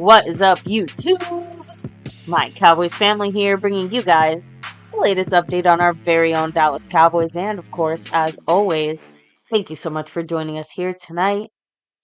What is up, YouTube? My Cowboys family here, bringing you guys the latest update on our very own Dallas Cowboys. And of course, as always, thank you so much for joining us here tonight.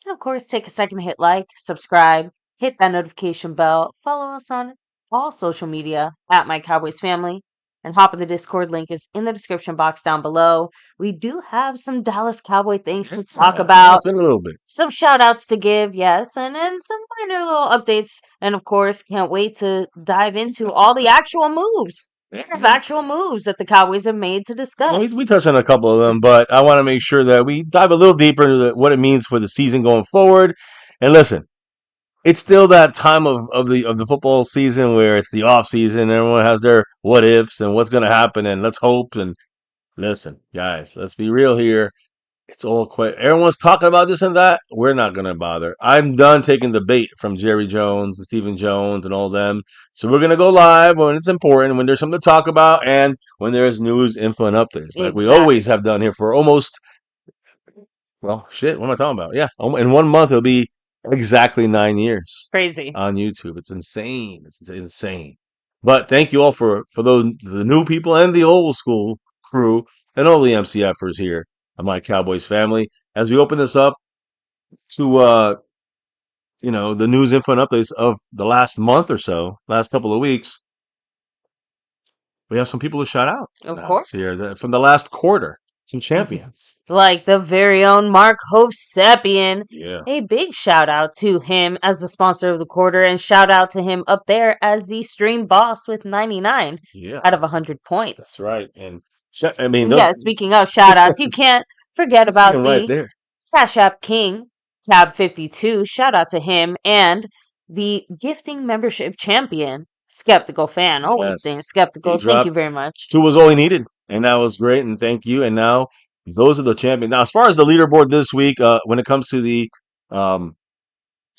And of course, take a second to hit like, subscribe, hit that notification bell, follow us on all social media at My Cowboys Family, and hop in the Discord. Link is in the description box down below. We do have some Dallas Cowboy things to talk about. It's been a little bit. Some shout outs to give, yes, and then some minor little updates. And of course, can't wait to dive into all the actual moves. Actual moves that the Cowboys have made to discuss. We touched on a couple of them, but I want to make sure that we dive a little deeper into what it means for the season going forward. And listen, it's still that time of the football season where it's the off season. Everyone has their what ifs and what's going to happen, and let's hope. And listen, guys, let's be real here. It's all quite. Everyone's talking about this and that. We're not going to bother. I'm done taking the bait from Jerry Jones and Stephen Jones and all them. So we're going to go live when it's important, when there's something to talk about, and when there's news, info, and updates, like we always have done here for almost. Well, shit. What am I talking about? Yeah, in 1 month it'll be exactly 9 years. Crazy on YouTube. It's insane. It's insane. But thank you all for those the new people and the old school crew and all the MCFers here. My Cowboys family, as we open this up to the news, info, and updates of the last month or so, last couple of weeks, we have some people to shout out. Of course, here from the last quarter, some champions like the very own Mark Hovsepian. Yeah, a big shout out to him as the sponsor of the quarter, and shout out to him up there as the stream boss with 99 out of 100 points. That's right, and. I mean, speaking of shout outs, you can't forget about the Cash App King, Cab52. Shout out to him. And the gifting membership champion, Skeptical Fan. Always staying skeptical. Thank you very much. 2 was all he needed. And that was great. And thank you. And now those are the champions. Now, as far as the leaderboard this week, when it comes to the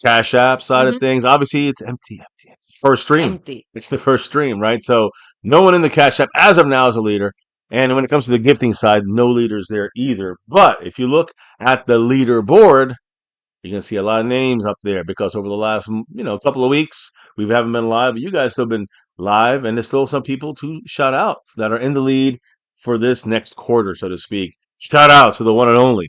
Cash App side of things, obviously it's empty. It's first stream. It's the first stream, right? So no one in the Cash App as of now is a leader. And when it comes to the gifting side, no leaders there either. But if you look at the leaderboard, you're going to see a lot of names up there because over the last, couple of weeks, we haven't been live, but you guys still been live. And there's still some people to shout out that are in the lead for this next quarter, so to speak. Shout out to the one and only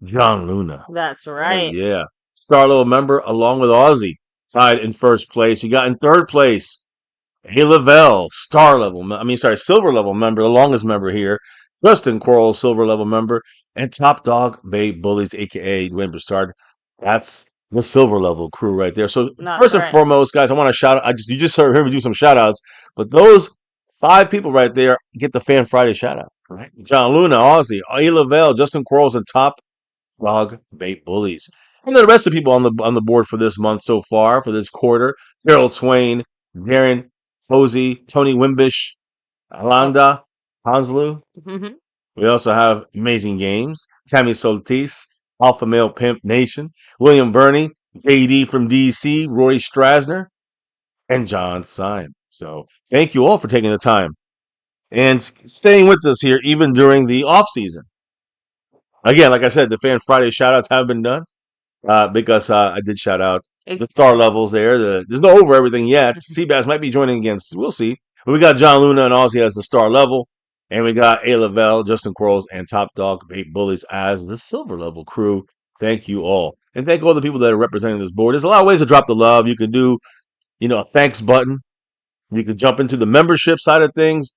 John Luna. That's right. Yeah. Star level member along with Ozzy tied in first place. You got in third place Lavelle, silver level member, the longest member here. Justin Quarles, silver level member, and Top Dog Bay Bullies, aka Dwayne Broussard. That's the silver level crew right there. So first and foremost, guys, I want to shout out. You just heard me do some shout outs, but those 5 people right there get the Fan Friday shout out. Right? John Luna, Ozzy, Lavelle, Justin Quarles, and Top Dog Bay Bullies. And then the rest of the people on the board for this month so far, for this quarter: Gerald Swain, Darren Posey, Tony Wimbish, Alanda, Hanslu. We also have Amazing Games, Tammy Soltis, Alpha Male Pimp Nation, William Burney, JD from DC, Rory Strasner, and John Syme. So thank you all for taking the time and staying with us here even during the off season. Again, like I said, the Fan Friday shout outs have been done. Because I did shout out the star levels there. There's no over everything yet. Seabass might be joining again. We'll see. But we got John Luna and Ozzy as the star level. And we got Lavelle, Justin Quarles, and Top Dog Bay Bullies as the silver level crew. Thank you all. And thank all the people that are representing this board. There's a lot of ways to drop the love. You could do, a thanks button. You could jump into the membership side of things.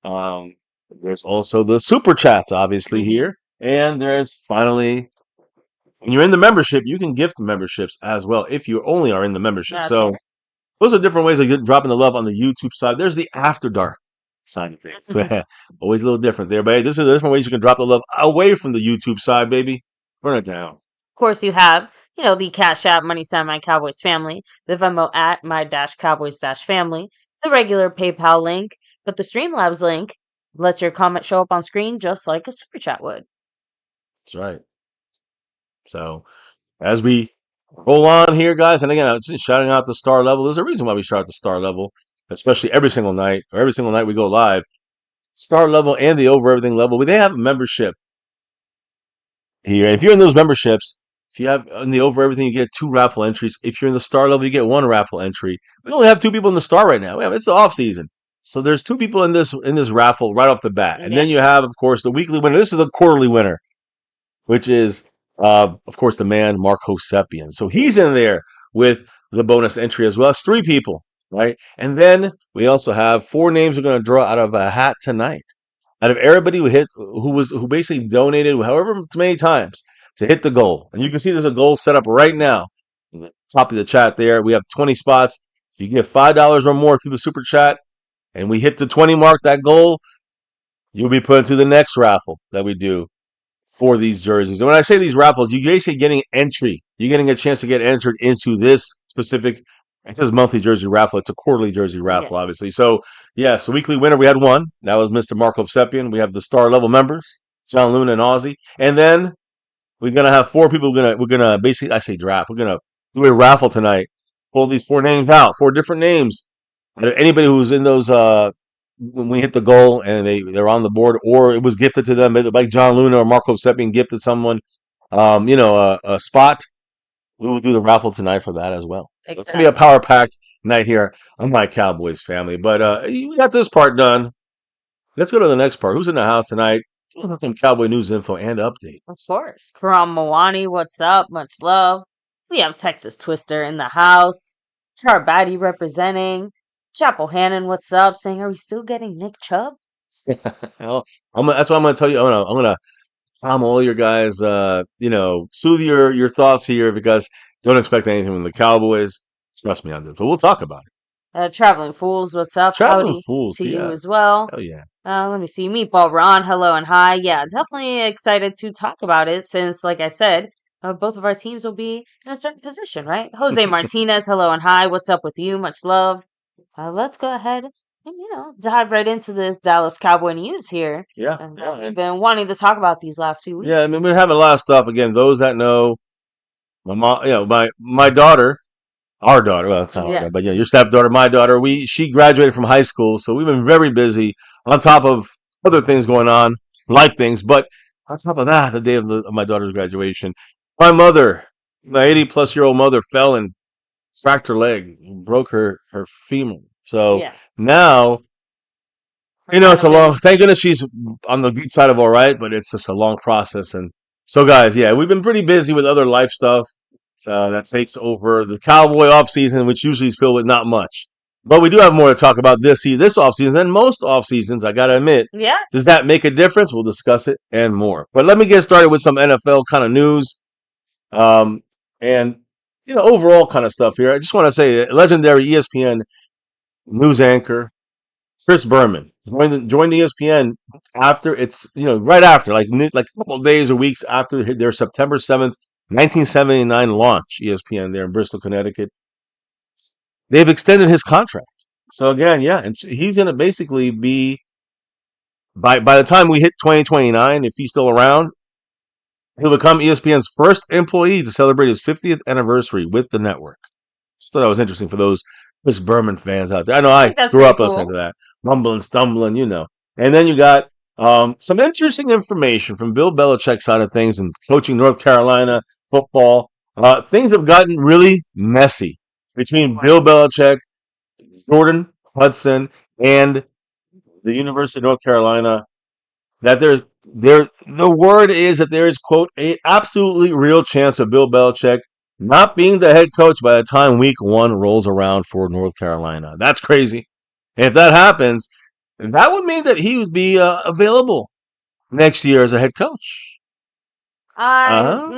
There's also the super chats, obviously, here. And there's finally... when you're in the membership, you can gift memberships as well if you only are in the membership. So those are different ways of dropping the love on the YouTube side. There's the After Dark side of things. Always a little different there. But hey, this is the different ways you can drop the love away from the YouTube side, baby. Burn it down. Of course, you have, the Cash App Money Sign My Cowboys Family, the Venmo at My-Cowboys-Family, the regular PayPal link, but the Streamlabs link lets your comment show up on screen just like a super chat would. That's right. So, as we roll on here, guys, and again, I'm just shouting out the star level. There's a reason why we start the star level, especially every single night we go live. Star level and the over everything level. They have a membership here. If you're in those memberships, If you have in the over everything, you get 2 raffle entries. If you're in the star level, you get 1 raffle entry. We only have 2 people in the star right now. It's the off season. So there's 2 people in this raffle right off the bat. And Yeah. then you have, of course, the weekly winner. This is the quarterly winner, which is, of course, the man, Mark Hosepian. So he's in there with the bonus entry as well. It's 3 people, right? And then we also have 4 names we're going to draw out of a hat tonight. Out of everybody who basically donated however many times to hit the goal. And you can see there's a goal set up right now. In the top of the chat there, we have 20 spots. If you give $5 or more through the super chat and we hit the 20 mark, that goal, you'll be put into the next raffle that we do for these jerseys. And when I say these raffles, you're basically getting entry. You're getting a chance to get entered into this specific, because monthly jersey raffle. It's a quarterly jersey raffle, Yes. obviously. So, yes, the weekly winner, we had 1. That was Mr. Marco Sepian. We have the star level members, John Luna and Ozzy. And then we're going to have 4 people. We're going to basically, I say draft. We're going to do a raffle tonight. Pull these 4 names out, 4 different names. Anybody who's in those, when we hit the goal and they're on the board, or it was gifted to them, like John Luna or Marco Sepian gifted someone, a spot. We will do the raffle tonight for that as well. So it's gonna be a power packed night here on My Cowboys Family. But we got this part done. Let's go to the next part. Who's in the house tonight? Some Cowboy news info and update. Of course. Karam Mawani, what's up? Much love. We have Texas Twister in the house. Charbatti representing. Chapel Hannon, what's up? Saying, are we still getting Nick Chubb? Well, that's what I'm gonna tell you. I'm gonna calm all your guys. Soothe your thoughts here, because don't expect anything from the Cowboys. Trust me on this, but we'll talk about it. Traveling Fools, what's up? Traveling Howdy Fools, to you yeah. as well. Hell yeah. Let me see. Meatball Ron, hello and hi. Yeah, definitely excited to talk about it since, like I said, both of our teams will be in a certain position, right? Jose Martinez, hello and hi. What's up with you? Much love. Let's go ahead and, dive right into this Dallas Cowboy news here. Yeah. And we've been wanting to talk about these last few weeks. Yeah, I mean, we're having a lot of stuff. Again, those that know, my mom, my daughter, our daughter, well, it's not our daughter, Yes. but your stepdaughter, my daughter, she graduated from high school, so we've been very busy on top of other things going on, life things. But on top of that, the day of my daughter's graduation, my mother, my 80-plus-year-old mother, fell and cracked her leg, broke her femur. So Yeah. now, it's a long. Thank goodness she's on the good side of all right, but it's just a long process. And so, guys, yeah, we've been pretty busy with other life stuff that takes over the Cowboy off season, which usually is filled with not much. But we do have more to talk about this off season than most off seasons. I gotta admit. Yeah. Does that make a difference? We'll discuss it and more. But let me get started with some NFL kind of news, and overall kind of stuff here. I just want to say, legendary ESPN news anchor Chris Berman joined ESPN after right after, like a couple of days or weeks after their September 7th, 1979 launch, ESPN there in Bristol, Connecticut. They've extended his contract. So again, yeah, and he's going to basically be, by the time we hit 2029, if he's still around, he'll become ESPN's first employee to celebrate his 50th anniversary with the network. Just thought that was interesting for those Chris Berman fans out there. I know I grew up listening to that. Mumbling, stumbling, And then you got some interesting information from Bill Belichick's side of things and coaching North Carolina football. Things have gotten really messy between Bill Belichick, Jordan Hudson, and the University of North Carolina. That the word is that there is, quote, a absolutely real chance of Bill Belichick not being the head coach by the time week 1 rolls around for North Carolina. That's crazy. And if that happens, that would mean that he would be available next year as a head coach. I'm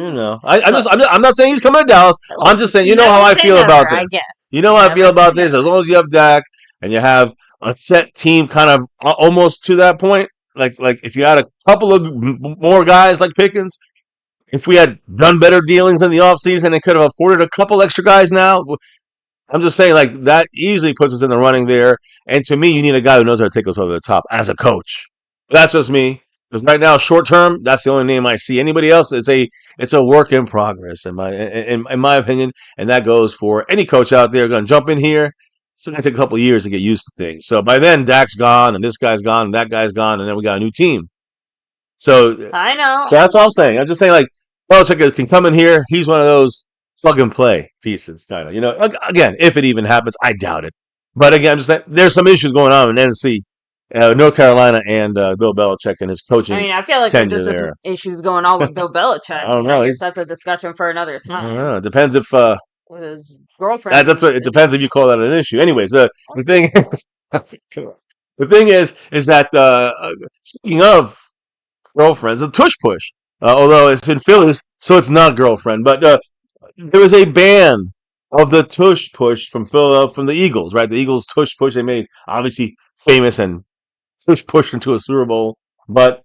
not saying he's coming to Dallas. I'm just saying, how I feel about this. I guess. You know how I feel about this. As long as you have Dak and you have a set team kind of almost to that point, like if you had a couple of more guys like Pickens, if we had done better dealings in the offseason and could have afforded a couple extra guys now, I'm just saying, like, that easily puts us in the running there. And to me, you need a guy who knows how to take us over the top as a coach. That's just me. Because right now, short term, that's the only name I see. Anybody else, it's a work in progress, in my opinion. And that goes for any coach out there going to jump in here. It's going to take a couple of years to get used to things. So by then, Dak's gone, and this guy's gone, and that guy's gone, and then we got a new team. So I know. So that's all I'm saying. I'm just saying, like, Belichick can come in here. He's one of those plug and play pieces, kind of. Again, if it even happens, I doubt it. But again, I'm just saying there's some issues going on in NC, North Carolina, and Bill Belichick and his I coaching mean, I feel like tenure there's just there. issues going on with Bill Belichick. I don't I know. guess that's a discussion for another I don't time. know. It depends if With his girlfriend. that's what it depends if you call that an issue. Anyways, the thing is that speaking of girlfriends, a tush push. Although it's in Phillies, so it's not girlfriend. But there was a ban of the tush push from Philadelphia from the Eagles, right? The Eagles tush push they made obviously famous and tush pushed into a Super Bowl. But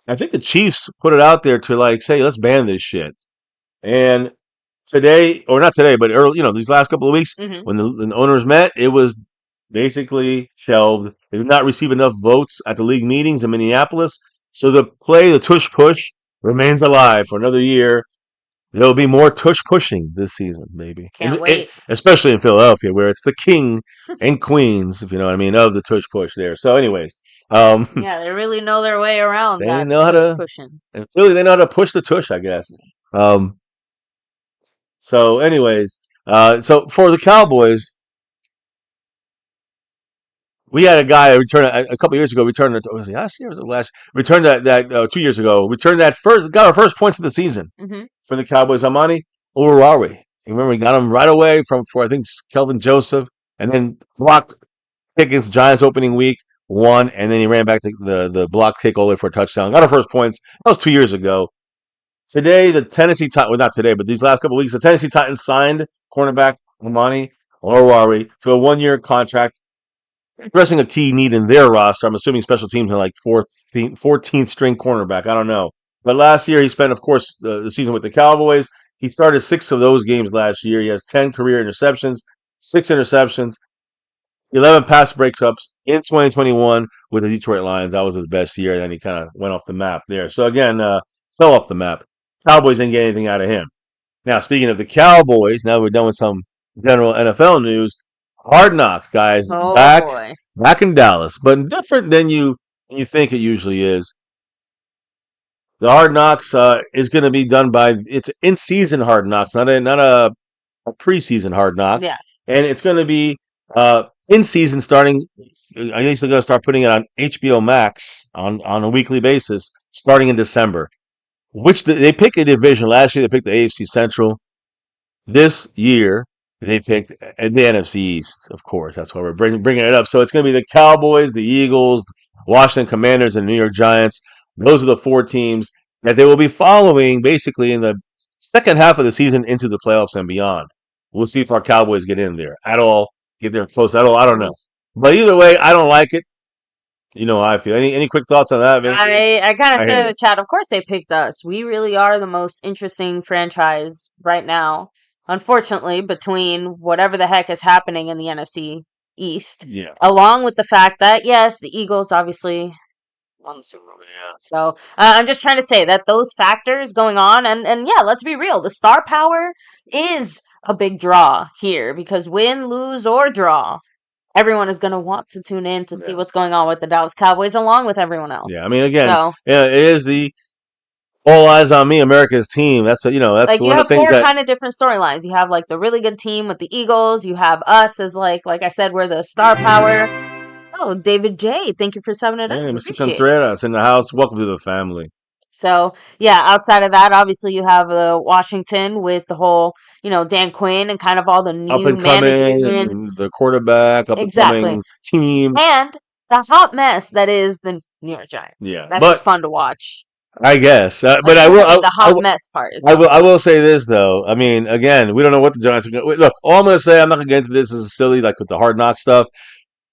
I think the Chiefs put it out there to like say, let's ban this shit. And today, or not today, but early, these last couple of weeks, Mm-hmm. when the owners met, it was basically shelved. They did not receive enough votes at the league meetings in Minneapolis. So the tush push, remains alive for another year. There'll be more tush pushing this season, maybe. Can't wait. Especially in Philadelphia, where it's the king and queens, if you know what I mean, of the tush push there. So, anyways, Yeah, they really know their way around they that know how tush to, pushing. in Philly, they know how to push the tush, I guess. So, anyways, so for the Cowboys, we had a guy return a couple years ago. Returned was it last year? Or was it last? Returned that 2 years ago. Returned that first. Got our first points of the season Mm-hmm. for the Cowboys. Amani Oruwari. You remember we got him right away for I think Kelvin Joseph, and then blocked Pickens Giants opening week, won, and then he ran back to the block kick all the way for a touchdown. Got our first points. That was 2 years ago. Today, the Tennessee Titans, well, not today, but these last couple of weeks, the Tennessee Titans signed cornerback Amani Oruwari to a 1-year contract, addressing a key need in their roster. I'm assuming special teams are like 14th string cornerback. I don't know. But last year, he spent, of course, the season with the Cowboys. He started 6 of those games last year. He has 10 career interceptions, 6 interceptions, 11 pass breakups in 2021 with the Detroit Lions. That was his best year. And then he kind of went off the map there. So again, fell off the map. Cowboys didn't get anything out of him. Now, speaking of the Cowboys, now we're done with some general NFL news. Hard Knocks, guys, Oh boy. back in Dallas, but different than you think it usually is. The Hard Knocks is going to be done by it's in season Hard Knocks, not a preseason Hard Knocks, Yeah. and it's going to be in season starting. I think they're going to start putting it on HBO Max on a weekly basis starting in December. Which they picked a division last year. They picked the AFC Central. This year they picked the NFC East. Of course, that's why we're bringing it up. So it's going to be the Cowboys, the Eagles, Washington Commanders, and New York Giants. Those are the 4 teams that they will be following basically in the second half of the season into the playoffs and beyond. We'll see if our Cowboys get in there at all, get there close at all. I don't know, but either way, I don't like it. You know how I feel. Any quick thoughts on that, Vinci? I kind of I said hear in the chat, of course they picked us. We really are the most interesting franchise right now. Unfortunately, between whatever the heck is happening in the NFC East, Yeah. along with the fact that, yes, the Eagles obviously won the Super Bowl. Yeah. So I'm just trying to say that those factors going on, and yeah, let's be real, the star power is a big draw here because win, lose, or draw, everyone is going to want to tune in to see Yeah. what's going on with the Dallas Cowboys along with everyone else. Yeah, I mean, again, So, yeah, it is the all eyes on me, America's team. That's that's like, you one of have the things 4 that kind of different storylines. You have like the really good team with the Eagles. You have us as like I said, we're the star power. Oh, David J, thank you for subbing it up. hey, We Mr. appreciate it. Contreras in the house. Welcome to the family. So yeah, outside of that, obviously you have Washington with the whole, Dan Quinn and kind of all the Up new and coming, management. and the quarterback, up and Exactly. coming team. And the hot mess that is the New York Giants. Yeah, That's just fun to watch. I guess. But Like, I will. literally, the hot mess part is I will say this though. I mean, again, we don't know what the Giants are going to look. All I'm going to say, I'm not going to get into this. This is silly, like with the Hard Knock stuff.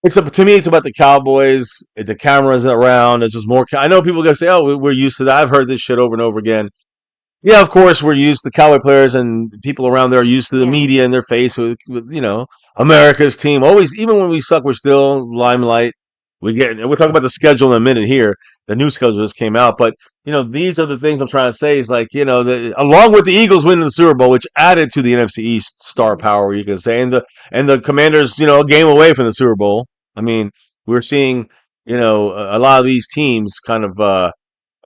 To me, it's about the Cowboys. The cameras around. It's just more. I know people are going to say, "Oh, we're used to that." I've heard this shit over and over again. Yeah, of course, we're used. The Cowboy players and people around there are used to the Yeah. media in their face with America's team. Always, even when we suck, we're still limelight. We'll talk about the schedule in a minute here. The new schedule just came out, but these are the things I'm trying to say. Is like along with the Eagles winning the Super Bowl, which added to the NFC East star power, you can say, and the Commanders, a game away from the Super Bowl. I mean, we're seeing a lot of these teams kind of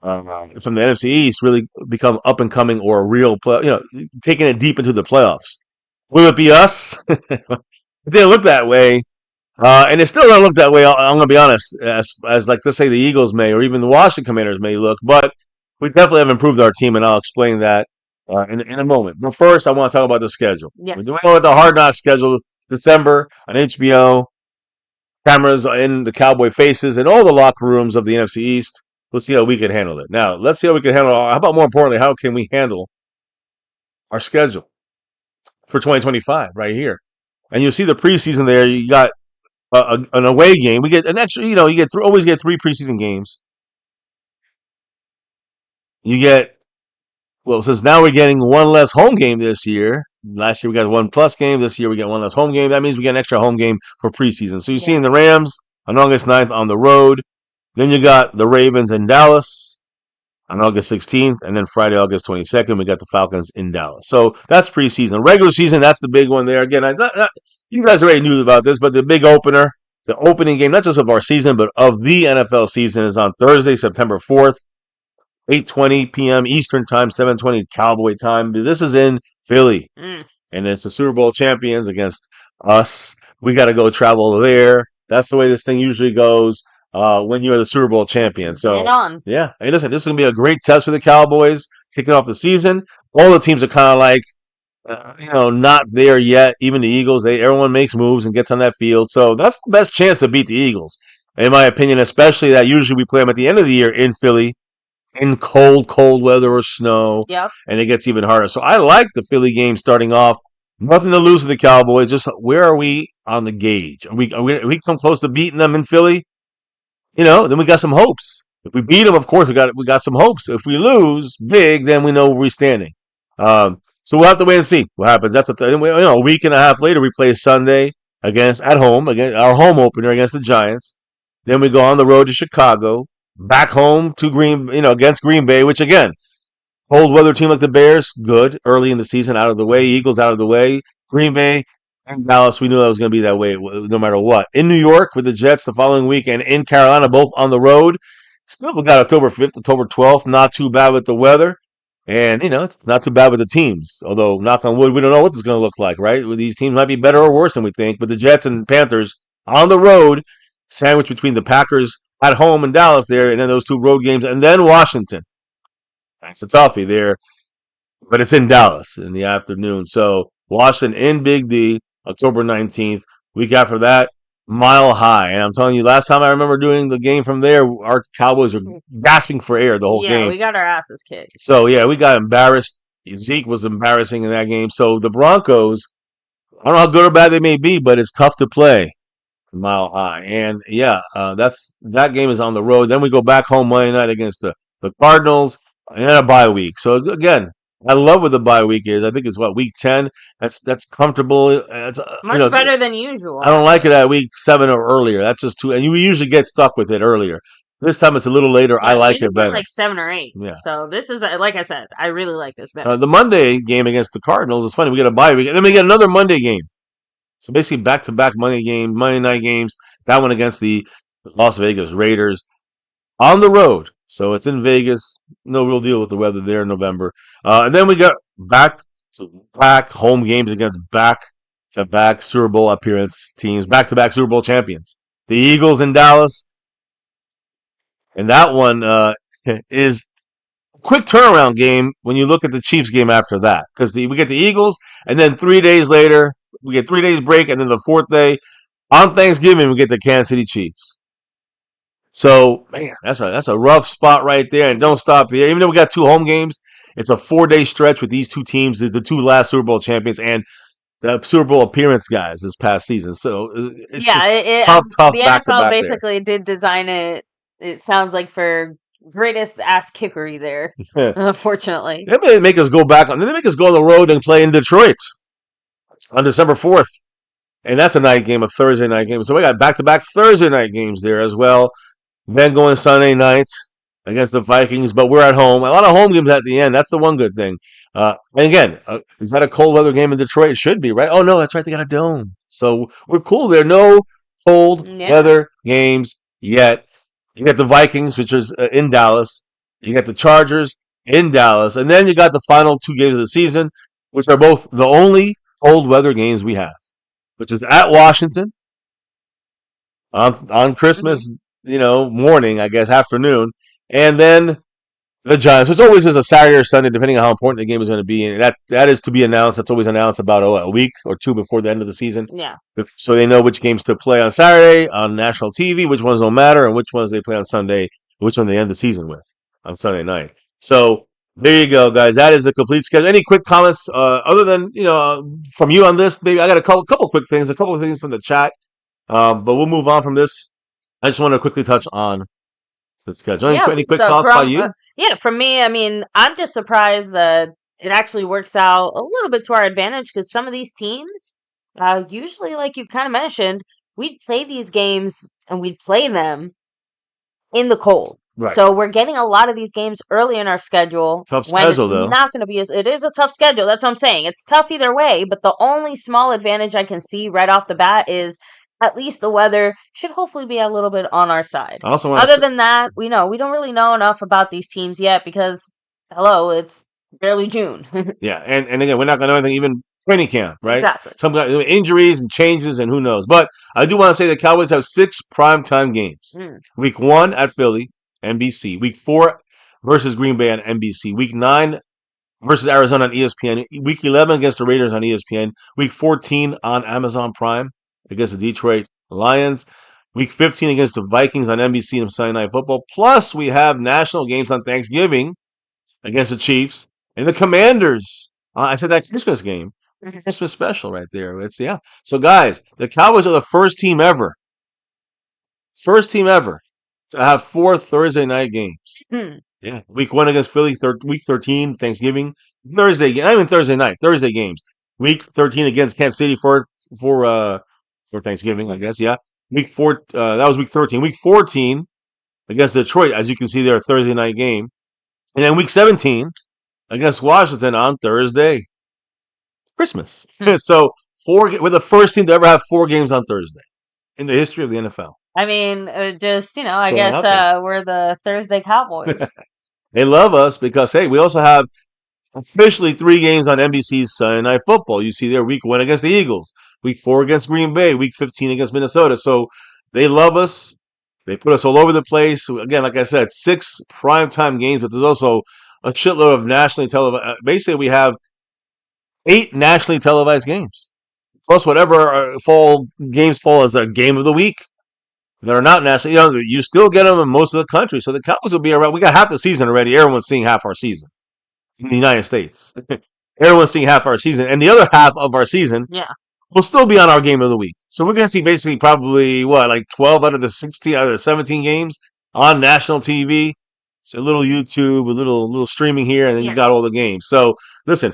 from the NFC East really become up and coming or a real play, taking it deep into the playoffs. Will it be us? It didn't look that way. And it still don't look that way. I'm going to be honest, as like let's say the Eagles may, or even the Washington Commanders may look, but we definitely have improved our team, and I'll explain that in a moment. But first, I want to talk about the schedule. We're Yes. doing it with the Hard Knock schedule, December on HBO. Cameras in the Cowboy faces and all the locker rooms of the NFC East. We'll see how we can handle it. Now, let's see how we can handle. How about more importantly, how can we handle our schedule for 2025 right here? And you'll see the preseason there. You got an away game. We get an extra. You always get 3 preseason games. You get since now we're getting one less home game this year. Last year we got 1 plus game. This year we get 1 less home game. That means we get an extra home game for preseason. So you're seeing the Rams on August 9th on the road. Then you got the Ravens in Dallas on August 16th, and then Friday, August 22nd, we got the Falcons in Dallas. So that's preseason. Regular season, that's the big one there. Again, you guys already knew about this, but the big opener, the opening game, not just of our season, but of the NFL season, is on Thursday, September 4th, 8:20 p.m. Eastern Time, 7:20 Cowboy time. This is in Philly, and it's the Super Bowl champions against us. We got to go travel there. That's the way this thing usually goes. When you're the Super Bowl champion. So, yeah. Hey, listen, this is going to be a great test for the Cowboys kicking off the season. All the teams are kind of like, not there yet. Even the Eagles, everyone makes moves and gets on that field. So that's the best chance to beat the Eagles, in my opinion, especially that usually we play them at the end of the year in Philly in cold weather or snow. Yep. And it gets even harder. So I like the Philly game starting off. Nothing to lose to the Cowboys. Just where are we on the gauge? Are we come close to beating them in Philly? Then we got some hopes. If we beat them, of course, we got some hopes. If we lose big, then we know where we're standing. So we'll have to wait and see what happens. That's a week and a half later, we play Sunday against our home opener against the Giants. Then we go on the road to Chicago, back home to against Green Bay, which again, cold weather team like the Bears, good early in the season, out of the way. Eagles out of the way. Green Bay. In Dallas, we knew that was going to be that way no matter what. In New York with the Jets the following week, and in Carolina, both on the road. Still, we got October 5th, October 12th. Not too bad with the weather. And, it's not too bad with the teams. Although, knock on wood, we don't know what this is going to look like, right? These teams might be better or worse than we think. But the Jets and Panthers on the road, sandwiched between the Packers at home in Dallas there, and then those 2 road games, and then Washington. That's a toughie there. But it's in Dallas in the afternoon. So, Washington in Big D. October 19th. Week after that, Mile High. And I'm telling you, last time I remember doing the game from there, our Cowboys were gasping for air the whole game. Yeah, we got our asses kicked. So, yeah, we got embarrassed. Zeke was embarrassing in that game. So, the Broncos, I don't know how good or bad they may be, but it's tough to play Mile High. And, that game is on the road. Then we go back home Monday night against the Cardinals and a bye week. So, again, I love what the bye week is. I think it's week 10. That's comfortable. It's much better than usual. I don't like it at week 7 or earlier. That's just too. And you usually get stuck with it earlier. This time it's a little later. I like it better. Like 7 or 8. Yeah. So this is like I said, I really like this better. The Monday game against the Cardinals is funny. We get a bye week, and then we get another Monday game. So basically, back-to-back Monday night games. That one against the Las Vegas Raiders on the road. So it's in Vegas. No real deal with the weather there in November. And then we got back home games against back-to-back Super Bowl appearance teams, back-to-back Super Bowl champions. The Eagles in Dallas. And that one is a quick turnaround game when you look at the Chiefs game after that. Because we get the Eagles, and then 3 days later, we get 3 days break, and then the 4th day, on Thanksgiving, we get the Kansas City Chiefs. So, man, that's a rough spot right there. And don't stop there. Even though we got 2 home games, it's a 4-day stretch with these 2 teams, the 2 last Super Bowl champions and the Super Bowl appearance guys this past season. So, it's tough the NFL basically did design it, it sounds like, for greatest ass kickery there, unfortunately. They may make us go back on. Then they make us go on the road and play in Detroit on December 4th. And that's a night game, a Thursday night game. So we got back-to-back Thursday night games there as well. Then going Sunday night against the Vikings, but we're at home. A lot of home games at the end. That's the one good thing. And again, is that a cold weather game in Detroit? It should be, right? Oh, no, that's right. They got a dome. So we're cool there. No cold weather games yet. You got the Vikings, which is in Dallas. You got the Chargers in Dallas, and then you got the final 2 games of the season, which are both the only cold weather games we have, which is at Washington on Hmm. Christmas, morning, I guess, afternoon, and then the Giants. So it's always is a Saturday or Sunday, depending on how important the game is going to be, and that is to be announced. That's always announced about a week or two before the end of the season, Yeah. so they know which games to play on Saturday on national TV, which ones don't matter, and which ones they play on Sunday, which one they end the season with on Sunday night. So there you go, guys. That is the complete schedule. Any quick comments other than from you on this? Maybe I got a couple quick things, a couple of things from the chat, but we'll move on from this. I just want to quickly touch on the schedule. Yeah. Any quick So thoughts by you? yeah, for me, I mean, I'm just surprised that it actually works out a little bit to our advantage because some of these teams, usually, like you kind of mentioned, we'd play these games and we'd play them in the cold. Right. So we're getting a lot of these games early in our schedule Tough when schedule, it's though. not going to be it is a tough schedule. That's what I'm saying. It's tough either way, but the only small advantage I can see right off the bat is at least the weather should hopefully be a little bit on our side. I also want Other to. than that, we don't really know enough about these teams yet because hello, it's barely June. Yeah, and again, we're not going to know anything even training camp, right? Exactly. Some injuries and changes, and who knows. But I do want to say the Cowboys have 6 primetime games. Mm. Week 1 at Philly, NBC. Week 4 versus Green Bay on NBC. Week 9 versus Arizona on ESPN. Week 11 against the Raiders on ESPN. Week 14 on Amazon Prime against the Detroit Lions. Week 15 against the Vikings on NBC and Sunday Night Football. Plus, we have national games on Thanksgiving against the Chiefs and the Commanders. I said that Christmas game. It's a Christmas special right there. So guys, the Cowboys are the first team ever to have 4 Thursday night games. Mm. Yeah, week 1 against Philly, week 13 Thanksgiving Thursday. Not even Thursday night, Thursday games. Week 13 against Kansas City for Thanksgiving, I guess. Yeah, week 4. That was week 13. Week 14 against Detroit, as you can see there, Thursday night game, and then week 17 against Washington on Thursday. Christmas. So we're the first team to ever have 4 games on Thursday in the history of the NFL. I mean, just I throwing it guess out there. we're the Thursday Cowboys. They love us because, hey, we also have officially 3 games on NBC's Sunday Night Football. You see there, week 1 against the Eagles, week 4 against Green Bay, week 15 against Minnesota. So they love us. They put us all over the place. Again, like I said, 6 primetime games, but there's also a shitload of nationally televised. Basically, we have 8 nationally televised games, plus whatever games fall as a game of the week that are not national. You still get them in most of the country. So the Cowboys will be around. We got half the season already. Everyone's seeing half our season in the United States. Everyone's seeing half our season, and the other half of our season Yeah. will still be on our game of the week. So we're going to see basically probably like 12 out of the 16 out of the 17 games on national TV. So a little YouTube, a little streaming here, and then you got all the games. So listen,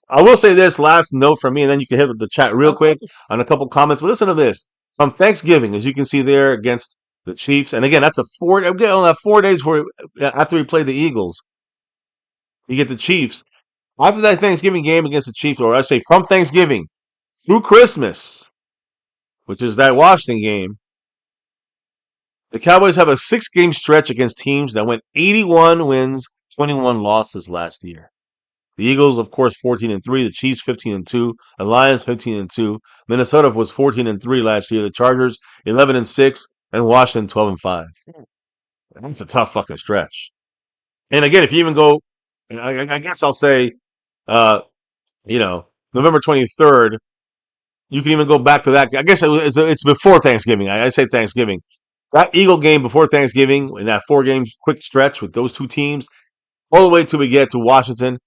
I will say this last note from me, and then you can hit the chat real quick on a couple comments. But listen to this. From Thanksgiving, as you can see there against the Chiefs, and again, that's on that 4 days after we play the Eagles, you get the Chiefs. After that Thanksgiving game against the Chiefs, or I say from Thanksgiving through Christmas, which is that Washington game, the Cowboys have a 6-game stretch against teams that went 81 wins, 21 losses last year. The Eagles, of course, 14-3. The Chiefs, 15-2. The Lions, 15-2. Minnesota was 14-3 last year. The Chargers, 11-6, and Washington, 12-5. That's a tough fucking stretch. And again, if you even go, I guess I'll say, November 23rd, you can even go back to that. I guess it's before Thanksgiving. I say Thanksgiving. That Eagle game before Thanksgiving, in that 4-game quick stretch with those 2 teams, all the way till we get to Washington.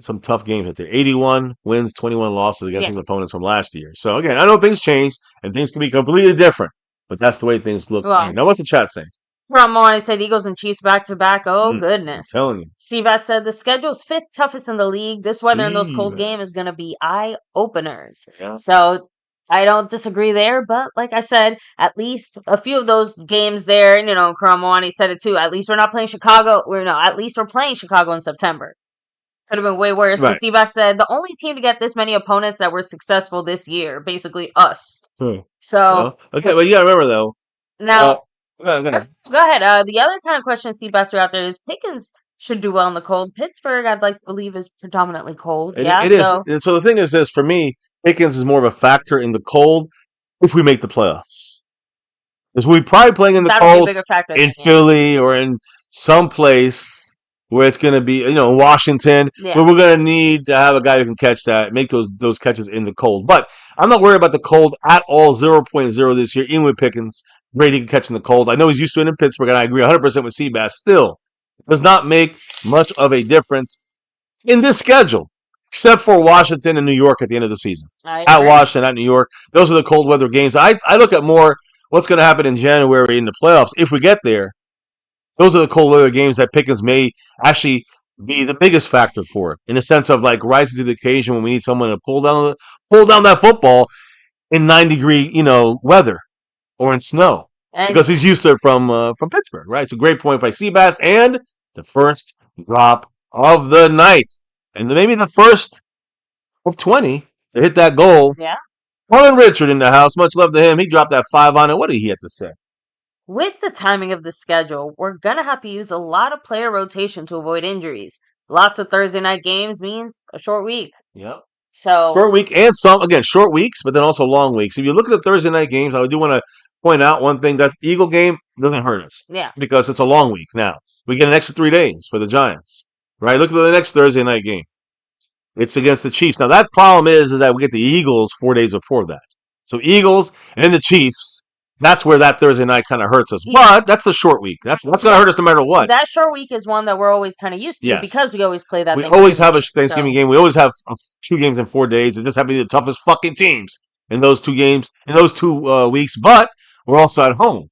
Some tough games out there. 81 wins, 21 losses against his opponents from last year. So again, I know things change and things can be completely different, but that's the way things look. Well, now, what's the chat saying? Ramon said Eagles and Chiefs back to back. Oh goodness! I'm telling you. Seabass said the schedule's 5th toughest in the league. This weather in those cold games is going to be eye openers. Yeah. So I don't disagree there, but like I said, at least a few of those games there. Karamwani said it too. At least we're not playing Chicago. At least we're playing Chicago in September. Could have been way worse. Right. Seabass said the only team to get this many opponents that were successful this year, basically us. So okay, but you gotta remember though. Now Go ahead. Go ahead. The other kind of question Seabass threw out there is Pickens should do well in the cold. Pittsburgh, I'd like to believe, is predominantly cold. Yeah, It is. so So the thing is this, for me, Pickens is more of a factor in the cold if we make the playoffs. Because we probably playing in the that'll be a cold bigger factor in than yeah. Philly or in some place where it's going to be, Washington, Yeah. where we're going to need to have a guy who can catch that, make those catches in the cold. But I'm not worried about the cold at all. 0.0 this year, even with Pickens. Brady can catch in the cold. I know he's used to it in Pittsburgh, and I agree 100% with Seabass. Still, does not make much of a difference in this schedule, except for Washington and New York at the end of the season. At Washington, at New York. Those are the cold weather games. I look at more what's going to happen in January in the playoffs if we get there. Those are the cold weather games that Pickens may actually be the biggest factor for it, in the sense of like rising to the occasion when we need someone to pull down that football in 9-degree weather or in snow, because he's used to it from Pittsburgh, right? It's a great point by Seabass, and the first drop of the night, and maybe the first of 20 to hit that goal. Yeah. Colin Richard in the house. Much love to him. He dropped that 5 on it. What did he have to say? With the timing of the schedule, we're going to have to use a lot of player rotation to avoid injuries. Lots of Thursday night games means a short week. Yep. So short week and short weeks, but then also long weeks. If you look at the Thursday night games, I do want to point out one thing: that Eagle game doesn't hurt us. Yeah. Because it's a long week now. We get an extra 3 days for the Giants. Right? Look at the next Thursday night game. It's against the Chiefs. Now that problem is that we get the Eagles 4 days before that. So Eagles and the Chiefs. That's where that Thursday night kind of hurts us. But that's the short week. That's going to hurt us no matter what. That short week is one that we're always kind of used to because we always play that. We always have a Thanksgiving game. We always have 2 games in 4 days. It just happen to be the toughest fucking teams in those 2 games, in those 2 weeks. But we're also at home.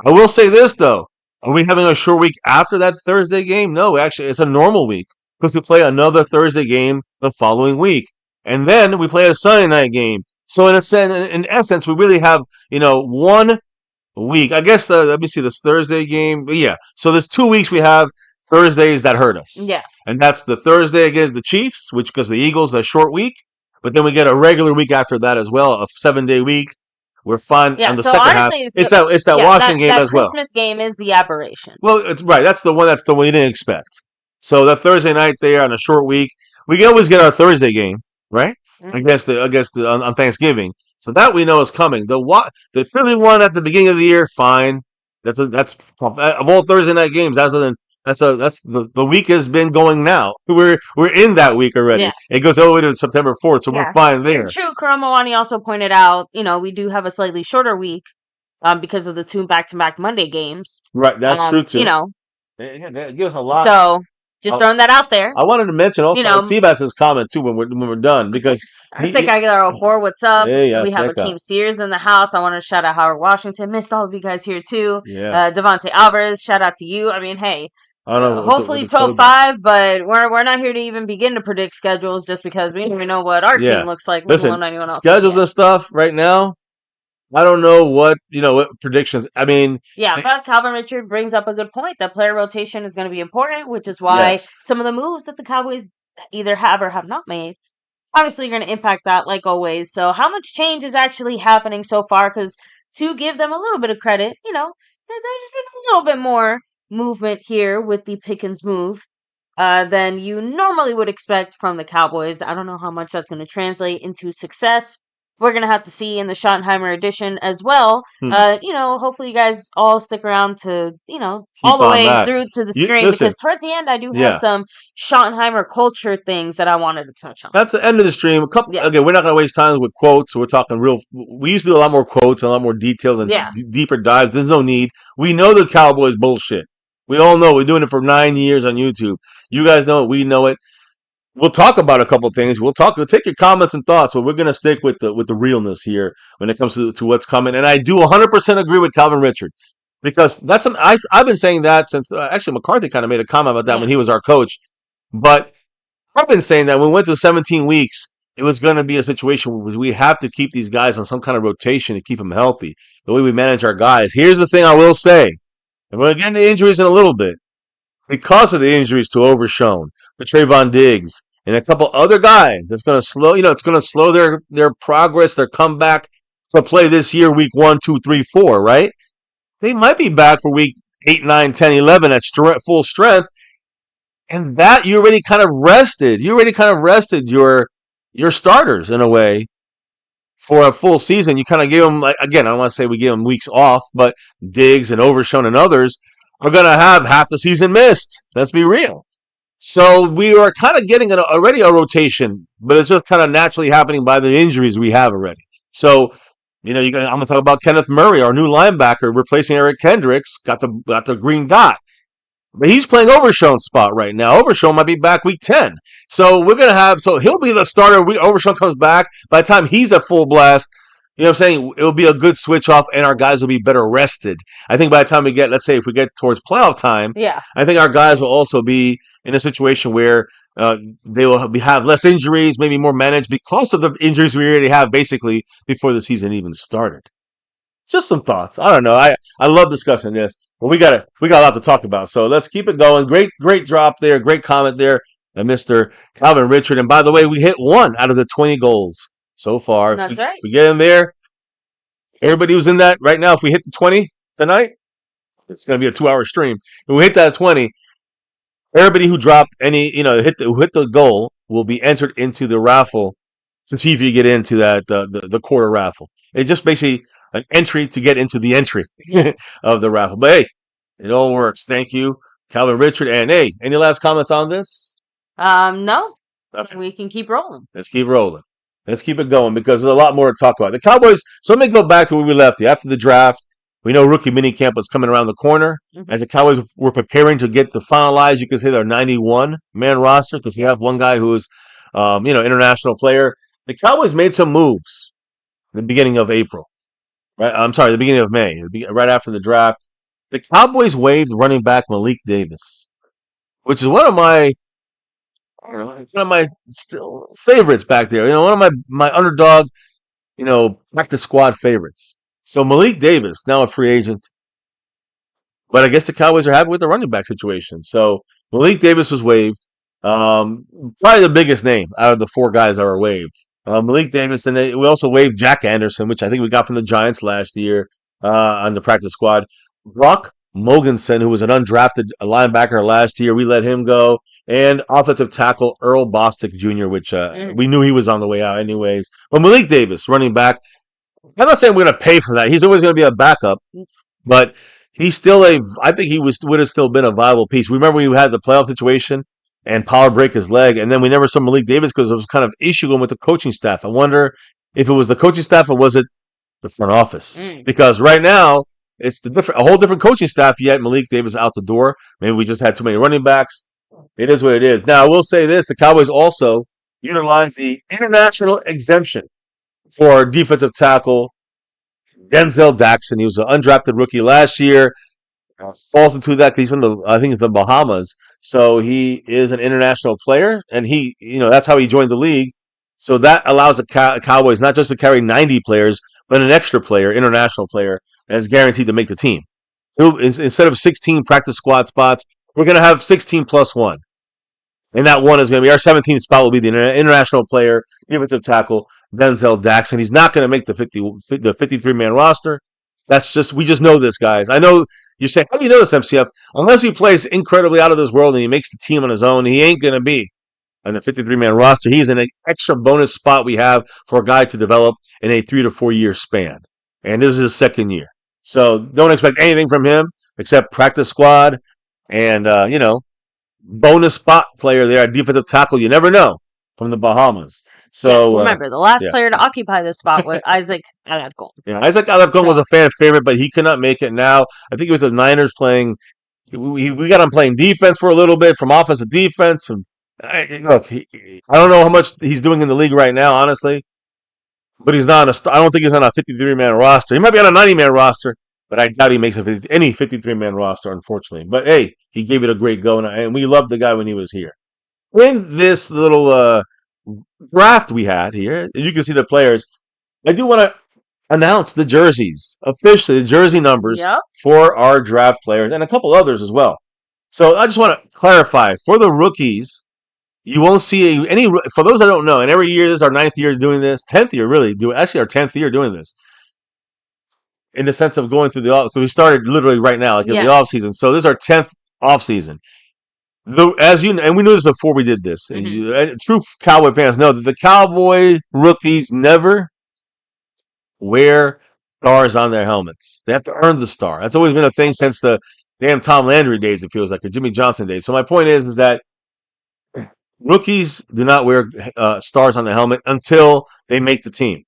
I will say this, though. Are we having a short week after that Thursday game? No, actually, it's a normal week because we play another Thursday game the following week. And then we play a Sunday night game. So in essence, we really have, 1 week. I guess let me see this Thursday game. But yeah. So there's 2 weeks we have Thursdays that hurt us. Yeah. And that's the Thursday against the Chiefs, which because the Eagles a short week. But then we get a regular week after that as well, a 7-day week. We're fine on the second half. It's that Washington game as well. Christmas game is the aberration. Well, it's right. That's the one we didn't expect. So that Thursday night there on a short week, we can always get our Thursday game, right? Mm-hmm. On Thanksgiving. So that we know is coming. The Philly one at the beginning of the year, fine. That's of all Thursday night games. That's the week has been going now. We're in that week already. Yeah. It goes all the way to September 4th, so we're fine there. True. Karamawani also pointed out, we do have a slightly shorter week because of the 2 back-to-back Monday games. Right, that's true too. It gives a lot. So just throwing that out there. I wanted to mention also Seabass's comment too when we're done, because I think I got 4. What's up? Hey, we have Akeem Sears in the house. I want to shout out Howard Washington. Missed all of you guys here too. Yeah. Devontae Alvarez, shout out to you. I mean, hey. I don't know, hopefully 12-5, but we're not here to even begin to predict schedules just because we don't even know what our team looks like. Listen, anyone else schedules and stuff right now. I don't know what predictions. I mean, but Calvin Richard brings up a good point. That player rotation is going to be important, which is why some of the moves that the Cowboys either have or have not made obviously are going to impact that, like always. So, how much change is actually happening so far? Because to give them a little bit of credit, there's been a little bit more movement here with the Pickens move than you normally would expect from the Cowboys. I don't know how much that's going to translate into success. We're going to have to see in the Schottenheimer edition as well. Hopefully you guys all stick around to, all the way through to the stream, because towards the end I do have some Schottenheimer culture things that I wanted to touch on. That's the end of the stream. Again, we're not going to waste time with quotes. We're talking we used to do a lot more quotes and a lot more details and deeper dives. There's no need. We know the Cowboys bullshit. We all know. We're doing it for 9 years on YouTube. You guys know it. We know it. We'll talk about a couple things. We'll take your comments and thoughts, but we're going to stick with the realness here when it comes to what's coming. And I do 100% agree with Calvin Richard, because I've been saying that since actually McCarthy kind of made a comment about that when he was our coach. But I've been saying that when we went to 17 weeks, it was going to be a situation where we have to keep these guys on some kind of rotation to keep them healthy. The way we manage our guys. Here's the thing I will say, and we're going to get into injuries in a little bit. Because of the injuries to Overshown, to Trayvon Diggs, and a couple other guys, it's going to slow. It's going to slow their progress, their comeback to play this year, week 1, 2, 3, 4. Right? they might be back for week 8, 9, 10, 11 at full strength. And that you already kind of rested. You already kind of rested your starters in a way for a full season. You kind of gave them, like, again, I don't want to say we give them weeks off, but Diggs and Overshown and others are going to have half the season missed. Let's be real. So we are kind of getting already a rotation, but it's just kind of naturally happening by the injuries we have already. So, I'm going to talk about Kenneth Murray, our new linebacker, replacing Eric Kendricks, got the green dot. But he's playing Overshown's spot right now. Overshown might be back week 10. So we're going to so he'll be the starter. Overshown comes back. By the time he's at full blast, you know what I'm saying? It'll be a good switch off and our guys will be better rested. I think by the time let's say if we get towards playoff time, yeah, I think our guys will also be in a situation where they will have less injuries, maybe more managed because of the injuries we already have basically before the season even started. Just some thoughts. I don't know. I love discussing this, but we got a lot to talk about. So let's keep it going. Great drop there. Great comment there, Mr. Calvin Richard. And by the way, we hit 1 out of the 20 goals so far. That's right. If we get in there, everybody who's in that right now, if we hit the 20 tonight, it's going to be a 2-hour stream. If we hit that 20, everybody who dropped who hit the goal will be entered into the raffle to see if you get into that the quarter raffle. It's just basically an entry to get into the entry of the raffle. But hey, it all works. Thank you, Calvin Richard. And hey, any last comments on this? No. Okay. We can keep rolling. Let's keep rolling. Let's keep it going because there's a lot more to talk about. The Cowboys, so let me go back to where we left you. After the draft, we know rookie minicamp was coming around the corner. Mm-hmm. As the Cowboys were preparing to get the finalized, you could say their 91-man roster because we have one guy who is, international player. The Cowboys made some moves in the beginning of April. Right, I'm sorry, the beginning of May, right after the draft. The Cowboys waived running back Malik Davis, which is one of my still favorites back there. One of my underdog, practice squad favorites. So Malik Davis, now a free agent. But I guess the Cowboys are happy with the running back situation. So Malik Davis was waived. Probably the biggest name out of the 4 guys that were waived. Malik Davis, and we also waived Jack Anderson, which I think we got from the Giants last year on the practice squad. Brock Mogensen, who was an undrafted linebacker last year, we let him go. And offensive tackle Earl Bostic Jr., which we knew he was on the way out anyways. But Malik Davis, running back, I'm not saying we're going to pay for that. He's always going to be a backup, but he's still I think he would have still been a viable piece. Remember we had the playoff situation and Pollard break his leg, and then we never saw Malik Davis because there was kind of issue going with the coaching staff. I wonder if it was the coaching staff or was it the front office? Because right now it's a whole different coaching staff. Yet Malik Davis out the door. Maybe we just had too many running backs. It is what it is. Now I will say this: the Cowboys also utilized the international exemption for defensive tackle Denzel Daxon. He was an undrafted rookie last year. Falls into that because he's from the Bahamas. So he is an international player, and that's how he joined the league. So that allows the Cowboys not just to carry 90 players, but an extra player, international player, that is guaranteed to make the team. Instead of 16 practice squad spots, we're going to have 16 plus 1. And that one is going to be our 17th spot will be the international player, defensive tackle, Denzel Daxon. He's not going to make the 53-man roster. We just know this, guys. I know you're saying, how do you know this, MCF? Unless he plays incredibly out of this world and he makes the team on his own, he ain't going to be on the 53-man roster. He's in an extra bonus spot we have for a guy to develop in a 3 to 4 year span. And this is his second year. So don't expect anything from him except practice squad and, bonus spot player there at defensive tackle. You never know from the Bahamas. So yes, remember, the last player to occupy this spot was Isaac Alarcon. Yeah, Isaac Alarcon was a fan favorite, but he could not make it now. I think it was the Niners playing. We got him playing defense for a little bit, from offense to defense. And I don't know how much he's doing in the league right now, honestly. But he's not I don't think he's on a 53-man roster. He might be on a 90-man roster, but I doubt he makes any 53-man roster, unfortunately. But hey, he gave it a great go, and we loved the guy when he was here. In this little draft we had here, you can see the players. I do want to announce the jerseys, officially the jersey numbers for our draft players and a couple others as well. So I just want to clarify, for the rookies, you won't see any, for those that don't know, and every year, this is our 9th year doing this, 10th year really, actually our 10th year doing this. in the sense of going through the off, because we started literally right now, like at the Yes. off season. So this is our 10th off season. As you know, and we knew this before we did this. Mhm. And true Cowboy fans know that the Cowboy rookies never wear stars on their helmets. They have to earn the star. That's always been a thing since the damn Tom Landry days. It feels like, or Jimmy Johnson days. So my point is that rookies do not wear stars on the helmet until they make the team.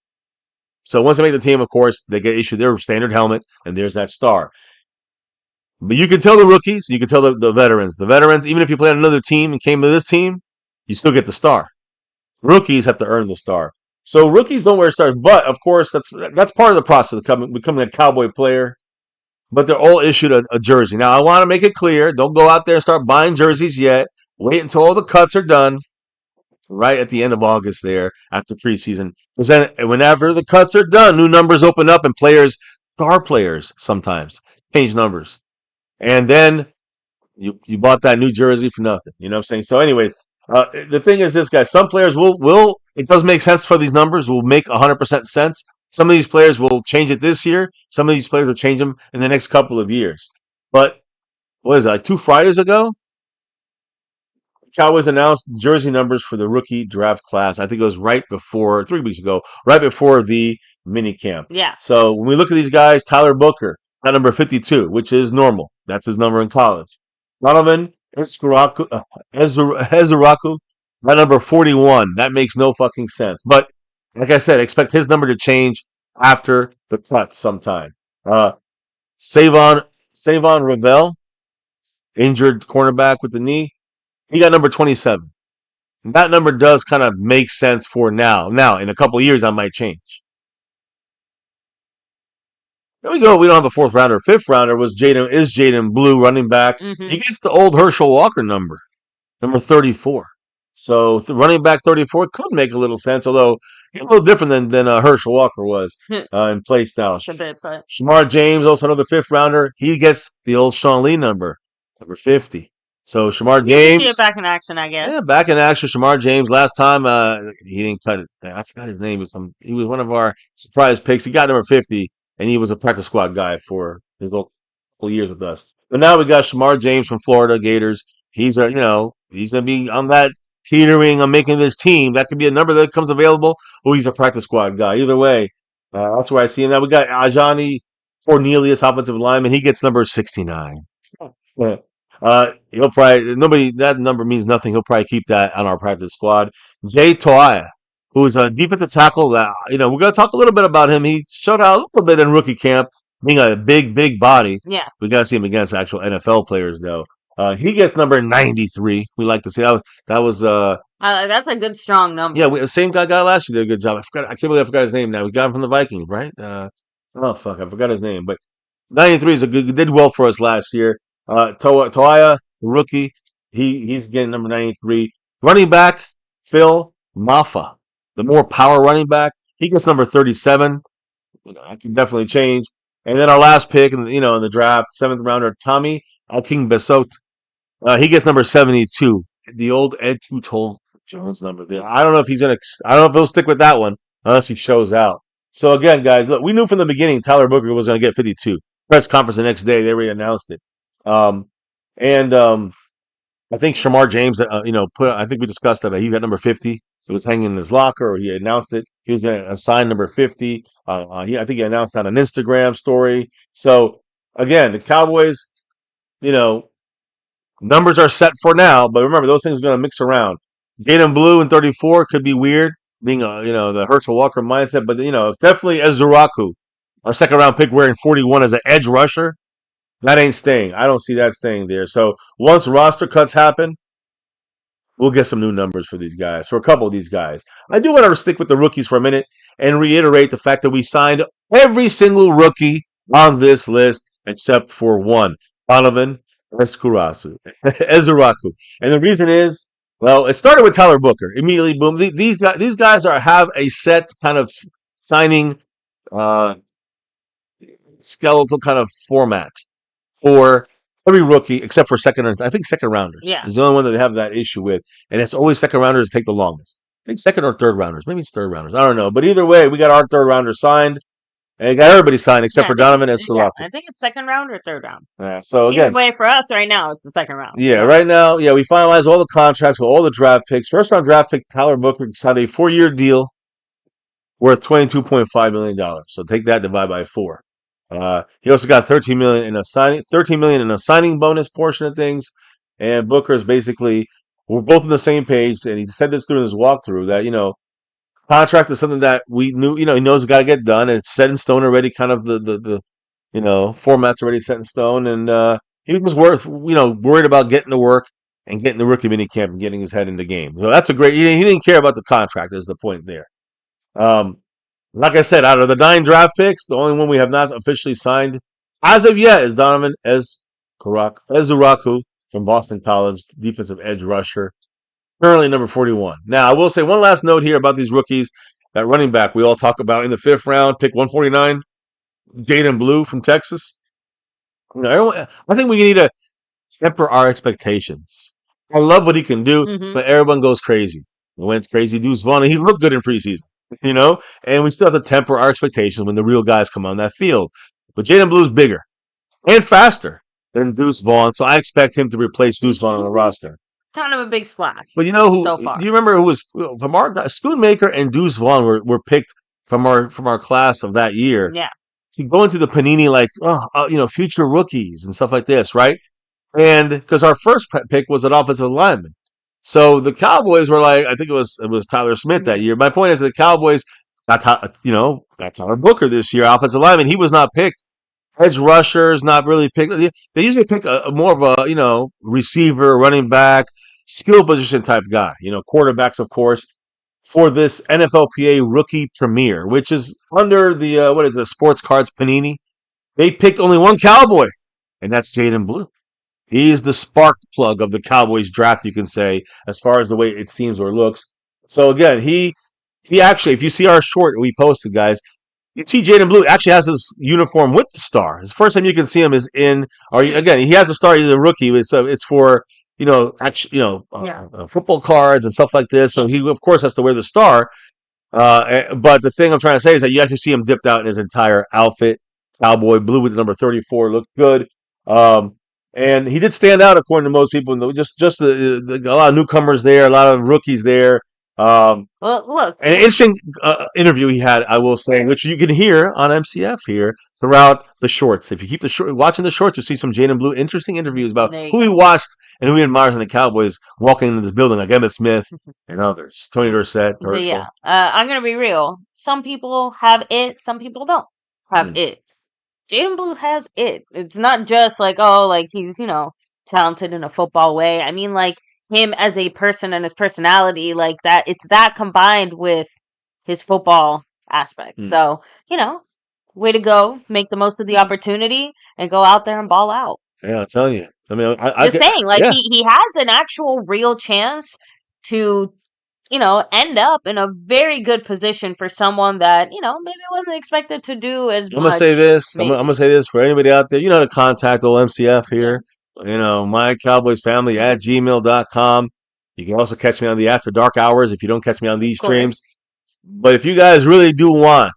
So once they make the team, of course, they get issued their standard helmet, and there's that star. But you can tell the rookies, you can tell the veterans. The veterans, even if you played on another team and came to this team, you still get the star. Rookies have to earn the star. So rookies don't wear stars, but of course that's part of the process of becoming a Cowboy player. But they're all issued a jersey. Now I want to make it clear: don't go out there and start buying jerseys yet. Wait until all the cuts are done, right at the end of August there after preseason. Because then, whenever the cuts are done, new numbers open up, and star players, sometimes change numbers. And then you bought that new jersey for nothing. You know what I'm saying? So, anyways, the thing is this, guys. Some players will it does make sense for these numbers. Will make 100% sense. Some of these players will change it this year. Some of these players will change them in the next couple of years. But what is it, like 2 Fridays ago? Cowboys announced jersey numbers for the rookie draft class. I think it was right before 3 weeks ago, right before the mini camp. Yeah. So when we look at these guys, Tyler Booker, got number 52, which is normal. That's his number in college. Donovan Ezuraku, got number 41. That makes no fucking sense. But like I said, expect his number to change after the cut sometime. Savon Ravel, injured cornerback with the knee. He got number 27. That number does kind of make sense for now. Now, in a couple of years, that might change. There we go. We don't have a 4th rounder. 5th rounder is Jaden Blue, running back. Mhm. He gets the old Herschel Walker number 34. So the running back 34 could make a little sense, although he's a little different than Herschel Walker was in play style. Shamar James, also another 5th rounder. He gets the old Sean Lee number 50. So Shamar James, see it back in action, I guess. Yeah, back in action. Shamar James. Last time, he didn't cut it. I forgot his name. He was one of our surprise picks. He got number 50, and he was a practice squad guy for his couple years with us. But now we got Shamar James from Florida Gators. He's gonna be on that teetering on making this team. That could be a number that comes available. Oh, he's a practice squad guy. Either way, that's where I see him. Now we got Ajani Cornelius, offensive lineman. He gets number 69. Yeah. He'll probably that number means nothing. He'll probably keep that on our practice squad. Jay Toia, who's a defensive tackle. That we're gonna talk a little bit about him. He showed out a little bit in rookie camp, being a big body. Yeah, we gotta see him against actual NFL players though. He gets number 93. We like to see that was that's a good strong number. Yeah, same guy got last year. Did a good job. I can't believe I forgot his name now. We got him from the Vikings, right? Oh fuck, I forgot his name. But 93 did well for us last year. Toia, rookie, he's getting number 93. Running back, Phil Maffa, the more power running back. He gets number 37. That can definitely change. And then our last pick in the draft, 7th rounder, Tommy King Besot. He gets number 72. The old Ed Tuttle Jones number there. I don't know if he'll stick with that one unless he shows out. So again, guys, look, we knew from the beginning Tyler Booker was going to get 52. Press conference the next day, they already announced it. I think Shamar James, I think we discussed that, but he got number 50. It was hanging in his locker, or he announced it. He was going to assign number 50. I think he announced that on an Instagram story. So again, the Cowboys, numbers are set for now, but remember, those things are going to mix around. Jaden Blue in 34 could be weird, being the Herschel Walker mindset, but definitely Ezuraku, our 2nd round pick, wearing 41 as an edge rusher. That ain't staying. I don't see that staying there. So once roster cuts happen, we'll get some new numbers for these guys, for a couple of these guys. I do want to stick with the rookies for a minute and reiterate the fact that we signed every single rookie on this list except for one, Donovan Ezuraku. And the reason is, well, it started with Tyler Booker. Immediately, boom. These guys have a set kind of signing skeletal kind of format for every rookie except for second rounders. Yeah. Is the only one that they have that issue with. And it's always second rounders take the longest. I think second or third rounders. Maybe it's third rounders. I don't know. But either way, we got our 3rd rounder signed. And got everybody signed except for Donovan Escalapo. I think it's second round or third round. Yeah, so Either again, way, for us right now, it's the second round. yeah, so. right now, yeah, we finalized all the contracts with all the draft picks. First round draft pick Tyler Booker signed a 4-year deal worth $22.5 million. So take that, divide by 4. He also got $13 million in a signing bonus portion of things. And Booker's basically, we're both on the same page. And he said this during his walkthrough that, contract is something that we knew, he knows got to get done. And it's set in stone already, kind of the format's already set in stone. And he was worried about getting to work and getting the rookie mini camp and getting his head in the game. So that's a great, he didn't care about the contract, is the point there. Like I said, out of the 9 draft picks, the only one we have not officially signed as of yet is Donovan Ezuraku from Boston College, defensive edge rusher, currently number 41. Now, I will say one last note here about these rookies. That running back we all talk about in the 5th round, pick 149, Jaden Blue from Texas. I think we need to temper our expectations. I love what he can do, but everyone goes crazy. He went crazy. Deuce Vaughn, and he looked good in preseason, and we still have to temper our expectations when the real guys come on that field. But Jaden Blue's bigger and faster than Deuce Vaughn, so I expect him to replace Deuce Vaughn on the roster. Kind of a big splash. But you know who? So far. Do you remember who was from our Schoonmaker and Deuce Vaughn were picked from our class of that year? Yeah. You go into the Panini future rookies and stuff like this, right? And because our first pick was an offensive lineman. So the Cowboys were like, I think it was Tyler Smith that year. My point is the Cowboys got Tyler Booker this year, offensive lineman. He was not picked. Edge rushers, not really picked. They usually pick more of a, receiver, running back, skill position type guy. Quarterbacks, of course, for this NFLPA Rookie Premier, which is under the Sports Cards Panini. They picked only one Cowboy, and that's Jaden Blue. He's the spark plug of the Cowboys draft, you can say, as far as the way it seems or looks. So again, he actually, if you see our short we posted, guys, you see Jaden Blue actually has his uniform with the star. The first time you can see him is again, he has a star. He's a rookie. It's for football cards and stuff like this. So he of course has to wear the star. But the thing I'm trying to say is that you actually see him dipped out in his entire outfit. Cowboy blue with the number 34 looked good. And he did stand out according to most people. Just a lot of newcomers there, a lot of rookies there. Well, look, an interesting interview he had, I will say, which you can hear on MCF here throughout the shorts. If you keep watching the shorts, you'll see some Jaden Blue interesting interviews about who he watched and who he admires in the Cowboys walking into this building, like Emmitt Smith and others, Tony Dorsett, Herschel. Yeah, I'm gonna be real. Some people have it, some people don't have it. Jaden Blue has it. It's not just like, he's, talented in a football way. I mean, like, him as a person and his personality, like that, it's that combined with his football aspect. So, way to go. Make the most of the opportunity and go out there and ball out. Yeah, I'm telling you. I mean, he has an actual real chance to end up in a very good position for someone that, maybe wasn't expected to do as much. I'm going to say this. I'm going to say this for anybody out there. You know how to contact old MCF here. Yeah. MyCowboysFamily at gmail.com. You can also catch me on the After Dark hours if you don't catch me on these streams. But if you guys really do want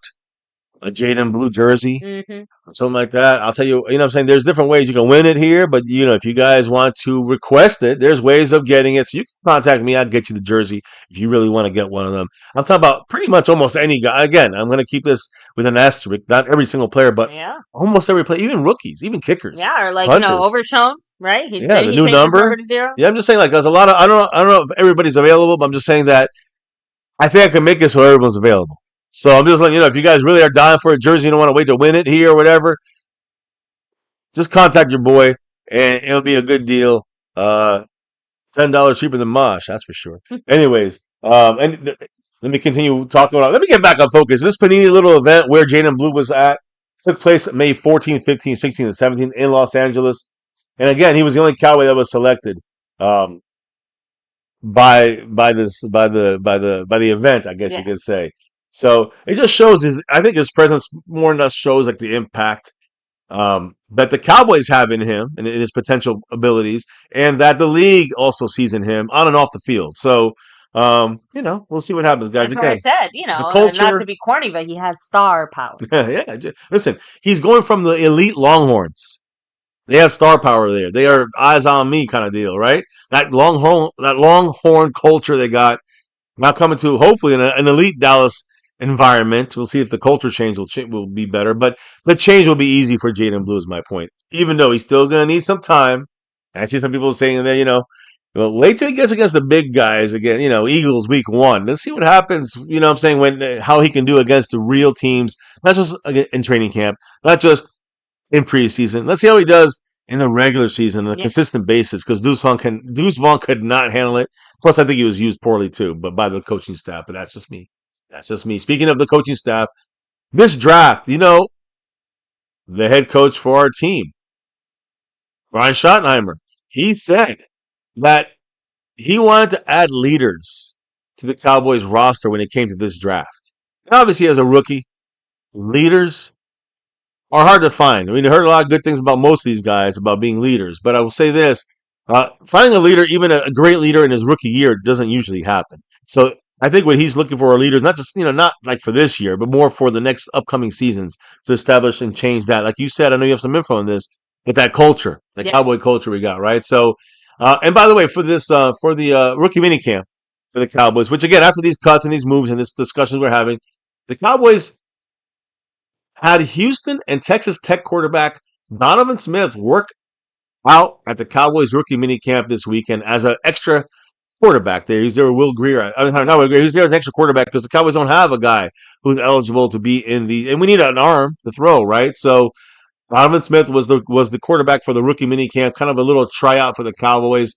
a Jaden Blue jersey, or something like that, I'll tell you, what I'm saying? There's different ways you can win it here, but, if you guys want to request it, there's ways of getting it. So you can contact me. I'll get you the jersey if you really want to get one of them. I'm talking about pretty much almost any guy. Again, I'm going to keep this with an asterisk. Not every single player, but almost every player, even rookies, even kickers. Yeah, or punters. Overshown, right? The new number to 0. Yeah, I'm just saying, like, there's a lot of, I don't know if everybody's available, but I'm just saying that I think I can make it so everyone's available. So I'm just letting you know, if you guys really are dying for a jersey, you don't want to wait to win it here or whatever, just contact your boy, and it'll be a good deal. $10 cheaper than Mosh, that's for sure. Anyways, let me continue talking about. Let me get back on focus. This Panini little event where Jaden Blue was at took place May 14, 15, 16, and 17 in Los Angeles. And again, he was the only Cowboy that was selected by the event, I guess you could say. So it just shows I think his presence more than us shows like the impact that the Cowboys have in him and in his potential abilities, and that the league also sees in him on and off the field. So We'll see what happens, guys. That's what I Again, said. the Not to culture. be corny, but he has star power. Yeah, listen, he's going from the elite Longhorns. They have star power there. They are eyes on me kind of deal, right? That Longhorn culture they got now coming to hopefully an elite Dallas environment. We'll see if the culture change will be better, but the change will be easy for Jaden Blue. Is my point. Even though he's still going to need some time. I see some people saying that well, wait till he gets against the big guys again. Eagles week 1. Let's see what happens. I'm saying how he can do against the real teams, not just in training camp, not just in preseason. Let's see how he does in the regular season on a consistent basis because Deuce Vaughn could not handle it. Plus, I think he was used poorly too, but by the coaching staff. But that's just me. That's just me. Speaking of the coaching staff, this draft, the head coach for our team, Brian Schottenheimer, he said that he wanted to add leaders to the Cowboys roster when it came to this draft. And obviously, as a rookie, leaders are hard to find. I mean, I heard a lot of good things about most of these guys about being leaders, but I will say this: finding a leader, even a great leader in his rookie year, doesn't usually happen. So I think what he's looking for are leaders, not just not like for this year, but more for the next upcoming seasons to establish and change that. Like you said, I know you have some info on this, but that culture, the Cowboy culture we got, right? So, and by the way, for the rookie minicamp for the Cowboys, which again, after these cuts and these moves and this discussions we're having, the Cowboys had Houston and Texas Tech quarterback Donovan Smith work out at the Cowboys rookie minicamp this weekend as an extra quarterback there. He's there with Will Greer. Not Will Greer. He's there as an extra quarterback because the Cowboys don't have a guy who's eligible to be in and we need an arm to throw, right? So Donovan Smith was the quarterback for the rookie minicamp, kind of a little tryout for the Cowboys.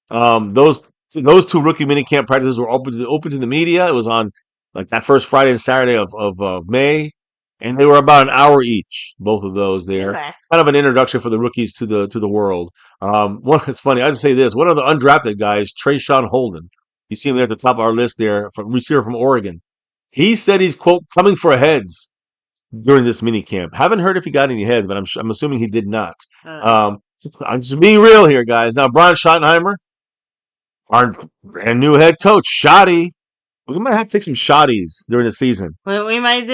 Those two rookie minicamp practices were open to the media. It was on like that first Friday and Saturday of May. And they were about an hour each, both of those there. Okay. Kind of an introduction for the rookies to the world. It's funny. I just say this: one of the undrafted guys, Trayshawn Holden. You see him there at the top of our list there, receiver from Oregon. He said he's quote coming for heads during this mini camp. Haven't heard if he got any heads, but I'm assuming he did not. I'm just being real here, guys. Now Brian Schottenheimer, our brand new head coach, Shoddy. We might have to take some shotties during the season. We might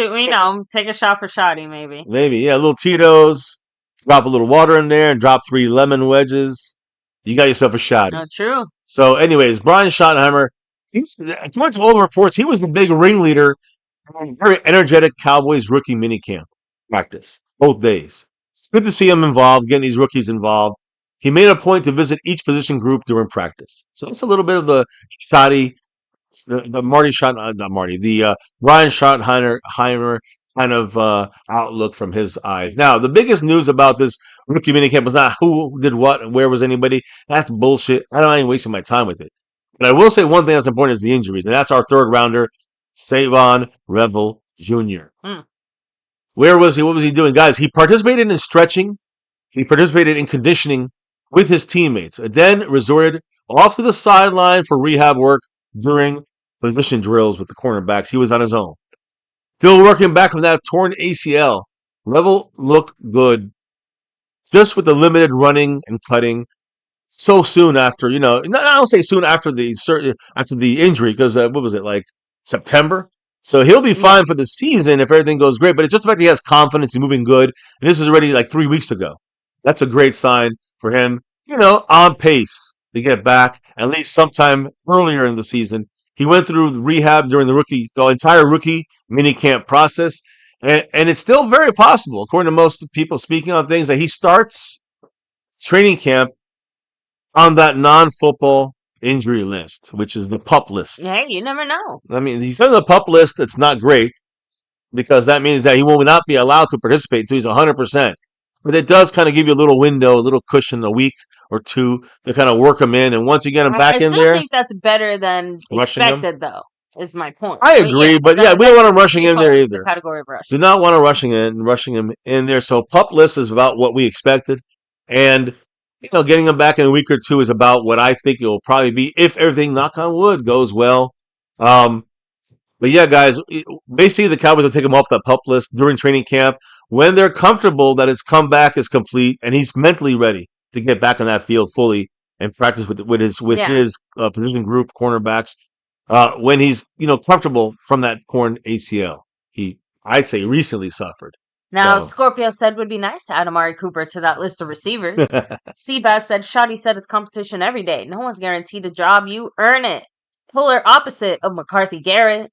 take a shot for Shoddy, maybe. Maybe, yeah, a little Tito's, drop a little water in there, and drop 3 lemon wedges. You got yourself a shotty. No, true. So, anyways, Brian Schottenheimer, according to all the reports, he was the big ringleader in a very energetic Cowboys rookie minicamp practice, both days. It's good to see him involved, getting these rookies involved. He made a point to visit each position group during practice. So, that's a little bit of the shoddy. The Brian Schottenheimer kind of outlook from his eyes. Now, the biggest news about this rookie minicamp was not who did what and where was anybody. That's bullshit. I don't even wasting my time with it. But I will say one thing that's important is the injuries, and that's our third rounder, Savon Raffle Jr. Where was he? What was he doing? Guys, he participated in stretching. He participated in conditioning with his teammates, and then resorted off to the sideline for rehab work during position drills with the cornerbacks. He was on his own. Still working back from that torn ACL. Raffle looked good just with the limited running and cutting so soon after, I don't say soon after the injury because what was it, like September? So he'll be fine for the season if everything goes great, but it's just the fact that he has confidence, he's moving good. And this is already like 3 weeks ago. That's a great sign for him, on pace to get back at least sometime earlier in the season. He went through rehab during the entire rookie minicamp process, and it's still very possible, according to most people speaking on things, that he starts training camp on that non-football injury list, which is the PUP list. Hey, you never know. I mean, he's on the PUP list. It's not great because that means that he will not be allowed to participate until he's 100%. But it does kind of give you a little window, a little cushion, a week or two to kind of work him in. And once you get him back in there, I think that's better than expected, though. Is my point. I agree, but we don't want him rushing in there either. The category of rush. Do not want to rushing him in there. So PUP list is about what we expected, and getting him back in a week or two is about what I think it will probably be if everything, knock on wood, goes well. But yeah, guys, basically the Cowboys will take him off that PUP list during training camp when they're comfortable that his comeback is complete and he's mentally ready to get back on that field fully and practice with his position group cornerbacks. when he's comfortable from that torn ACL. I'd say, recently suffered. Now, So Scorpio said would be nice to add Amari Cooper to that list of receivers. Seabass said, Shotty said it's competition every day. No one's guaranteed a job. You earn it. Polar opposite of McCarthy Garrett.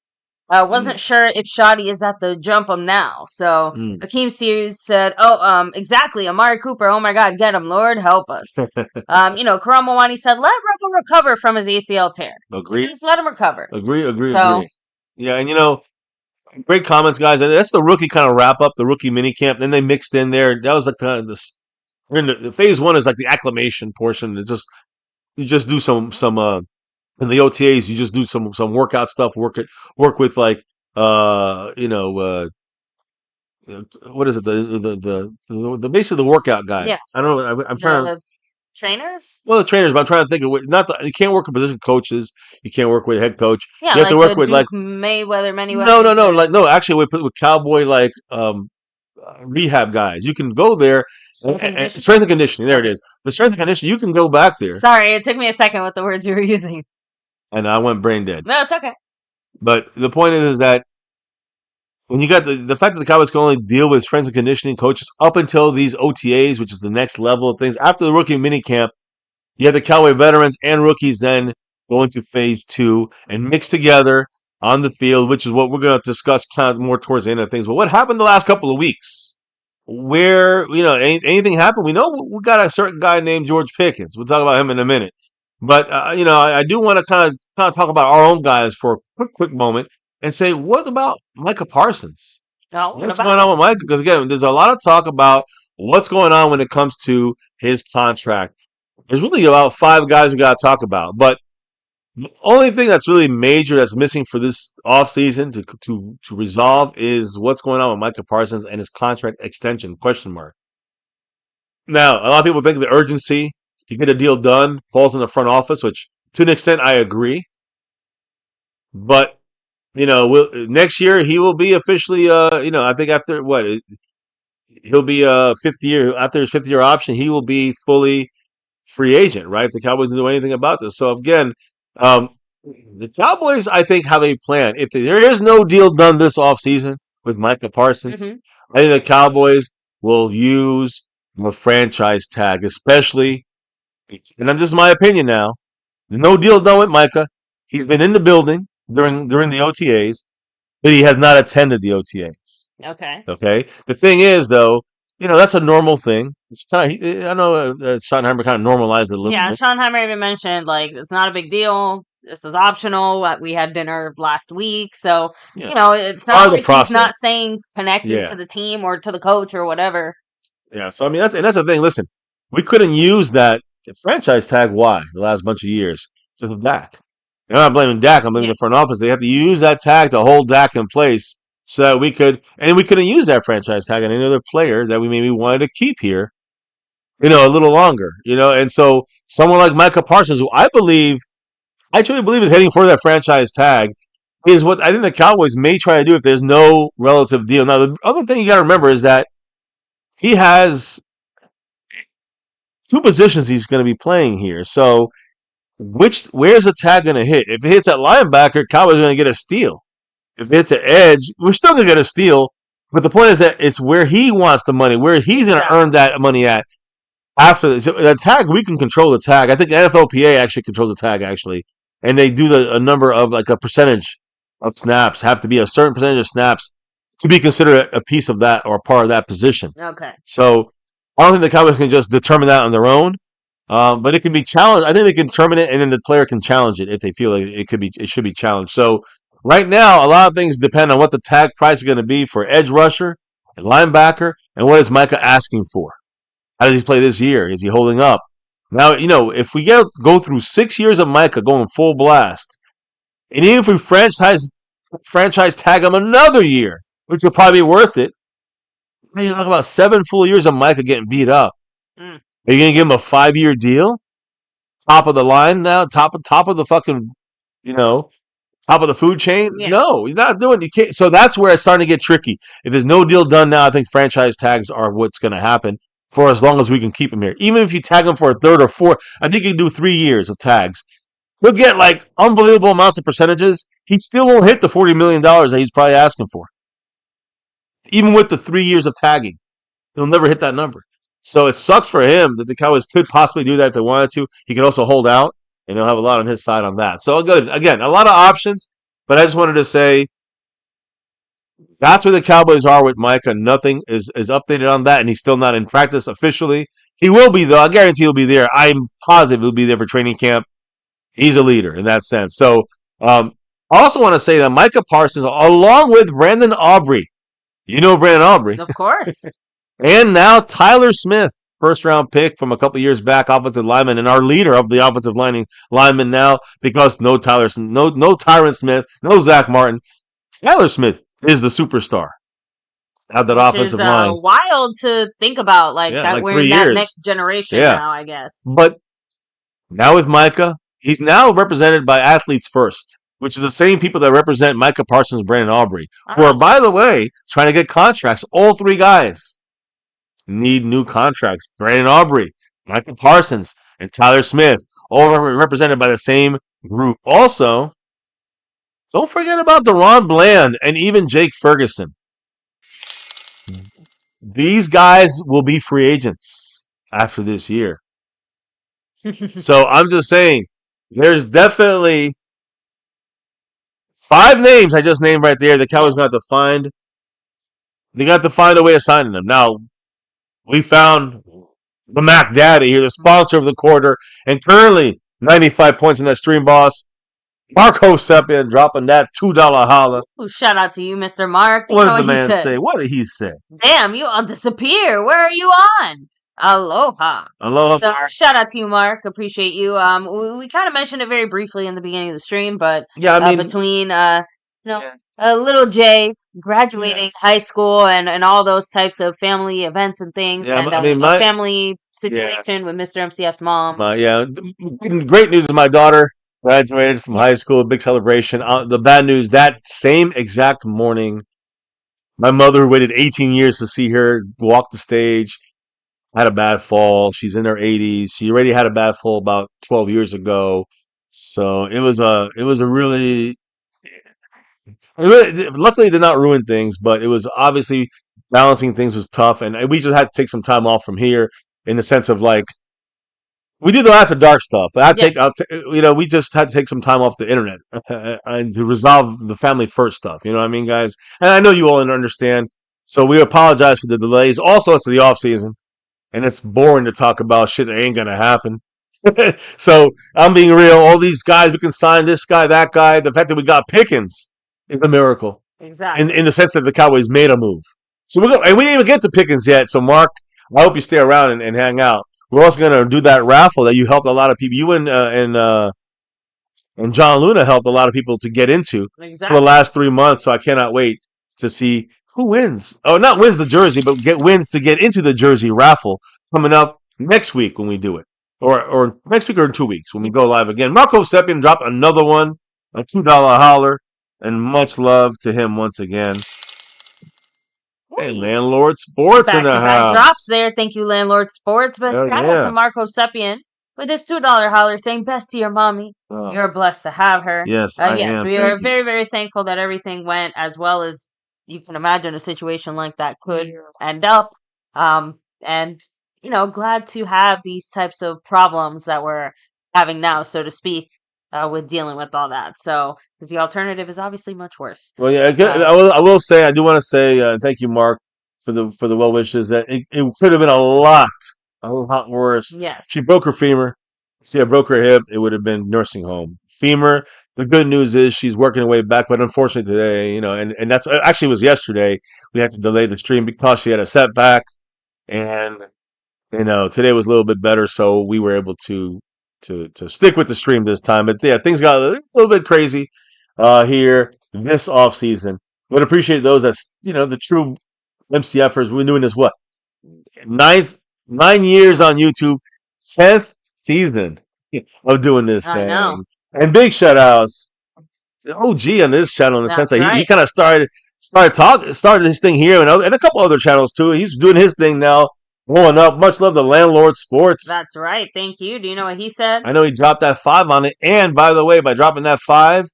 Wasn't sure if Shotty is at the jump 'em now. So Akeem Sears said, exactly. Amari Cooper. Oh my God, get him. Lord, help us. Karam Mawani said, let Raffle recover from his ACL tear. Agree. Just let him recover. Agree. So, Yeah, and great comments, guys. And that's the rookie kind of wrap up, the rookie mini camp. Then they mixed in there. That was like kind of this. The phase one is like the acclimation portion. It's just you just do some in the OTAs. You just do some workout stuff. Work with like what is it, the basically the workout guys. yeah. I don't know. I'm trying to. The trainers? Well, the trainers, but I'm trying to think of you can't work with position coaches. You can't work with head coach. Yeah, you have to work with Duke Mayweather, no. Actually, we put with cowboy rehab guys. You can go there. And strength and conditioning. There it is. The strength and conditioning. You can go back there. Sorry, it took me a second with the words you were using. And I went brain dead. No, it's okay. But the point is that when you got the fact that the Cowboys can only deal with strength and conditioning coaches up until these OTAs, which is the next level of things. After the rookie minicamp, you have the Cowboy veterans and rookies then going to phase 2 and mix together on the field, which is what we're going to discuss kind of more towards the end of things. But what happened the last couple of weeks? Where, anything happened? We know we got a certain guy named George Pickens. We'll talk about him in a minute. But, I do want to kind of talk about our own guys for a quick moment and say, what about Micah Parsons? What's going on with Micah? Because, again, there's a lot of talk about what's going on when it comes to his contract. There's really about 5 guys we got to talk about. But the only thing that's really major that's missing for this offseason to resolve is what's going on with Micah Parsons and his contract extension, ? Now, a lot of people think the urgency to get a deal done falls in the front office, which to an extent I agree. But, next year he will be officially, I think after he'll be after his 5th year option, he will be fully free agent, right? If the Cowboys don't do anything about this. So again, the Cowboys, I think, have a plan. If there is no deal done this offseason with Micah Parsons, I think the Cowboys will use the franchise tag, especially, and I'm just my opinion now. No deal done with Micah. He's been in the building during the OTAs, but he has not attended the OTAs. Okay. The thing is, though, that's a normal thing. It's kind of, I know Schottenheimer kind of normalized it a little bit. Yeah, Schottenheimer even mentioned, it's not a big deal. This is optional. We had dinner last week. So, it's not like he's not staying connected to the team or to the coach or whatever. Yeah, so, that's the thing. Listen, we couldn't use that franchise tag. Why? The last bunch of years. So Dak. I'm not blaming Dak. I'm blaming the front office. They have to use that tag to hold Dak in place so that we couldn't use that franchise tag on any other player that we maybe wanted to keep here, a little longer, and so someone like Micah Parsons, who I truly believe is heading for that franchise tag, is what I think the Cowboys may try to do if there's no relative deal. Now, the other thing you got to remember is that he has 2 positions he's going to be playing here. So, where's the tag going to hit? If it hits at linebacker, Cowboys are going to get a steal. If it's an edge, we're still going to get a steal. But the point is that it's where he wants the money, where he's going to earn that money at. After this, the tag, we can control the tag. I think the NFLPA actually controls the tag, actually. And they do a number of, a percentage of snaps, have to be a certain percentage of snaps to be considered a piece of that or a part of that position. Okay. So I don't think the Cowboys can just determine that on their own. But it can be challenged. I think they can determine it, and then the player can challenge it if they feel like it should be challenged. So right now, a lot of things depend on what the tag price is going to be for edge rusher and linebacker, and what is Micah asking for. How does he play this year? Is he holding up? Now, if we go through 6 years of Micah going full blast, and even if we franchise tag him another year, which will probably be worth it, you're talking about 7 full years of Micah getting beat up. Are you going to give him a 5-year deal? Top of the line now? Top of the fucking, top of the food chain? Yeah. No, he's not doing it. You can't. So that's where it's starting to get tricky. If there's no deal done now, I think franchise tags are what's going to happen for as long as we can keep him here. Even if you tag him for a 3rd or 4th, I think you can do 3 years of tags. He'll get like unbelievable amounts of percentages. He still won't hit the $40 million that he's probably asking for. Even with the 3 years of tagging, he'll never hit that number. So it sucks for him that the Cowboys could possibly do that if they wanted to. He could also hold out, and he'll have a lot on his side on that. So good. Again, a lot of options, but I just wanted to say that's where the Cowboys are with Micah. Nothing is updated on that, and he's still not in practice officially. He will be, though. I guarantee he'll be there. I'm positive he'll be there for training camp. He's a leader in that sense. So I also want to say that Micah Parsons, along with Brandon Aubrey, you know Brandon Aubrey. Of course. And now Tyler Smith, first-round pick from a couple years back, offensive lineman, and our leader of the offensive lineman now, because no Tyron Smith, no Zach Martin. Tyler Smith is the superstar of that Which offensive line. Wild to think about, that we're in that next generation now, I guess. But now with Micah, he's now represented by Athletes First, which is the same people that represent Micah Parsons and Brandon Aubrey, who are, by the way, trying to get contracts. All three guys need new contracts. Brandon Aubrey, Micah Parsons, and Tyler Smith, all represented by the same group. Also, don't forget about Deron Bland and even Jake Ferguson. These guys will be free agents after this year. So I'm just saying, there's definitely 5 names I just named right there. The Cowboys got to find. They got to find a way of signing them. Now, we found the Mac Daddy here, the sponsor of the quarter, and currently 95 points in that stream, boss. Marco Seppian dropping that $2 holla. Ooh, shout out to you, Mr. Mark. What did the man say? What did he say? Damn, you all disappear. Where are you on? Aloha. Aloha. So shout out to you, Mark. Appreciate you. We kind of mentioned it very briefly in the beginning of the stream, but between little Jay graduating high school and all those types of family events and things, and my family situation with Mr. MCF's mom. Great news is my daughter graduated from high school, big celebration. The bad news, that same exact morning, my mother, who waited 18 years to see her walk the stage, had a bad fall. She's in her 80s. She already had a bad fall about 12 years ago. So it was a really, luckily it did not ruin things, but it was obviously balancing things was tough. And we just had to take some time off from here in the sense of we do the after dark stuff. But we just had to take some time off the internet and to resolve the family first stuff. You know what I mean, guys? And I know you all understand. So we apologize for the delays. Also, it's the off season. And it's boring to talk about shit that ain't going to happen. So I'm being real. All these guys, we can sign this guy, that guy. The fact that we got Pickens is a miracle. Exactly. In the sense that the Cowboys made a move. So we didn't even get to Pickens yet. So Mark, I hope you stay around and hang out. We're also going to do that raffle that you helped a lot of people. You and John Luna helped a lot of people to get into for the last 3 months. So I cannot wait to see who wins. Oh, not wins the jersey, but wins to get into the jersey raffle coming up next week when we do it. Or next week or in 2 weeks when we go live again. Marco Seppian dropped another one, a $2 holler, and much love to him once again. Hey, Landlord Sports in the house. Drops there. Thank you, Landlord Sports. But shout out to Marco Seppian with his $2 holler saying, best to your mommy. Oh. You're blessed to have her. Yes, I am. We are very, very thankful that everything went as well as you can imagine a situation like that could end up. And, glad to have these types of problems that we're having now, so to speak, with dealing with all that. So, because the alternative is obviously much worse. Well, yeah, I will say, I do want to say thank you, Mark, for the well wishes. That it could have been a lot worse. Yes. She broke her femur. She broke her hip. It would have been nursing home. Femur. The good news is she's working her way back, but unfortunately today, and that's actually it was yesterday. We had to delay the stream because she had a setback, and today was a little bit better, so we were able to stick with the stream this time. But yeah, things got a little bit crazy here this off season. Would appreciate those that's the true MCFers. We're doing this 9 years on YouTube, 10th season of doing this thing. Know. And big shout outs to OG on this channel in the sense that he kind of started this thing here and a couple other channels too. He's doing his thing now. Going up. Much love to Landlord Sports. That's right. Thank you. Do you know what he said? I know he dropped that 5 on it. And by the way, by dropping that 5,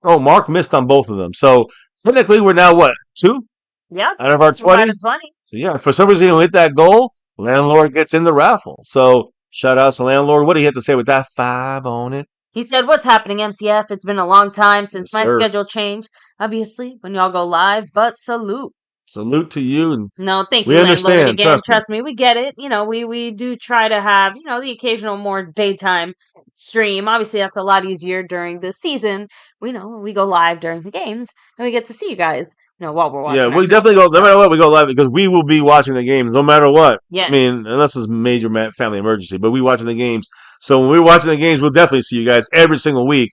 Mark missed on both of them. So technically, we're now what, 2 Yep. out of our 2 out 20? of 20. So yeah, for some reason, he'll hit that goal. Landlord gets in the raffle. So shout out to Landlord. What do you have to say with that 5 on it? He said, "What's happening, MCF? It's been a long time since Yes, my sir. schedule changed, obviously, when y'all go live, but salute." Salute to you, and No, thank we you, landlord. understand. Again, Trust me. trust me, we get it. We do try to have, the occasional more daytime stream. Obviously, that's a lot easier during the season. We go live during the games and we get to see you guys, while we're Yeah, watching our we definitely go. games. No So, matter what, we go live because we will be watching the games no matter what. I mean, yes. unless it's major family emergency, but we watching the games. So when we're watching the games, we'll definitely see you guys every single week,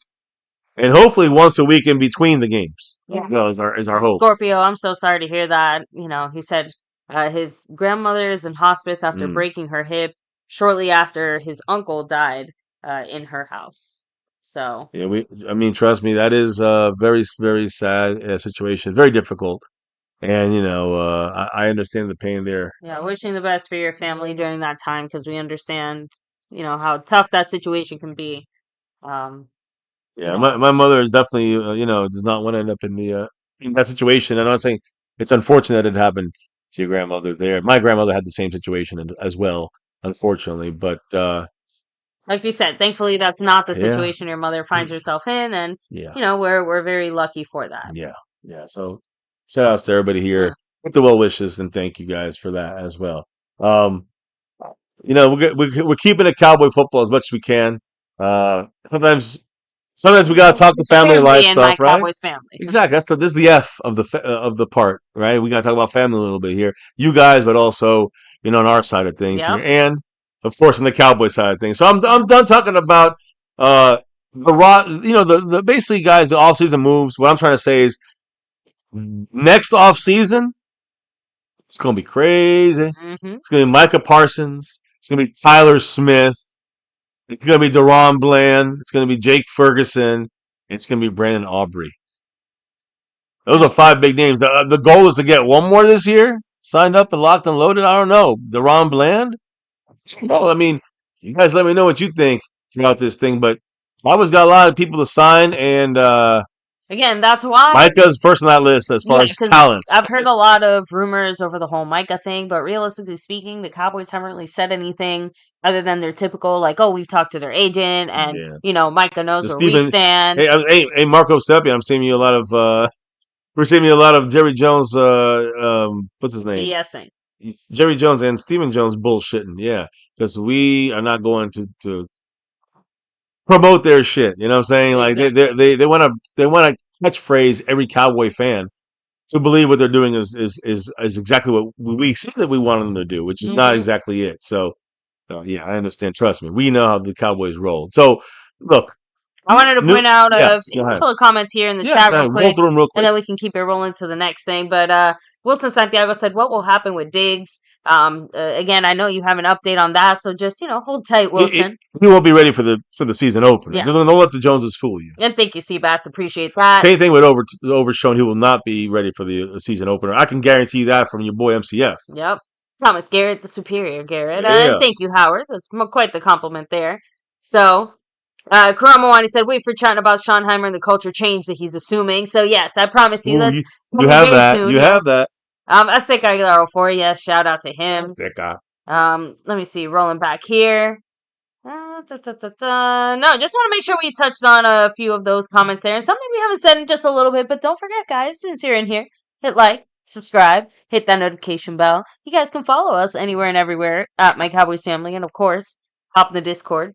and hopefully once a week in between the games. Yeah. Is our hope. Scorpio, I'm so sorry to hear that. He said his grandmother is in hospice after Mm. breaking her hip shortly after his uncle died in her house. So, Yeah, I mean, trust me, that is a very, very sad situation. Very difficult, and I understand the pain there. yeah, wishing the best for your family during that time because we understand, how tough that situation can be. Um, you Yeah, my, know, my mother is definitely, does not want to end up in that situation. I'm not saying it's unfortunate it happened to your grandmother there. My grandmother had the same situation as well, unfortunately. But like you said, thankfully that's not the yeah, situation your mother finds herself in, and yeah, we're very lucky for that. yeah, yeah. So shout outs to everybody Yeah. here with the well wishes and thank you guys for that as well. Um, we're keeping it cowboy football as much as we can. Uh, sometimes Sometimes we gotta talk the It's family family life and my stuff, right? Cowboys family. Exactly. This is the F of the part, right? We gotta talk about family a little bit here. You guys, but also on our side of things here, Yep. and of course on the Cowboy side of things. So I'm done talking about the raw. The basically guys the offseason moves. What I'm trying to say is next offseason it's gonna be crazy. Hmm. It's gonna be Micah Parsons. It's gonna be Tyler Smith. It's gonna be Deron Bland. It's gonna be Jake Ferguson. It's gonna be Brandon Aubrey. Those are 5 big names. The goal is to get one more this year, signed up and locked and loaded. I don't know. Deron Bland? No, I mean, you guys let me know what you think throughout this thing. But I always got a lot of people to sign, and Again, that's why. Micah's first on that list as far Yeah, as because talent. I've heard a lot of rumors over the whole Micah thing, but realistically speaking, the Cowboys haven't really said anything other than their typical, like, "Oh, we've talked to their agent, and Yeah. Micah knows The where we Steven, stand." hey, Marco Seppi, I'm seeing you a lot of, we're seeing you a lot of Jerry Jones, what's his name? BSing. It's Jerry Jones and Stephen Jones bullshitting, yeah, because we are not going to promote their shit. You know what I'm saying? Like Exactly. they want to catchphrase every Cowboy fan to believe what they're doing is exactly what we say that we want them to do, which is not Hmm. exactly it. So yeah, I understand. Trust me, we know how the Cowboys roll. So look, I wanted to new point out a yes, go ahead. handful of comments here in the Yeah, chat go real ahead. Roll quick, through them real and quick. then we can keep it rolling to the next thing. But Wilson Santiago said, "What will happen with Diggs?" Again, I know you have an update on that, so just hold tight, Wilson. He won't be ready for the season opener. Yeah, Don't let the Joneses fool you. and thank you, Seabass. Appreciate that. Same thing with Overshown. He will not be ready for the season opener. I can guarantee that from your boy MCF. Yep. Thomas Garrett, the superior Garrett. And Yeah. thank you, Howard. That's quite the compliment there. So, Karamawani said, wait for chatting about Schottenheimer and the culture change that he's assuming. So, yes, I promise you Ooh, that's you coming have very that. soon. You have Yes. that. Aztec Aguilar 04, yes, shout out to him. That guy. Let me see, rolling back here. No, just want to make sure we touched on a few of those comments there. And something we haven't said in just a little bit, but don't forget, guys, since you're in here, hit like, subscribe, hit that notification bell. You guys can follow us anywhere and everywhere at My Cowboys Family. And of course, hop in the Discord.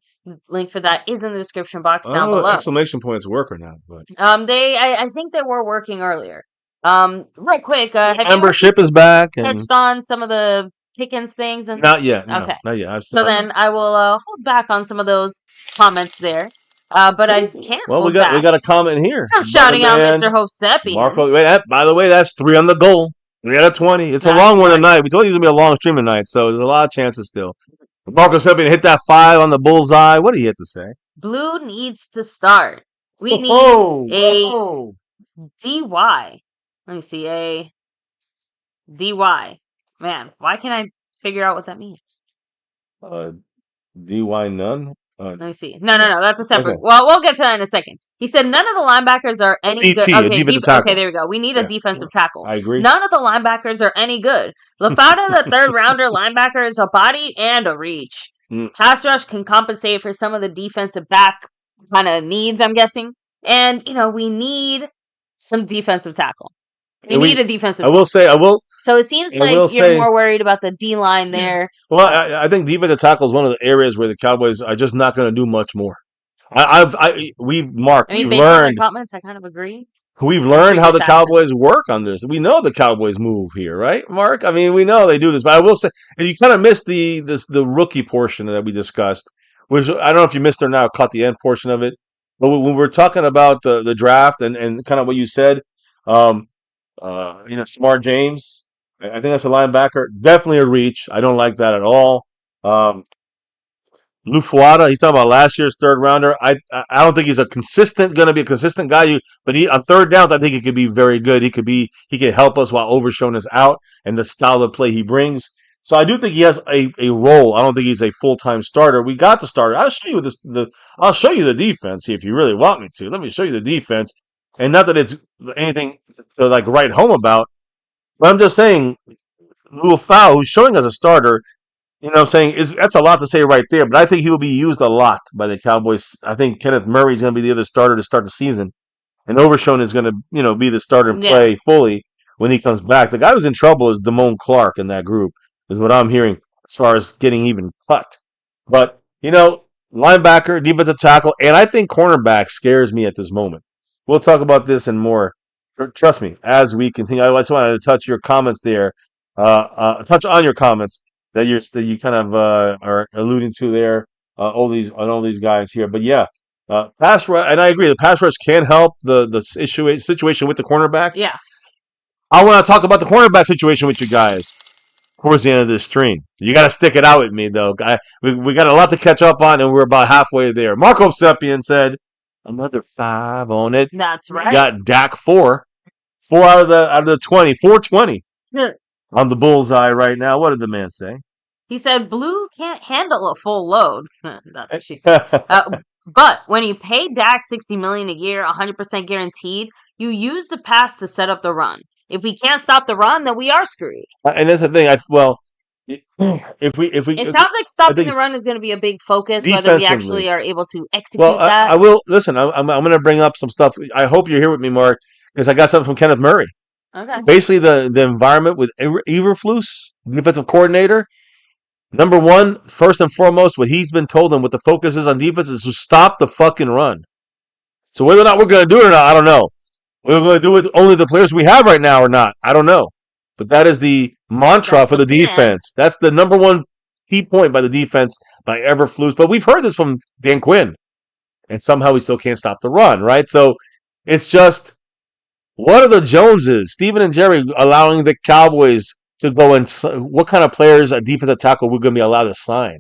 Link for that is in the description box I down don't know if below. exclamation points work or not, but I think they were working earlier. Real quick, have you membership is back and touched on some of the Pickens things? And not yet. No, okay. not yet. So then I will hold back on some of those comments there. But I can't well, we hold got back a comment here. from Brother shouting out man, Mr. Hosepian. Marco. By the way, that's 3 on the goal. 3 out of 20. It's a That's long one right. tonight. We told you it's gonna be a long stream tonight, so there's a lot of chances still. Marco Seppian hit that 5 on the bullseye. What do you have to say? Blue needs to start. We need a DY. Let me see. A DY. Man, why can I figure out what that means. DY none. Let me see. No, that's a separate. Okay. Well, we'll get to that in a second. He said none of the linebackers are any good. DT, a Okay, defensive okay, tackle. there we go. We need a Yeah, defensive tackle. I agree. None of the linebackers are any good. Lafada, the third rounder linebacker, is a body and a reach. Pass rush can compensate for some of the defensive back kind of needs, I'm guessing. And, we need some defensive tackle. We need a defensive tackle. I will. So it seems like you're more worried about the D line there. Well, I think defensive tackle is one of the areas where the Cowboys are just not going to do much more. We've learned. On the comments, I kind of agree. We've learned how the Cowboys work on this. We know the Cowboys move here, right, Mark? I mean, we know they do this. But I will say, and you kind of missed the rookie portion that we discussed, which I don't know if you missed or not, caught the end portion of it. But when we're talking about the draft and kind of what you said, Smart James, I think that's a linebacker. Definitely a reach. I don't like that at all. Lufuada, he's talking about last year's third rounder. I don't think he's going to be a consistent guy. But on third downs, I think he could be very good. He could help us while Overshown is out and the style of play he brings. So I do think he has a role. I don't think he's a full-time starter. We got the starter. I'll show you I'll show you the defense if you really want me to. Let me show you the defense. And not that it's anything to write home about, but I'm just saying, Lufuada, who's showing as a starter, you know what I'm saying, that's a lot to say right there, but I think he will be used a lot by the Cowboys. I think Kenneth Murray is going to be the other starter to start the season, and Overshown is going to, be the starter and play fully when he comes back. The guy who's in trouble is Damone Clark in that group, is what I'm hearing as far as getting even cut. But, linebacker, defensive tackle, and I think cornerback scares me at this moment. We'll talk about this and more. Trust me, as we continue. I just wanted to touch your comments there, touch on your comments that you kind of are alluding to there, all these guys here. But yeah, pass rush, and I agree, the pass rush can help the situation with the cornerbacks. Yeah, I want to talk about the cornerback situation with you guys towards the end of this stream. You got to stick it out with me though. We got a lot to catch up on, and we're about halfway there. Marco Seppian said another 5 on it. That's right. Got Dak 4 out of the 20, 420. On the bullseye right now. What did the man say? He said, Blue can't handle a full load. That's what she said. But when you pay Dak $60 million a year, 100% guaranteed, you use the pass to set up the run. If we can't stop the run, then we are screwed. And that's the thing. If we, it sounds like stopping the run is going to be a big focus, whether we actually are able to execute that. I will listen. I'm going to bring up some stuff. I hope you're here with me, Mark, because I got something from Kenneth Murray. Okay. Basically, the environment with Eberflus, defensive coordinator, number one, first and foremost, what he's been told and what the focus is on defense is to stop the fucking run. So whether or not we're going to do it or not, I don't know. We're going to do it only the players we have right now or not, I don't know. But that is the mantra for the defense. That's the number one key point by the defense, by Eberflus. But we've heard this from Dan Quinn, and somehow we still can't stop the run, right? So it's just, what are the Joneses, Stephen and Jerry, allowing the Cowboys to go and what kind of players at defensive tackle we're going to be allowed to sign?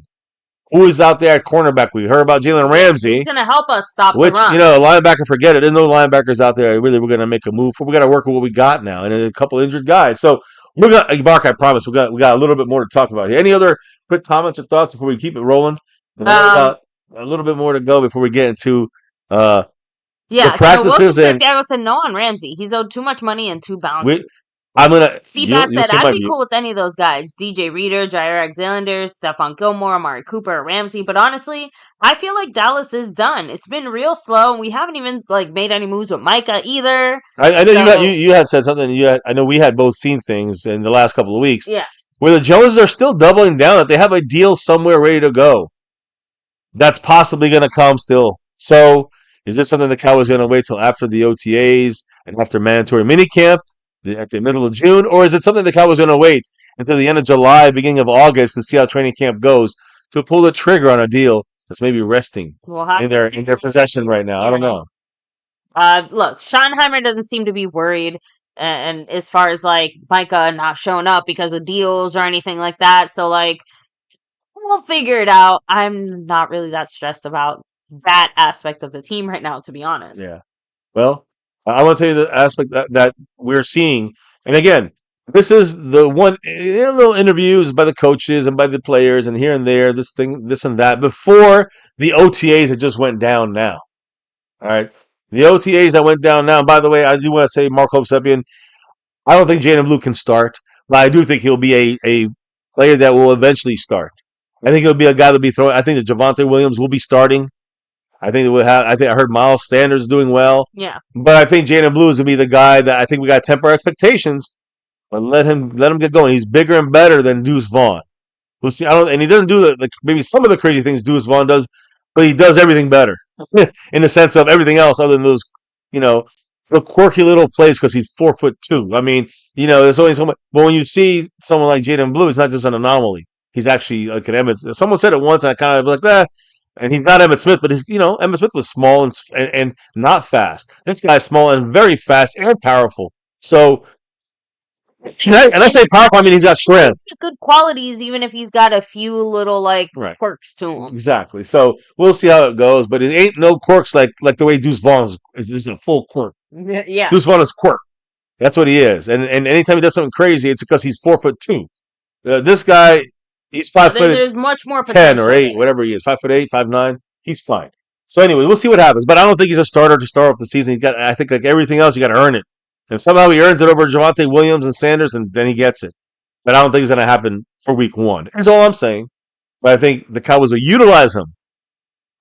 Who is out there at cornerback? We heard about Jalen Ramsey. He's going to help us stop the run. Which, linebacker, forget it. There's no linebackers out there really we're going to make a move for. We got to work with what we got now and a couple injured guys. So we're going to, Mark, I promise, we got a little bit more to talk about here. Any other quick comments or thoughts before we keep it rolling? A little bit more to go before we get into the practices. So I said no on Ramsey. He's owed too much money and too bounces. Seabass said, I'd be cool with any of those guys. DJ Reader, Jair Alexander, Stephon Gilmore, Amari Cooper, Ramsey. But honestly, I feel like Dallas is done. It's been real slow, and we haven't even made any moves with Micah either. I know you had said something. I know we had both seen things in the last couple of weeks. Yeah. Where the Joneses are still doubling down that they have a deal somewhere ready to go. That's possibly going to come still. So is this something the Cowboys going to wait till after the OTAs and after mandatory minicamp at the middle of June? Or is it something the Cowboys going to wait until the end of July, beginning of August to see how training camp goes to pull the trigger on a deal that's maybe resting in their possession right now? I don't know. Look, Schottenheimer doesn't seem to be worried. And as far as Micah not showing up because of deals or anything like that. So we'll figure it out. I'm not really that stressed about that aspect of the team right now, to be honest. Yeah. Well, I want to tell you the aspect that we're seeing. And again, This is the one little interviews by the coaches and by the players and here and there, this thing, this and that, before the OTAs that just went down now. All right. The OTAs that went down now. And by the way, I do want to say Mark Hovsepian, I don't think Jaden Blue can start, but I do think he'll be a player that will eventually start. I think he'll be a guy that'll be throwing. I think that Javonte Williams will be starting. I think we'll have. I think I heard Miles Sanders doing well. Yeah. But I think Jaden Blue is gonna be the guy that I think we got to temper expectations. But let him get going. He's bigger and better than Deuce Vaughn. We'll see. I don't, and he doesn't do maybe some of the crazy things Deuce Vaughn does, but he does everything better in the sense of everything else other than those, you know, the quirky little plays because he's 4'2". I mean, there's only so much. But when you see someone like Jaden Blue, it's not just an anomaly. He's actually like an Emmett. Someone said it once, and I kind of like that. And he's not Emmett Smith, but Emmett Smith was small and not fast. This guy's small and very fast and powerful. So, and I say powerful, I mean he's got strength. Good qualities, even if he's got a few little Right. quirks to him. Exactly. So we'll see how it goes, but it ain't no quirks like the way Deuce Vaughn is a full quirk. Yeah. Deuce Vaughn is quirk. That's what he is. And anytime he does something crazy, it's because he's 4'2". This guy, he's 5 foot. There's much more 10 or 8, whatever he is, 5'8", 5'9". He's fine. So anyway, we'll see what happens. But I don't think he's a starter to start off the season. I think like everything else, you got to earn it. If somehow he earns it over Javonte Williams and Sanders, and then he gets it. But I don't think it's going to happen for week 1. That's all I'm saying. But I think the Cowboys will utilize him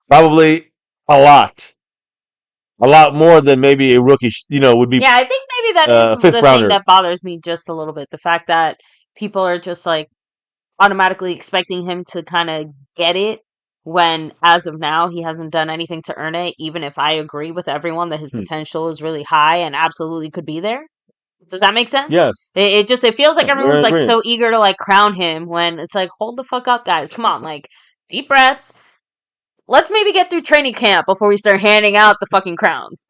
probably a lot more than maybe a rookie. Would be. Yeah, I think maybe that is the rounder. thing that bothers me just a little bit. The fact that people are just automatically expecting him to kind of get it when, as of now, he hasn't done anything to earn it, even if I agree with everyone that his potential is really high and absolutely could be there. Does that make sense? Yes. It feels like everyone's so eager to crown him when it's hold the fuck up, guys. Come on, deep breaths. Let's maybe get through training camp before we start handing out the fucking crowns.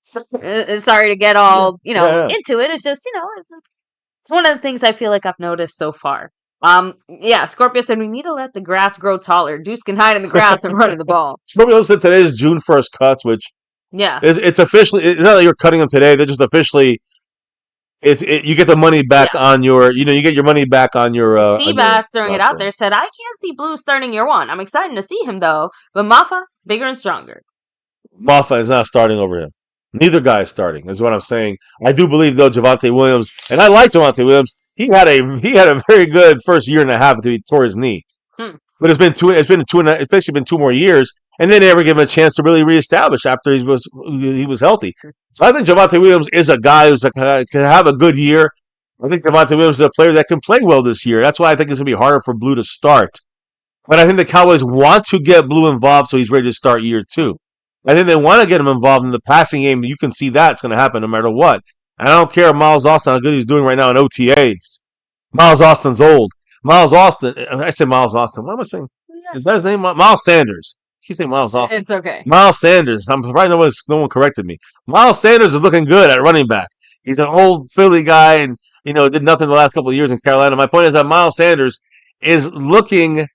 Sorry to get all, into it. It's just, it's one of the things I feel like I've noticed so far. Scorpio said we need to let the grass grow taller. Deuce can hide in the grass and run in the ball. Scorpio said today is June 1st cuts, which it's officially, it's not that you're cutting them today. They're just officially, you get the money back on your, you get your money back on your. Seabass throwing it out there said, I can't see Blue starting year 1. I'm excited to see him though, but Maffa, bigger and stronger. Maffa is not starting over him. Neither guy is starting, is what I'm saying. I do believe though Javonte Williams, and I like Javonte Williams. He had a very good first year and a half until he tore his knee. But it's basically been 2 more years, and they never give him a chance to really reestablish after he was healthy. So I think Javonte Williams is a guy who's can have a good year. I think Javonte Williams is a player that can play well this year. That's why I think it's going to be harder for Blue to start. But I think the Cowboys want to get Blue involved so he's ready to start year 2. I think they want to get him involved in the passing game. You can see that's going to happen no matter what. And I don't care if Miles Austin, how good he's doing right now in OTAs. Miles Austin's old. Miles Austin, I said Miles Austin. What am I saying? Is that his name? Miles Sanders. You say Miles Austin. It's okay. Miles Sanders. I'm surprised no one corrected me. Miles Sanders is looking good at running back. He's an old Philly guy and, did nothing the last couple of years in Carolina. My point is that Miles Sanders is looking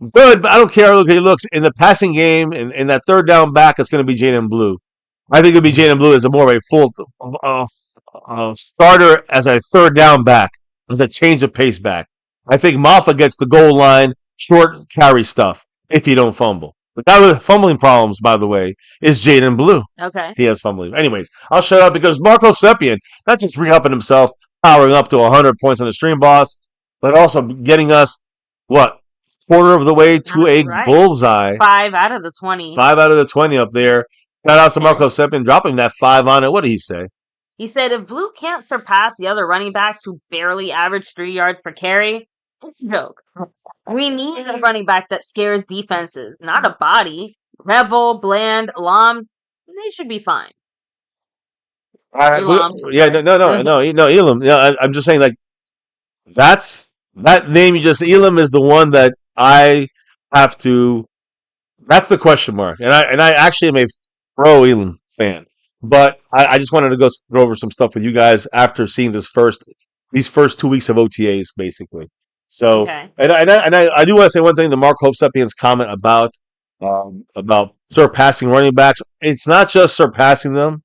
good, but I don't care how he looks. In the passing game, in that third down back, it's going to be Jaden Blue. I think it'll be Jaden Blue as a more of a full starter as a third down back, as a change of pace back. I think Maffa gets the goal line, short carry stuff, if you don't fumble. The guy with fumbling problems, by the way, is Jaden Blue. Okay. He has fumbling. Anyways, I'll shut up because Marco Sepien, not just re-upping himself, powering up to 100 points on the stream boss, but also getting us, quarter of the way to a bullseye. 5 out of the 20. 5 out of the 20 up there. Shout out to Marco Sepien dropping that 5 on it. What did he say? He said, if Blue can't surpass the other running backs who barely average 3 yards per carry, it's a joke. We need a running back that scares defenses, not a body. Revel, Bland, Elam, they should be fine. Elam. Yeah, no, Elam. Yeah, I'm just saying, that name you just, Elam is the one that I have to, that's the question mark. And I actually am a pro Elam fan. But I just wanted to go throw over some stuff with you guys after seeing these first 2 weeks of OTAs, basically. So, okay. and I do want to say one thing: the Mark Hopesepian's comment about surpassing running backs. It's not just surpassing them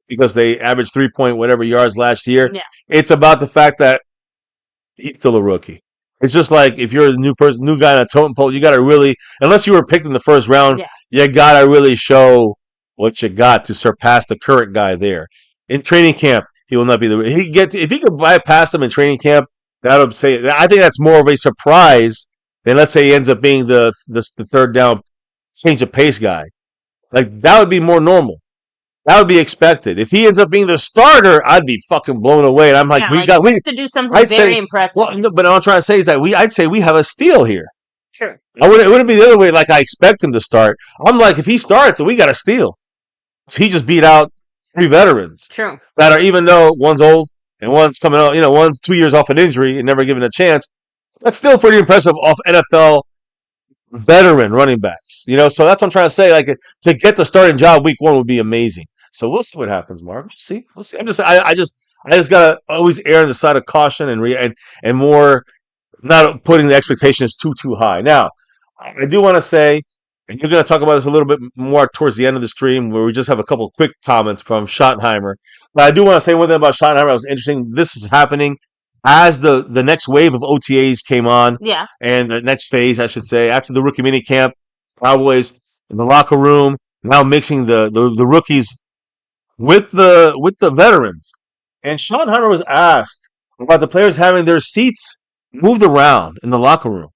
because they averaged 3 point whatever yards last year. Yeah. It's about the fact that he's still a rookie. It's just like if you're a new person, new guy on a totem pole, you got to really, unless you were picked in the first round, Yeah. you got to really show what you got to surpass the current guy there. In training camp, he will not be the. If he could bypass him in training camp, that would say. I think that's more of a surprise than let's say he ends up being the third down change of pace guy. Like that would be more normal. That would be expected. If he ends up being the starter, I'd be fucking blown away. And I'm like, we have to do something I'd very say, impressive. well, no, but all I'm trying to say is that I'd say we have a steal here. Sure. It wouldn't be the other way. Like I expect him to start. I'm like, if he starts, we got a steal. He just beat out 3 veterans. True. That are, even though one's old and one's coming out, one's 2 years off an injury and never given a chance. That's still pretty impressive off NFL veteran running backs. So that's what I'm trying to say. Like to get the starting job week 1 would be amazing. So we'll see what happens, Mark. We'll see. I just gotta always err on the side of caution and more not putting the expectations too high. Now, I do want to say, and you're going to talk about this a little bit more towards the end of the stream, where we just have a couple of quick comments from Schottenheimer. But I do want to say one thing about Schottenheimer. It was interesting. This is happening as the next wave of OTAs came on. Yeah. And the next phase, I should say, after the rookie mini camp, Cowboys in the locker room now mixing the rookies with the veterans. And Schottenheimer was asked about the players having their seats moved around in the locker rooms.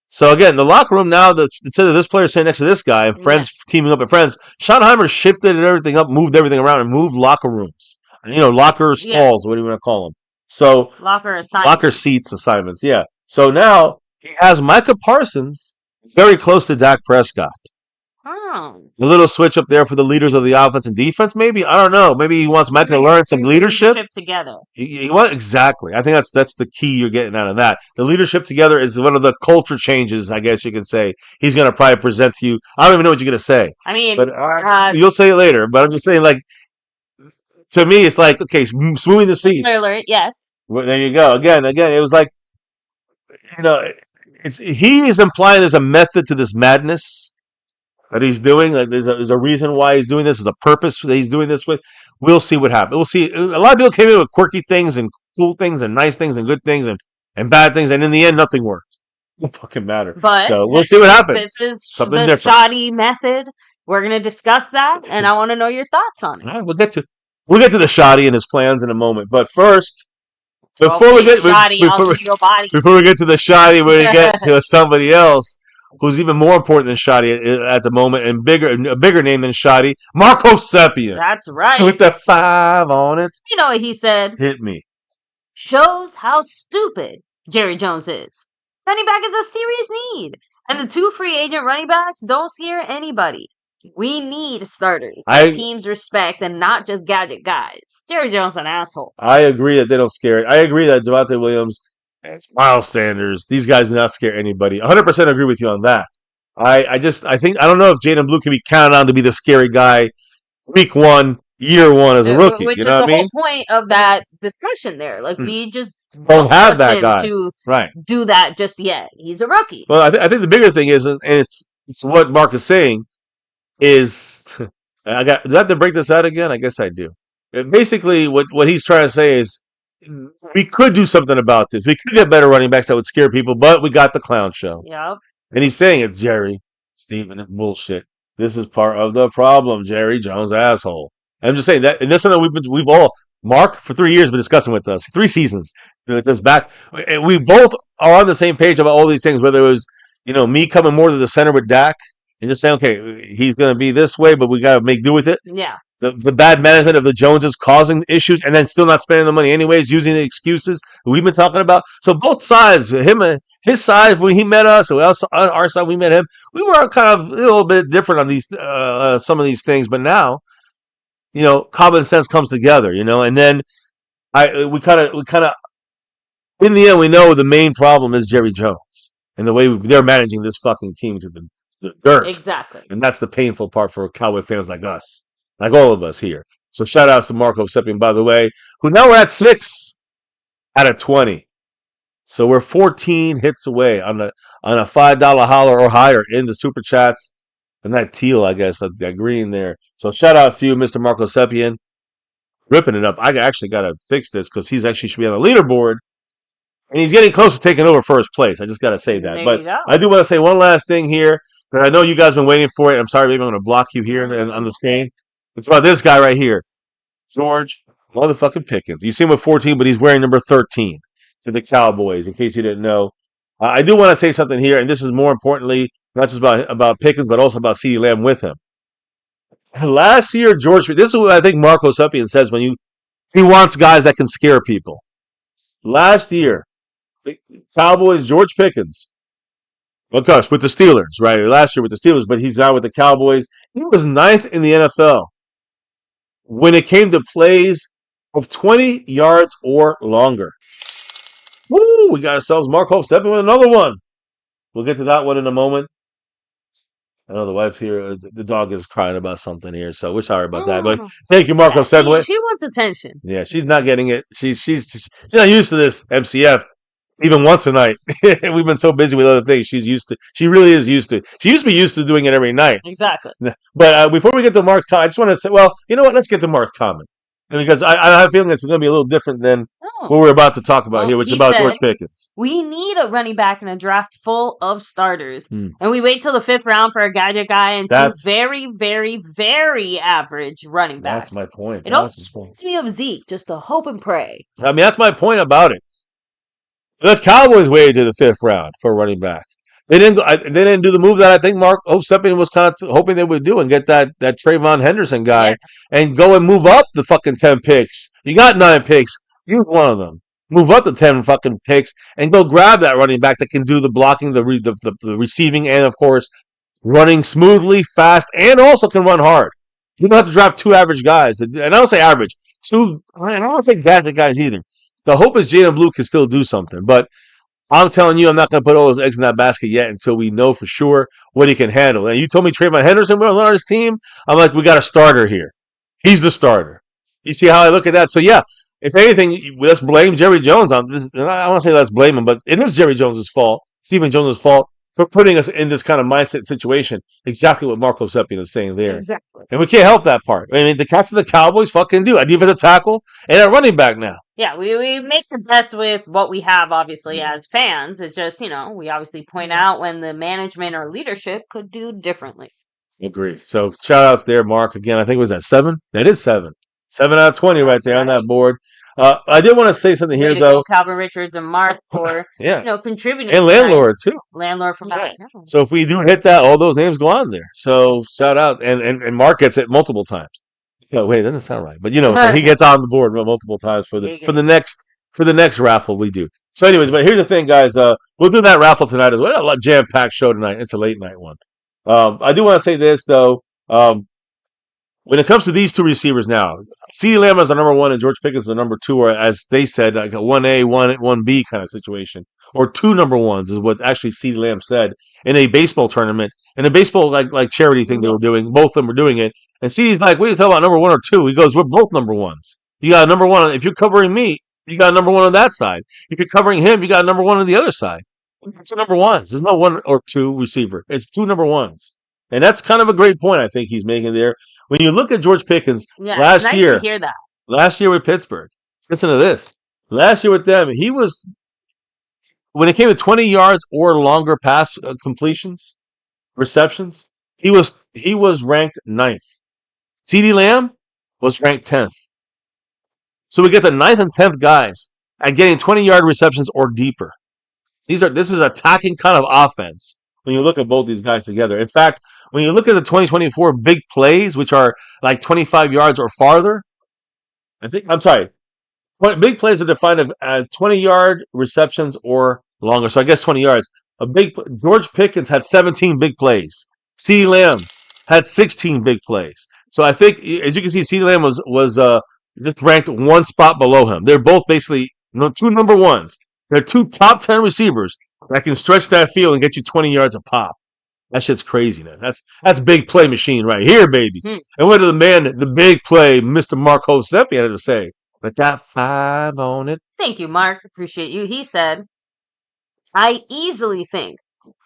So again, the locker room now, instead of this player sitting next to this guy and friends teaming up at friends, Schottenheimer shifted everything up, moved everything around, and moved locker rooms. Locker stalls, what do you want to call them? So locker seats assignments, yeah. So now he has Micah Parsons very close to Dak Prescott. Oh. A little switch up there for the leaders of the offense and defense, maybe? I don't know. Maybe he wants Micah to learn some leadership. Together. He wants, exactly. I think that's the key you're getting out of that. The leadership together is one of the culture changes, I guess you can say. He's going to probably present to you. I don't even know what you're going to say. I mean, but you'll say it later. But I'm just saying, like, to me, it's like, okay, smoothing the seats. Spoiler, yes. Well, there you go. Again, it was like, he is implying there's a method to this madness that he's doing. Like there's a reason why he's doing this. There's a purpose that he's doing this with. We'll see what happens. We'll see. A lot of people came in with quirky things and cool things and nice things and good things and bad things, and in the end, nothing worked. It doesn't fucking matter. But so we'll see what happens. This is something the different. shoddy method. We're going to discuss that, and I want to know your thoughts on it. All right, we'll get to the shoddy and his plans in a moment. But first, before we get to the shoddy, we're going to get to somebody else who's even more important than Shoddy at the moment and a bigger name than Shoddy, Marco Sepien. That's right. With the 5 on it. You know what he said? Hit me. Shows how stupid Jerry Jones is. Running back is a serious need. And the 2 free agent running backs don't scare anybody. We need starters that teams respect and not just gadget guys. Jerry Jones is an asshole. I agree that they don't scare it. I agree that Javonte Williams and Miles Sanders, these guys do not scare anybody. 100% agree with you on that. I don't know if Jaden Blue can be counted on to be the scary guy week 1, year 1 as a rookie. Which you know is what the I mean? whole point of that discussion there. Like, we just don't have that guy to right. do that just yet. He's a rookie. Well, I think the bigger thing is, and it's what Mark is saying, is do I have to break this out again? I guess I do. Basically, what he's trying to say is we could do something about this. We could get better running backs that would scare people, but we got the clown show. Yep. And he's saying it's Jerry, Steven, it's bullshit. This is part of the problem, Jerry Jones, asshole. I'm just saying that, and that's something we've all, Mark, for 3 years, been discussing with us. 3 seasons. This back. We both are on the same page about all these things, whether it was, me coming more to the center with Dak, and just saying, okay, he's going to be this way, but we got to make do with it. Yeah. The bad management of the Joneses causing issues and then still not spending the money anyways, using the excuses we've been talking about. So both sides, his side, when he met us, our side, we met him, we were kind of a little bit different on these some of these things. But now, common sense comes together, and then we kind of, in the end, we know the main problem is Jerry Jones and the way they're managing this fucking team to the dirt. Exactly. And that's the painful part for Cowboy fans like us. Like all of us here. So shout outs to Marco Sepien, by the way, who now we're at 6 out of 20. So we're 14 hits away on a $5 holler or higher in the super chats. And that teal, I guess, that green there. So shout outs to you, Mr. Marco Sepien. Ripping it up. I actually got to fix this because he's actually should be on the leaderboard And he's getting close to taking over first place. I just got to say that. There But you go. I do want to say one last thing here. And I know you guys have been waiting for it. I'm sorry, baby. I'm going to block you here on the screen. It's about this guy right here. George motherfucking Pickens. You see him with 14, but he's wearing number 13 to the Cowboys, in case you didn't know. I do want to say something here, and this is more importantly, not just about Pickens, but also about CeeDee Lamb with him. Last year, George, this is what I think Marco Suppian says when he wants guys that can scare people. Last year, the Cowboys, George Pickens, well, gosh, with the Steelers, right? Last year with the Steelers, but he's out with the Cowboys. He was ninth in the NFL when it came to plays of 20 yards or longer. Woo! We got ourselves Mark Hope stepping with another one. We'll get to that one in a moment. I know the wife's here. The dog is crying about something here, so we're sorry about that. But thank you, Marco. Yeah, she wants attention. Yeah, she's not getting it. She's not used to this MCF even once a night. We've been so busy with other things. She's used to. She really is used to. She used to be used to doing it every night. Exactly. But before we get to Mark's comment, I just want to say, well, you know what? Let's get to Mark's comment. Because I have a feeling it's going to be a little different than what we're about to talk about here, which is about George Pickens. We need a running back in a draft full of starters. And we wait till the 5th round for a gadget guy and two very, very, very average running backs. That's my point. It almost reminds me of Zeke, just to hope and pray. I mean, that's my point about it. The Cowboys waited to the 5th round for a running back. They didn't do the move that I think Mark O'Seppian was kind of hoping they would do and get that Trayvon Henderson guy and go and move up the fucking 10 picks. You got 9 picks. Use one of them. Move up the 10 fucking picks and go grab that running back that can do the blocking, the receiving, and of course running smoothly, fast, and also can run hard. You don't have to draft 2 average guys. And I don't say average. 2. I don't say gadget guys either. The hope is Jalen Blue can still do something, but I'm telling you, I'm not going to put all those eggs in that basket yet until we know for sure what he can handle. And you told me Trayvon Henderson was on his team. I'm like, we got a starter here. He's the starter. You see how I look at that? So, yeah, if anything, let's blame Jerry Jones on this. I don't want to say let's blame him, but it is Jerry Jones' fault, Stephen Jones' fault, for putting us in this kind of mindset situation. Exactly what Marco Seppian is saying there. Exactly. And we can't help that part. I mean, the cats of the Cowboys fucking do. I defensive tackle and a running back now. Yeah, we make the best with what we have, obviously, as fans. It's just, we obviously point out when the management or leadership could do differently. Agree. So, shout-outs there, Mark. Again, I think it was at 7? That is 7. 7 out of 20 right there on that board. I did want to say something here, though. Calvin Richards and Mark for, contributing. And Landlord, too. Landlord from back. Yeah. So, if we do hit that, all those names go on there. So, shout-out. And Mark gets it multiple times. No, wait, that doesn't sound right. But so he gets on the board multiple times for the next raffle we do. So, anyways, but here's the thing, guys. We'll do that raffle tonight as well. A jam-packed show tonight. It's a late night one. I do want to say this though. When it comes to these 2 receivers now, CeeDee Lamb is the number 1 and George Pickens is the number 2, or as they said, like a 1A, 1B kind of situation. Or 2 number 1s is what actually CeeDee Lamb said in a baseball tournament. In a baseball like charity thing they were doing. Both of them were doing it. And CeeDee's like, what are you talking about, number 1 or 2? He goes, we're both number 1s. You got a number 1. If you're covering me, you got a number 1 on that side. If you're covering him, you got a number 1 on the other side. It's a number 1s. There's no 1 or 2 receiver. It's 2 number 1s. And that's kind of a great point I think he's making there. When you look at George Pickens last year, to hear that. Last year with Pittsburgh, listen to this. Last year with them, he was, when it came to 20 yards or longer pass completions, receptions, he was ranked 9th. CeeDee Lamb was ranked 10th. So we get the 9th and 10th guys at getting 20-yard receptions or deeper. This is attacking kind of offense when you look at both these guys together. In fact, when you look at the 2024 big plays, which are like 25 yards or farther, big plays are defined as 20-yard receptions or longer. So I guess 20 yards. George Pickens had 17 big plays. CeeDee Lamb had 16 big plays. So I think, as you can see, CeeDee Lamb was just ranked 1 spot below him. They're both basically 2 number 1s. They're 2 top 10 receivers that can stretch that field and get you 20 yards a pop. That shit's crazy, man. That's big play machine right here, baby. And what did the big play, Mr. Mark Hosepi had to say? But that 5 on it. Thank you, Mark. Appreciate you. He said, I easily think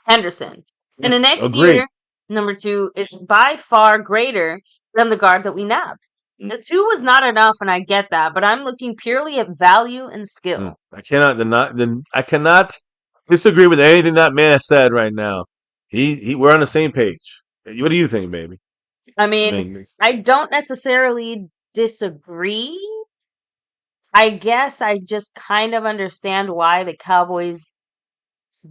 Henderson in the next year, number 2, is by far greater than the guard that we nabbed. The 2 was not enough, and I get that, but I'm looking purely at value and skill. I cannot disagree with anything that man has said right now. We're on the same page. What do you think, baby? I mean, I don't necessarily disagree. I guess I just kind of understand why the Cowboys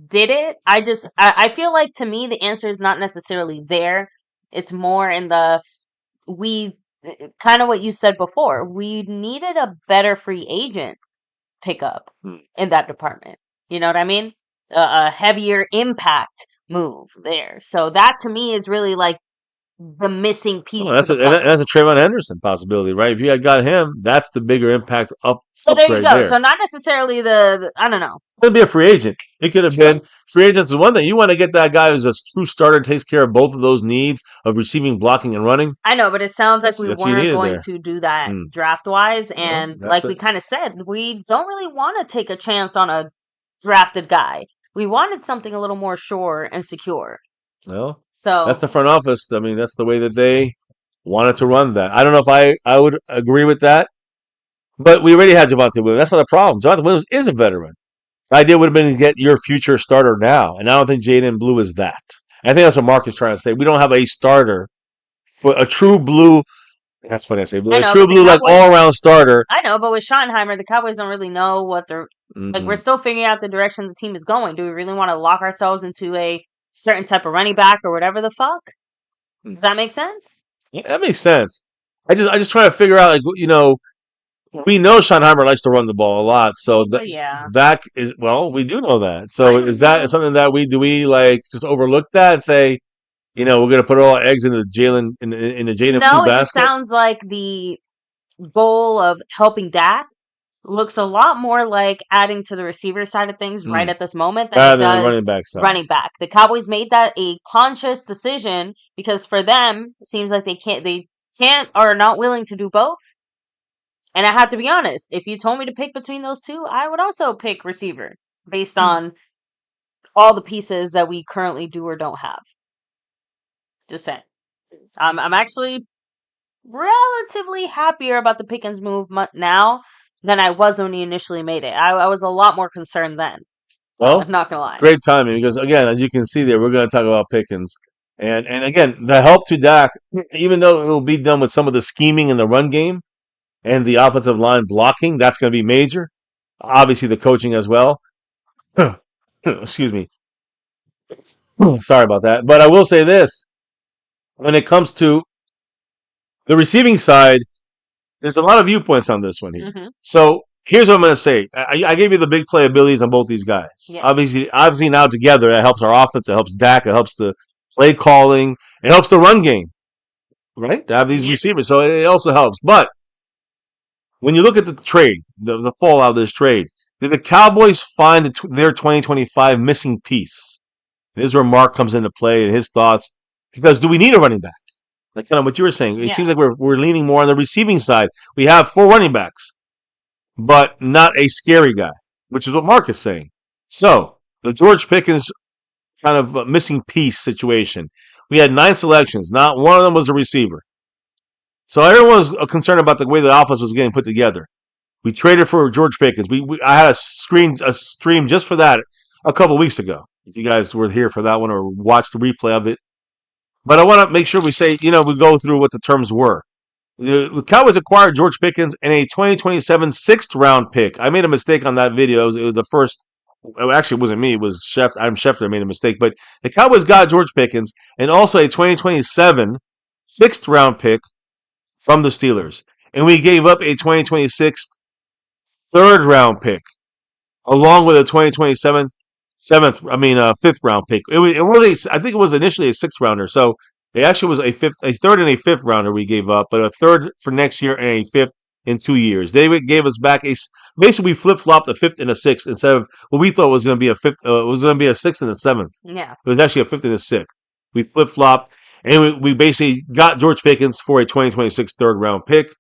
did it. I feel like, to me, the answer is not necessarily there. It's more in the, kind of what you said before. We needed a better free agent pickup in that department. You know what I mean? A heavier impact move there. So that, to me, is really like the missing piece. Well, that's a Trayvon Henderson possibility, right? If you had got him, that's the bigger impact up. So there you go. So not necessarily I don't know. It could be a free agent. It could have been free agents is one thing. You want to get that guy who's a true starter, takes care of both of those needs of receiving, blocking, and running. I know, but it sounds like we weren't going to do that draft wise, and like we kind of said, we don't really want to take a chance on a drafted guy. We wanted something a little more sure and secure. Well, so that's the front office. I mean, that's the way that they wanted to run that. I don't know if I would agree with that, but we already had Javonte Williams. That's not the problem. Javonte Williams is a veteran. The idea would have been to get your future starter now, and I don't think Jaden Blue is that. I think that's what Mark is trying to say. We don't have a starter for a true blue. That's funny I say. A true blue, like all-around starter. I know, but with Schottenheimer, the Cowboys don't really know what they're like. We're still figuring out the direction the team is going. Do we really want to lock ourselves into a certain type of running back or whatever the fuck? Does that make sense? Yeah, that makes sense. I just try to figure out, like, we know Schottenheimer likes to run the ball a lot, so that is, well, we do know that. So is that something that we like just overlook that and say, we're going to put all our eggs into Jalen in the Jaden No, basket? It sounds like the goal of helping Dak looks a lot more like adding to the receiver side of things right at this moment than it does running back side. Running back. The Cowboys made that a conscious decision because for them, it seems like they can't or are not willing to do both. And I have to be honest, if you told me to pick between those two, I would also pick receiver based on all the pieces that we currently do or don't have. Just saying. I'm actually relatively happier about the Pickens move now than I was when he initially made it. I was a lot more concerned then. Well, I'm not going to lie. Great timing because, again, as you can see there, we're going to talk about Pickens. And again, the help to Dak, even though it will be done with some of the scheming in the run game and the offensive line blocking, that's going to be major. Obviously, the coaching as well. Excuse me. Sorry about that. But I will say this. When it comes to the receiving side, there's a lot of viewpoints on this one here. So here's what I'm going to say. I gave you the big playabilities on both these guys. Yeah. Obviously now together, that helps our offense. It helps Dak. It helps the play calling. It helps the run game, right? To have these receivers. So it also helps. But when you look at the trade, the fallout of this trade, did the Cowboys find their 2025 missing piece? And this is where Mark comes into play and his thoughts. Because do we need a running back? Like kind of what you were saying. It seems like we're leaning more on the receiving side. We have 4 running backs, but not a scary guy, which is what Mark is saying. So the George Pickens kind of missing piece situation. We had 9 selections. Not one of them was a receiver. So everyone was concerned about the way the offense was getting put together. We traded for George Pickens. I had a stream just for that a couple weeks ago. If you guys were here for that one or watched the replay of it. But I want to make sure we say, we go through what the terms were. The Cowboys acquired George Pickens in a 2027 6th-round pick. I made a mistake on that video. It was the first. Actually, it wasn't me. It was Adam Schefter made a mistake. But the Cowboys got George Pickens and also a 2027 6th-round pick from the Steelers. And we gave up a 2026 3rd-round pick along with a 2027 5th-round pick. I think it was initially a 6th-rounder. So it actually was a 3rd and a 5th-rounder we gave up, but a 3rd for next year and a 5th in 2 years. They gave us back basically we flip-flopped a 5th and a 6th instead of what we thought was going to be a 5th. It was going to be a 6th and a 7th. Yeah, it was actually a 5th and a 6th. We flip-flopped and we basically got George Pickens for a 2026 3rd-round pick.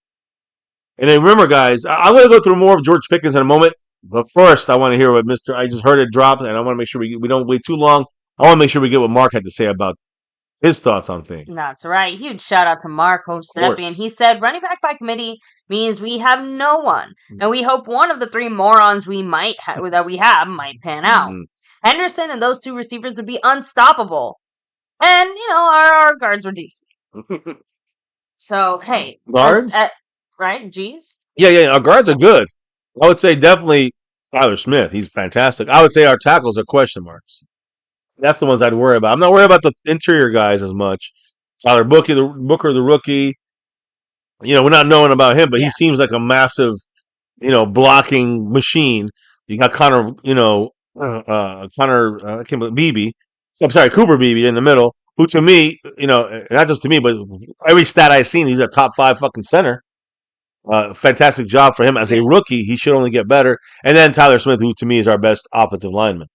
And then remember, guys, I'm going to go through more of George Pickens in a moment. But first, I want to hear what I just heard it drop, and I want to make sure we don't wait too long. I want to make sure we get what Mark had to say about his thoughts on things. That's right. Huge shout out to Mark Hosepian. He said, running back by committee means we have no one, and we hope one of the three morons we might that we have might pan out. Henderson and those two receivers would be unstoppable, and our guards were decent. So hey, guards, right? G's. Yeah, our guards are good. I would say definitely Tyler Smith. He's fantastic. I would say our tackles are question marks. That's the ones I'd worry about. I'm not worried about the interior guys as much. Tyler Booker, the rookie. We're not knowing about him, but he seems like a massive, blocking machine. You got Connor, I can't believe Beebe. I'm sorry, Cooper Beebe in the middle, who to me, not just to me, but every stat I've seen, he's a top 5 fucking center. Fantastic job for him as a rookie. He should only get better. And then Tyler Smith, who to me is our best offensive lineman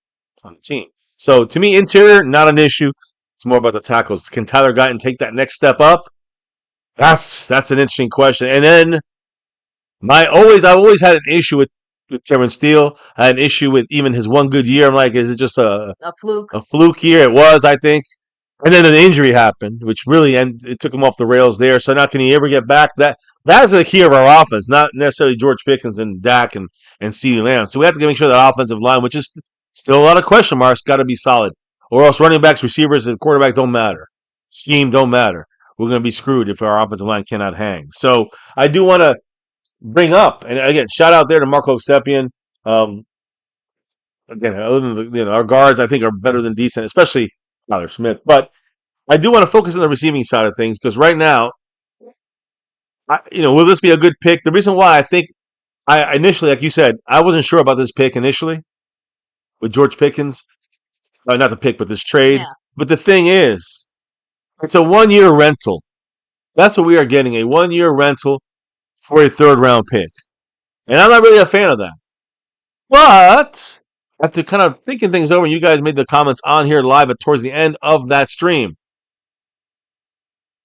on the team. So to me, interior, not an issue. It's more about the tackles. Can Tyler Guyton take that next step up? That's an interesting question. And then I've always had an issue with Terrence Steele. I had an issue with even his one good year. I'm like, is it just a fluke? A fluke year? It was, I think. And then an injury happened, which really it took him off the rails there. So now can he ever get back? That's the key of our offense, not necessarily George Pickens and Dak and CeeDee Lamb. So we have to make sure that offensive line, which is still a lot of question marks, got to be solid. Or else running backs, receivers, and quarterback don't matter. Scheme don't matter. We're going to be screwed if our offensive line cannot hang. So I do want to bring up, and again, shout out there to Marco Stepian. Again, other than our guards, I think are better than decent, especially Tyler Smith. But I do want to focus on the receiving side of things because right now, will this be a good pick? The reason why I think I initially, like you said, I wasn't sure about this pick initially with George Pickens. Not the pick, but this trade. Yeah. But the thing is, it's a 1-year rental. That's what we are getting, a 1-year rental for a 3rd-round pick. And I'm not really a fan of that. But after kind of thinking things over, and you guys made the comments on here live towards the end of that stream,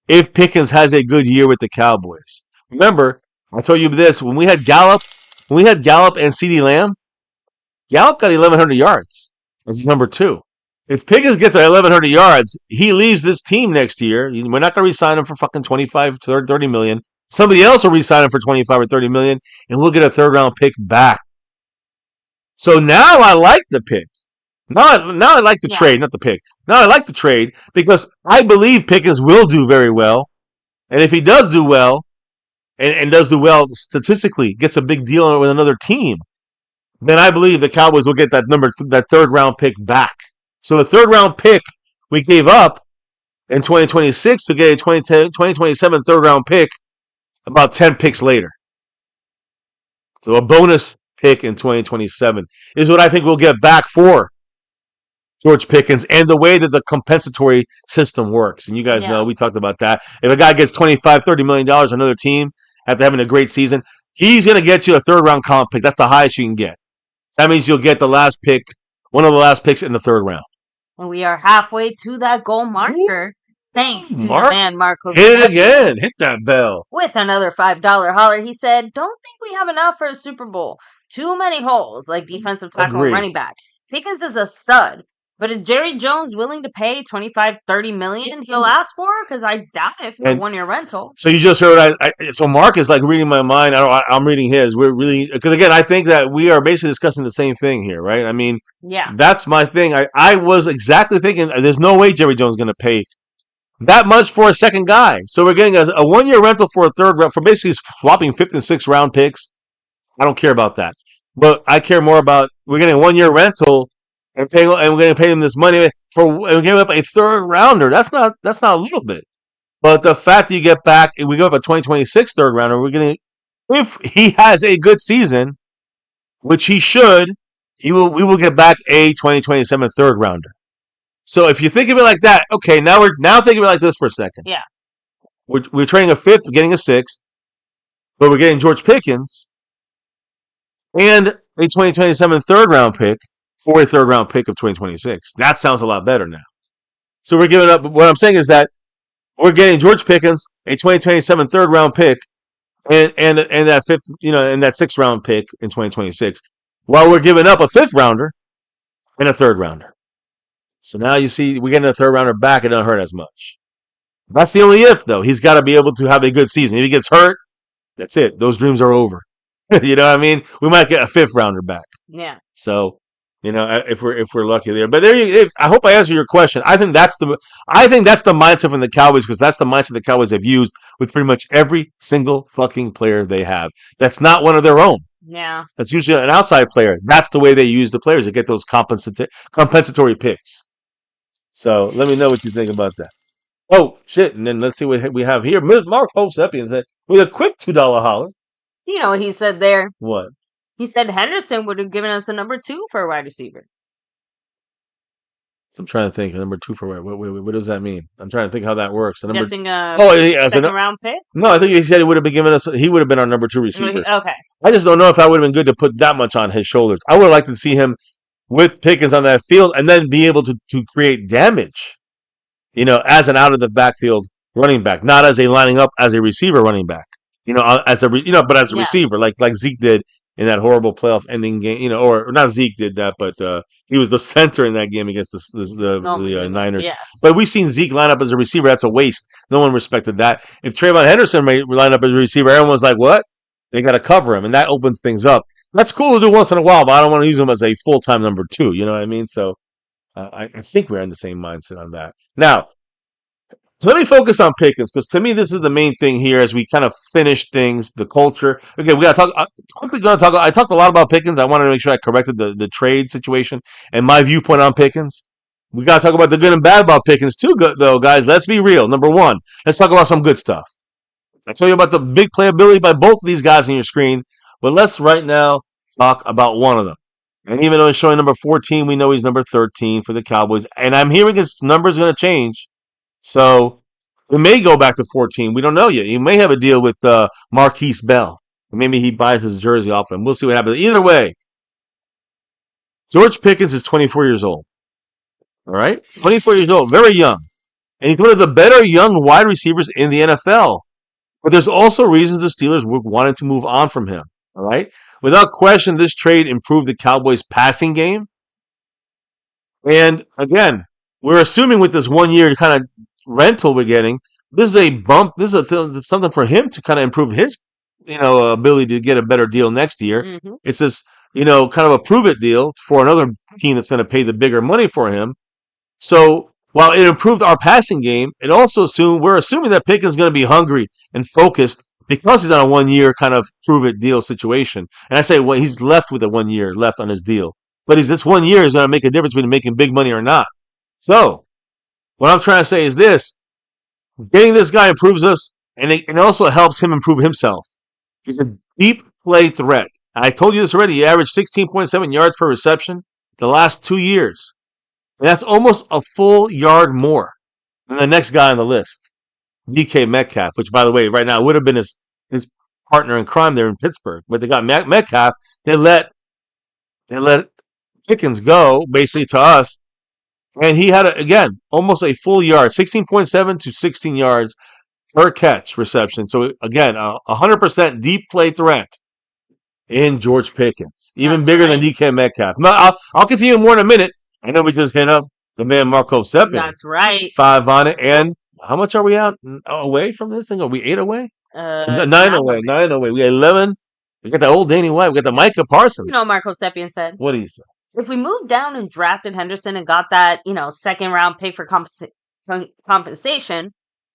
if Pickens has a good year with the Cowboys. Remember, I told you this, when we had Gallup and CeeDee Lamb, Gallup got 1,100 yards as number 2. If Pickens gets 1,100 yards, he leaves this team next year. We're not going to re-sign him for fucking 25 to 30 million. Somebody else will re-sign him for 25 or 30 million, and we'll get a 3rd-round pick back. So now I like the pick. Now I like the trade, not the pick. Now I like the trade because I believe Pickens will do very well. And if he does do well, and does do well statistically, gets a big deal with another team, then I believe the Cowboys will get that 3rd-round pick back. So the 3rd-round pick we gave up in 2026 to get a 2027 3rd-round pick about 10 picks later. So a bonus pick in 2027 is what I think we'll get back for George Pickens and the way that the compensatory system works. And you guys know, we talked about that. If a guy gets $25, $30 million on another team after having a great season, he's going to get you a 3rd-round comp pick. That's the highest you can get. That means you'll get the last pick, one of the last picks in the 3rd round. And we are halfway to that goal marker. Thanks to the man, Marco. Hit it again. Hit that bell. With another $5 holler, he said, don't think we have enough for a Super Bowl. Too many holes, like defensive tackle and running back. Pickens is a stud. But is Jerry Jones willing to pay $25-30 million he'll ask for? Because I doubt it for a 1-year rental. So you just heard, so Mark is like reading my mind. I'm reading his. We're really, because again, I think that we are basically discussing the same thing here, right? I mean, that's my thing. I was exactly thinking there's no way Jerry Jones is going to pay that much for a second guy. So we're getting a 1-year rental for a 3rd round, for basically swapping 5th and 6th round picks. I don't care about that. But I care more about we're getting a 1-year rental and we're going to pay him this money and we're giving up a 3rd rounder. That's not a little bit. But the fact that you get back, we give up a 2026 3rd rounder, we're getting, if he has a good season, which he should, we will get back a 2027 3rd rounder. So if you think of it like that, okay, now think of it like this for a second. Yeah. We're trading a 5th, getting a 6th, but we're getting George Pickens and a 2027 3rd round pick for a 3rd round pick of 2026. That sounds a lot better now. So we're giving up. What I'm saying is that we're getting George Pickens, a 2027 3rd round pick, and that 5th, and that 6th round pick in 2026, while we're giving up a 5th rounder and a 3rd rounder. So now you see we get a third rounder back, it doesn't hurt as much. That's the only if, though. He's got to be able to have a good season. If he gets hurt, that's it. Those dreams are over. You know what I mean? We might get a fifth rounder back. Yeah. So, if we're lucky there. But I hope I answered your question. I think that's the mindset from the Cowboys, because that's the mindset the Cowboys have used with pretty much every single fucking player they have. That's not one of their own. Yeah. That's usually an outside player. That's the way they use the players to get those compensatory picks. So let me know what you think about that. Oh, shit. And then let's see what we have here. Mark Hosepian said, with a quick $2 holler. You know what he said there? What? He said Henderson would have given us a number 2 for a wide receiver. I'm trying to think. Number 2 for what does that mean? I'm trying to think how that works. Guessing second round pick? No, I think he said he would have been our number 2 receiver. Okay. I just don't know if that would have been good to put that much on his shoulders. I would have liked to see him with Pickens on that field and then be able to create damage, as an out of the backfield running back, not as a lining up as a receiver running back, but as a receiver, like Zeke did in that horrible playoff ending game, or not Zeke did that, but he was the center in that game against the Niners. Yes. But we've seen Zeke line up as a receiver. That's a waste. No one respected that. If Trayvon Henderson line up as a receiver, everyone's like, what? They got to cover him, and that opens things up. That's cool to do once in a while, but I don't want to use him as a full-time number 2. You know what I mean? So I think we're in the same mindset on that. Now, let me focus on Pickens, because to me, this is the main thing here as we kind of finish things, the culture. Okay, we got to talk. Quickly going to talk. I talked a lot about Pickens. I wanted to make sure I corrected the trade situation and my viewpoint on Pickens. We got to talk about the good and bad about Pickens too, though, guys. Let's be real. Number one, let's talk about some good stuff. I told you about the big playability by both of these guys on your screen, but let's right now talk about one of them. And even though he's showing number 14, we know he's number 13 for the Cowboys. And I'm hearing his number is going to change. So we may go back to 14. We don't know yet. He may have a deal with Marquise Bell. Maybe he buys his jersey off him. We'll see what happens. Either way, George Pickens is 24 years old. All right? 24 years old. Very young. And he's one of the better young wide receivers in the NFL. But there's also reasons the Steelers wanted to move on from him. All right? Without question, this trade improved the Cowboys' passing game. And again, we're assuming with this 1 year kind of rental we're getting, this is a bump. This is something for him to kind of improve his, ability to get a better deal next year. Mm-hmm. It's this, kind of a prove it deal for another team that's going to pay the bigger money for him. So while it improved our passing game, it also we're assuming that Pickens is going to be hungry and focused because he's on a 1 year kind of prove it deal situation. And I say, well, he's left with a 1 year left on his deal. But this 1 year is going to make a difference between making big money or not. So what I'm trying to say is this. Getting this guy improves us, and it also helps him improve himself. He's a deep play threat. I told you this already. He averaged 16.7 yards per reception the last 2 years. And that's almost a full yard more than the next guy on the list, DK Metcalf, which, by the way, right now would have been his partner in crime there in Pittsburgh. But they got Metcalf. They let Pickens go, basically, to us. And he had, again, almost a full yard, 16.7 to 16 yards per catch reception. So, again, 100% deep play threat in George Pickens. Even bigger than DK Metcalf. Now, I'll continue more in a minute. I know we just hit up the man Marco Seppin. That's right. 5 on it. And how much are we out away from this thing? Are we 8 away? 9 away. 9 away. We got 11. We got the old Danny White. We got the Micah Parsons. You know what Marco Seppin said? What did he say? If we moved down and drafted Henderson and got that, second round pick for compensation,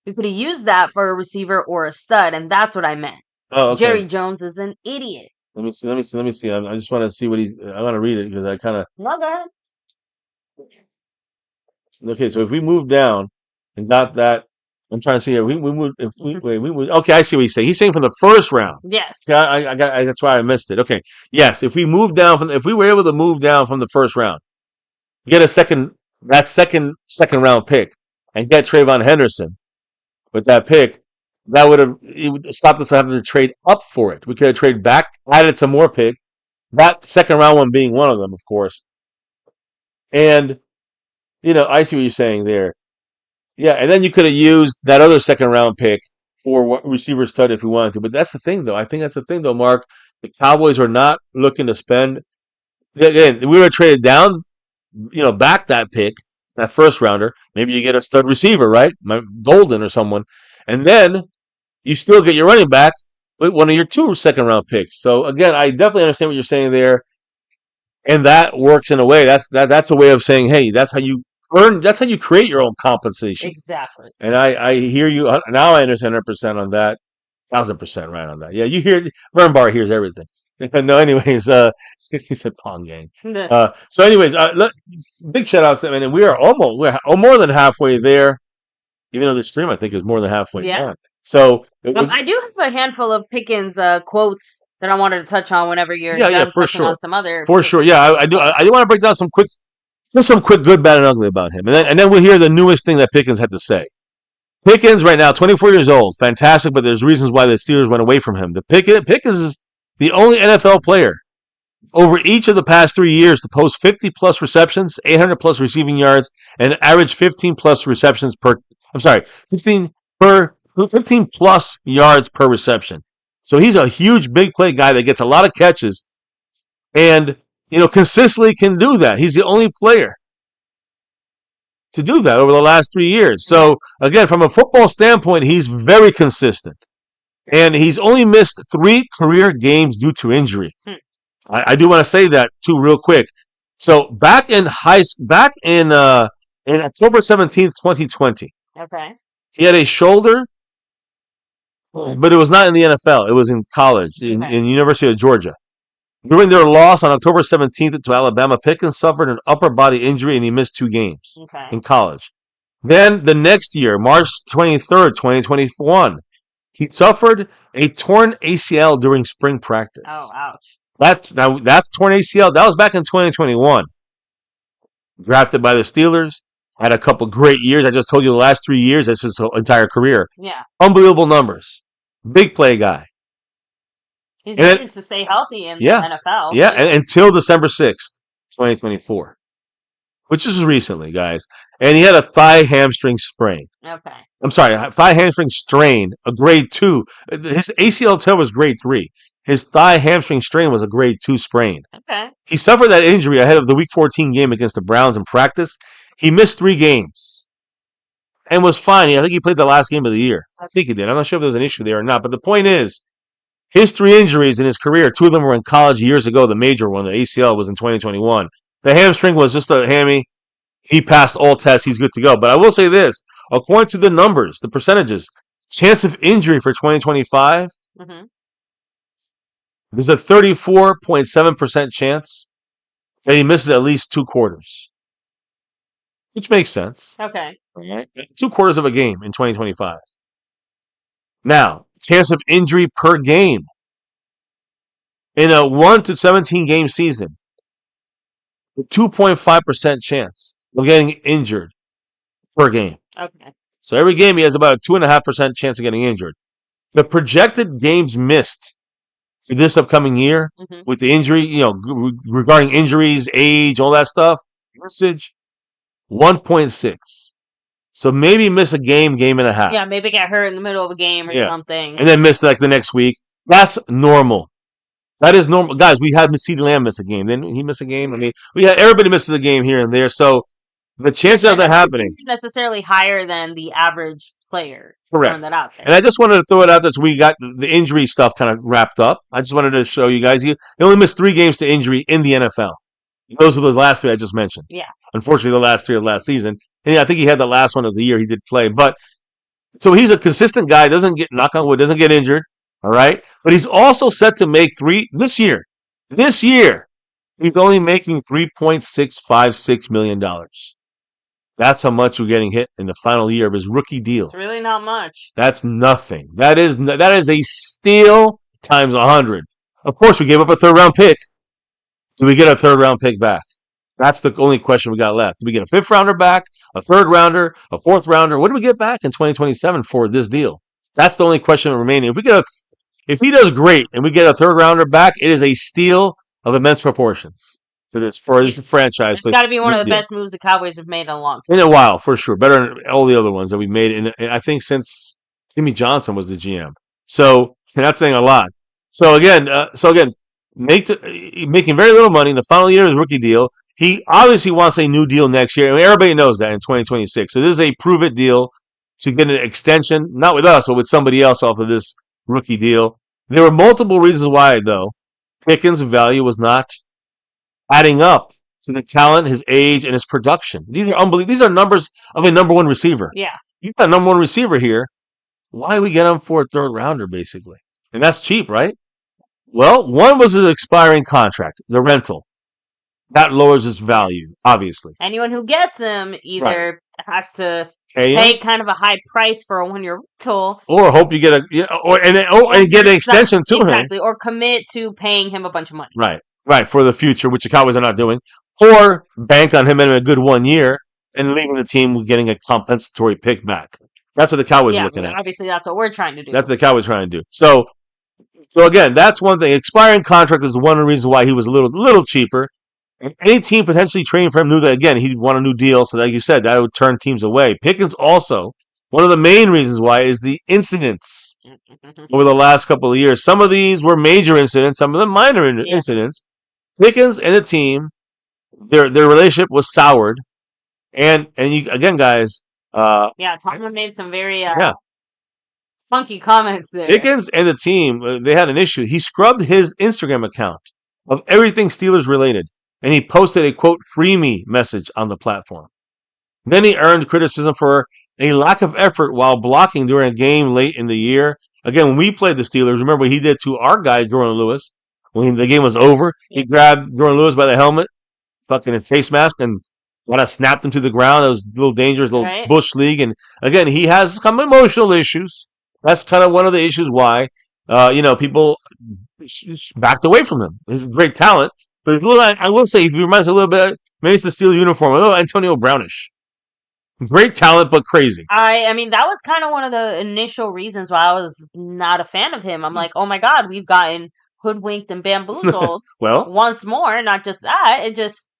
we could have used that for a receiver or a stud, and that's what I meant. Oh, okay. Jerry Jones is an idiot. Let me see. I just want to see what I want to read it because I kind of. No, go ahead. Okay, so if we move down and got that, I'm trying to see here. We moved. Okay, I see what he's saying. He's saying from the first round. Yes. I got. That's why I missed it. Okay. Yes, if we were able to move down from the first round, get a second round pick, and get Trayvon Henderson with that pick, that would have stopped us from having to trade up for it. We could have traded back, added some more picks. That second round one being one of them, of course. And I see what you're saying there. Yeah, and then you could have used that other second round pick for receiver stud if we wanted to. But that's the thing, though. I think that's the thing, though, Mark. The Cowboys are not looking to spend. Again, we would have traded down, back that pick that first rounder. Maybe you get a stud receiver, right? Golden or someone. And then you still get your running back with one of your 2 second-round picks. So, again, I definitely understand what you're saying there. And that works in a way. That's a way of saying, hey, that's how you create your own compensation. Exactly. And I hear you. Now I understand 100% on that. 1,000% right on that. Yeah, you hear, Bar hears everything. No, anyways, he said Pong Gang. So anyways, big shout out to them. And we're more than halfway there, even though the stream, I think, is more than halfway done. So I do have a handful of Pickens quotes that I wanted to touch on whenever you're done for sure. On some other. For sure, yeah, I do. I do want to break down some quick good, bad, and ugly about him, and then we'll hear the newest thing that Pickens had to say. Pickens right now, 24 years old, fantastic, but there's reasons why the Steelers went away from him. Pickens is the only NFL player over each of the past 3 years to post 50-plus receptions, 800-plus receiving yards, and average 15-plus receptions 15-plus yards per reception. So he's a huge big play guy that gets a lot of catches and, consistently can do that. He's the only player to do that over the last 3 years. So, again, from a football standpoint, he's very consistent. And he's only missed 3 career games due to injury. I do want to say that, too, real quick. So, back in October 17th, 2020, he had a shoulder, but it was not in the NFL. It was in college, in University of Georgia. During their loss on October 17th to Alabama, Pickens suffered an upper body injury and he missed 2 games in college. Then the next year, March 23rd, 2021, he suffered a torn ACL during spring practice. Oh, ouch. That's torn ACL. That was back in 2021. Drafted by the Steelers. Had a couple great years. I just told you the last 3 years. That's his entire career. Yeah. Unbelievable numbers. Big play guy. He's needs to stay healthy in the NFL. Yeah, until December 6th, 2024. Which is recently, guys. And he had a thigh hamstring sprain. Okay. I'm sorry, thigh hamstring strain, a grade 2. His ACL tear was grade 3. His thigh hamstring strain was a grade 2 sprain. Okay. He suffered that injury ahead of the Week 14 game against the Browns in practice. He missed 3 games and was fine. I think he played the last game of the year. I think he did. I'm not sure if there was an issue there or not. But the point is, his 3 injuries in his career, 2 of them were in college years ago. The major one, the ACL, was in 2021. The hamstring was just a hammy. He passed all tests. He's good to go. But I will say this. According to the numbers, the percentages, chance of injury for 2025, there's a 34.7% chance that he misses at least 2 quarters. Which makes sense. Okay. Right? 2 quarters of a game in 2025. Now, chance of injury per game. In a 1 to 17 game season, a 2.5% chance of getting injured per game. Okay. So every game he has about a 2.5% chance of getting injured. The projected games missed for this upcoming year with the injury, regarding injuries, age, all that stuff, usage, 1.6. So maybe miss a game and a half. Yeah, maybe get hurt in the middle of a game or something. And then miss like the next week. That's normal. That is normal. Guys, we had CeeDee Lamb miss a game. Didn't he miss a game? I mean, everybody misses a game here and there. So the chances of that happening necessarily higher than the average player. Correct. That out there. And I just wanted to throw it out there so we got the injury stuff kind of wrapped up. I just wanted to show you guys. He only missed 3 games to injury in the NFL. Those are the last 3 I just mentioned. Yeah. Unfortunately, the last 3 of last season. And I think he had the last one of the year he did play. But so he's a consistent guy. Doesn't get, knock on wood, doesn't get injured. All right. But he's also set to make 3 this year. This year, he's only making $3.656 million. That's how much we're getting hit in the final year of his rookie deal. It's really not much. That's nothing. That is a steal times 100. Of course, we gave up a 3rd-round pick. Do we get a 3rd-round pick back? That's the only question we got left. Do we get a 5th-rounder back, a 3rd-rounder, a 4th-rounder? What do we get back in 2027 for this deal? That's the only question remaining. If he does great and we get a 3rd-rounder back, it is a steal of immense proportions for this franchise. It's got to be one of the best moves the Cowboys have made in a long time. In a while, for sure. Better than all the other ones that we've made. And I think since Jimmy Johnson was the GM. So that's saying a lot. So again, making very little money in the final year of his rookie deal. he obviously wants a new deal next year. I mean, everybody knows that in 2026. So this is a prove it deal to get an extension, not with us, but with somebody else off of this rookie deal. There were multiple reasons why, though. Pickens' value was not adding up to the talent, his age, and his production. These are unbelievable. These are numbers of a number one receiver. Yeah. You've got a number one receiver here. Why do we get him for a third rounder, basically? And that's cheap, right? Well, one was an expiring contract, the rental. That lowers its value, obviously. Anyone who gets him either has to Pay pay kind of a high price for a 1-year rental, or hope you get and get an extension to him. exactly, or commit to paying him a bunch of money. Right, for the future, which the Cowboys are not doing, or bank on him in a good 1 year and leaving the team with getting a compensatory pick back. That's what the Cowboys are looking at. Obviously, that's what we're trying to do. That's what the Cowboys are trying to do. So again, that's one thing. Expiring contract is one of the reasons why he was a little cheaper. And any team potentially trading for him knew that, again, he'd want a new deal. So like you said, that would turn teams away. Pickens also, one of the main reasons why is the incidents over the last couple of years. Some of these were major incidents, some of them minor incidents. Pickens and the team, their relationship was soured. And you, again, guys. Tomlin made some very funky comments there. Pickens and the team, they had an issue. He scrubbed his Instagram account of everything Steelers related. And he posted a, quote, free me message on the platform. Then he earned criticism for a lack of effort while blocking during a game late in the year. Again, when we played the Steelers, remember what he did to our guy, Jordan Lewis, when the game was over. He grabbed Jordan Lewis by the helmet, fucking his face mask, and kind of snapped him to the ground. That was a little dangerous, little Bush League. And again, he has some emotional issues. That's kind of one of the issues why, people backed away from him. He's a great talent. But I will say, he reminds me a little bit, maybe it's the Steelers uniform, a little Antonio Brownish. Great talent, but crazy. I mean, that was kind of one of the initial reasons why I was not a fan of him. I'm like, oh my God, we've gotten hoodwinked and bamboozled once more. Not just that, it just,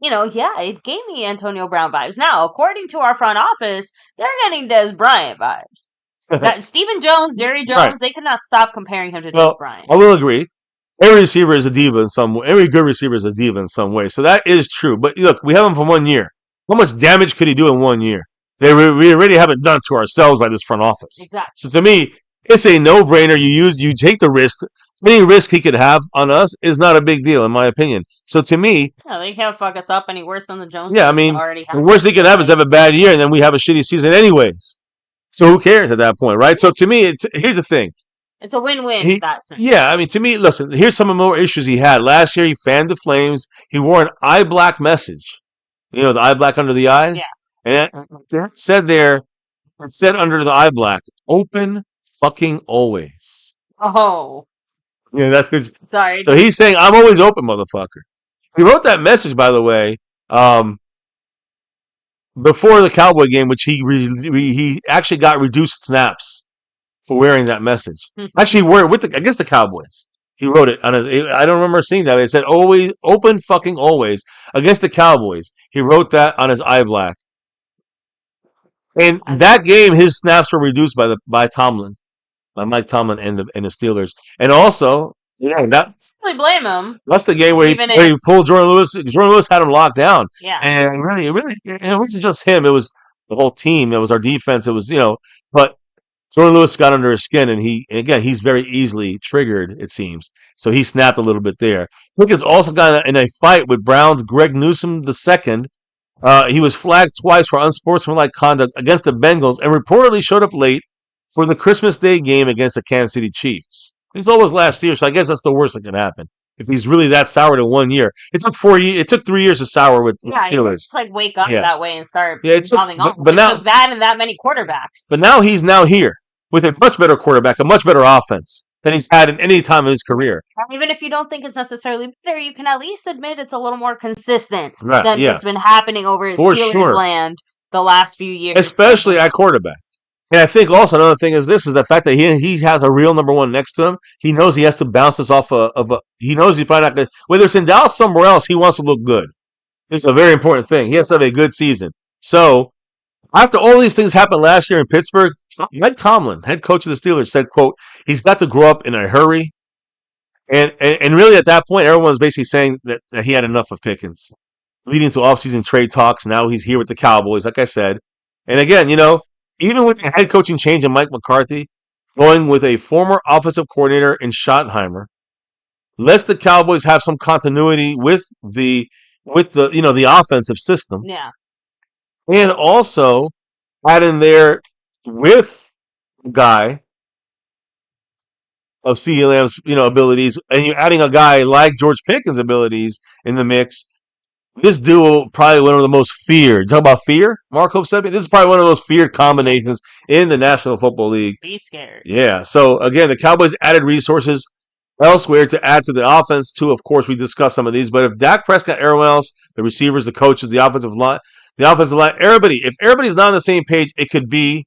it gave me Antonio Brown vibes. Now, according to our front office, they're getting Des Bryant vibes. That Stephen Jones, Jerry Jones, they could not stop comparing him to Des Bryant. I will agree. Every receiver is a diva in some way. Every good receiver is a diva in some way. So that is true. But look, we have him for 1 year. How much damage could he do in 1 year? We already have it done to ourselves by this front office. Exactly. So to me, it's a no-brainer. You take the risk. Any risk he could have on us is not a big deal, in my opinion. So to me, they can't fuck us up any worse than the Jones. Yeah, I mean, the worst he could have is have a bad year, and then we have a shitty season anyways. So who cares at that point, right? So to me, here's the thing. It's a win-win in that sense. Yeah, I mean, to me, listen, here's some of the more issues he had. Last year, he fanned the flames. He wore an eye black message. The eye black under the eyes? Yeah. And it said there, it said under the eye black, open fucking always. Oh. Yeah, that's good. Sorry. So he's saying, I'm always open, motherfucker. He wrote that message, by the way, before the Cowboy game, which he actually got reduced snaps for wearing that message. Actually, he wore it against the Cowboys. He wrote it on his. I don't remember seeing that. It said "always open, fucking always" against the Cowboys. He wrote that on his eye black. And that game, his snaps were reduced by Mike Tomlin and the Steelers. And also, that really blame him. That's the game where he pulled Jordan Lewis. Jordan Lewis had him locked down. Yeah, and really, it wasn't just him. It was the whole team. It was our defense. It was but. Jordan Lewis got under his skin, and he's very easily triggered, it seems. So he snapped a little bit there. Pickens also got in a fight with Browns' Greg Newsome II. He was flagged twice for unsportsmanlike conduct against the Bengals and reportedly showed up late for the Christmas Day game against the Kansas City Chiefs. This was last year, so I guess that's the worst that can happen. If he's really that sour in 1 year. It took 4 years. It took 3 years to sour with Steelers. It's like wake up that way and start coming on. But now, took that and that many quarterbacks. But now he's here with a much better quarterback, a much better offense than he's had in any time of his career. Even if you don't think it's necessarily better, you can at least admit it's a little more consistent than what's been happening over his Steelers land the last few years. Especially at quarterback. And I think also another thing is the fact that he has a real number one next to him. He knows he has to bounce this off he knows he's probably not going to, whether it's in Dallas or somewhere else, he wants to look good. It's a very important thing. He has to have a good season. So, after all these things happened last year in Pittsburgh, Mike Tomlin, head coach of the Steelers, said, quote, he's got to grow up in a hurry. And really at that point, everyone was basically saying that he had enough of Pickens. leading to offseason trade talks. Now he's here with the Cowboys, like I said. And again, even with the head coaching change in Mike McCarthy, going with a former offensive coordinator in Schottenheimer, lets the Cowboys have some continuity with the offensive system. Yeah. And also add in there with the guy of CeeDee Lamb's abilities, and you're adding a guy like George Pickens' abilities in the mix. This duo probably one of the most feared. Talk about fear, Marco said. This is probably one of those feared combinations in the National Football League. Be scared. Yeah. So again, the Cowboys added resources elsewhere to add to the offense too. Of course, we discussed some of these, but if Dak Prescott, everyone else, the receivers, the coaches, the offensive line, everybody, if everybody's not on the same page, it could be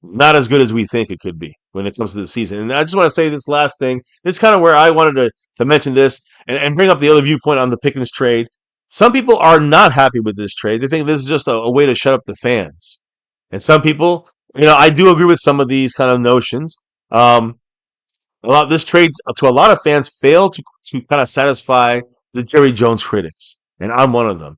not as good as we think it could be when it comes to the season. And I just want to say this last thing. This is kind of where I wanted to mention this and bring up the other viewpoint on the Pickens trade. Some people are not happy with this trade. They think this is just a way to shut up the fans. And some people, I do agree with some of these kind of notions. This trade to a lot of fans failed to kind of satisfy the Jerry Jones critics. And I'm one of them.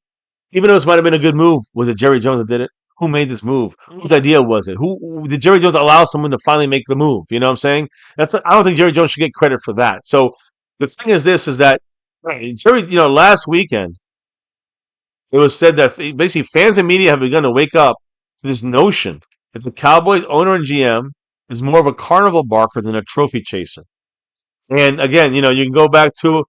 Even though this might have been a good move, was it Jerry Jones that did it? Who made this move? Whose idea was it? Who did Jerry Jones allow someone to finally make the move? You know what I'm saying? I don't think Jerry Jones should get credit for that. So the thing is that Jerry, last weekend, it was said that basically fans and media have begun to wake up to this notion that the Cowboys owner and GM is more of a carnival barker than a trophy chaser. And again, you can go back to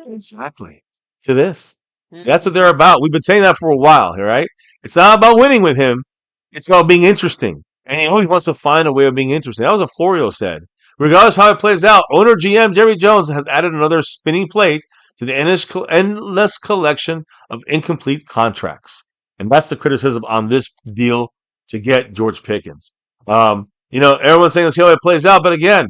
exactly to this. That's what they're about. We've been saying that for a while, right? It's not about winning with him. It's about being interesting. And he always wants to find a way of being interesting. That was what Florio said. Regardless of how it plays out, owner GM Jerry Jones has added another spinning plate to the endless collection of incomplete contracts. And that's the criticism on this deal to get George Pickens. Everyone's saying let's see how it plays out. But again,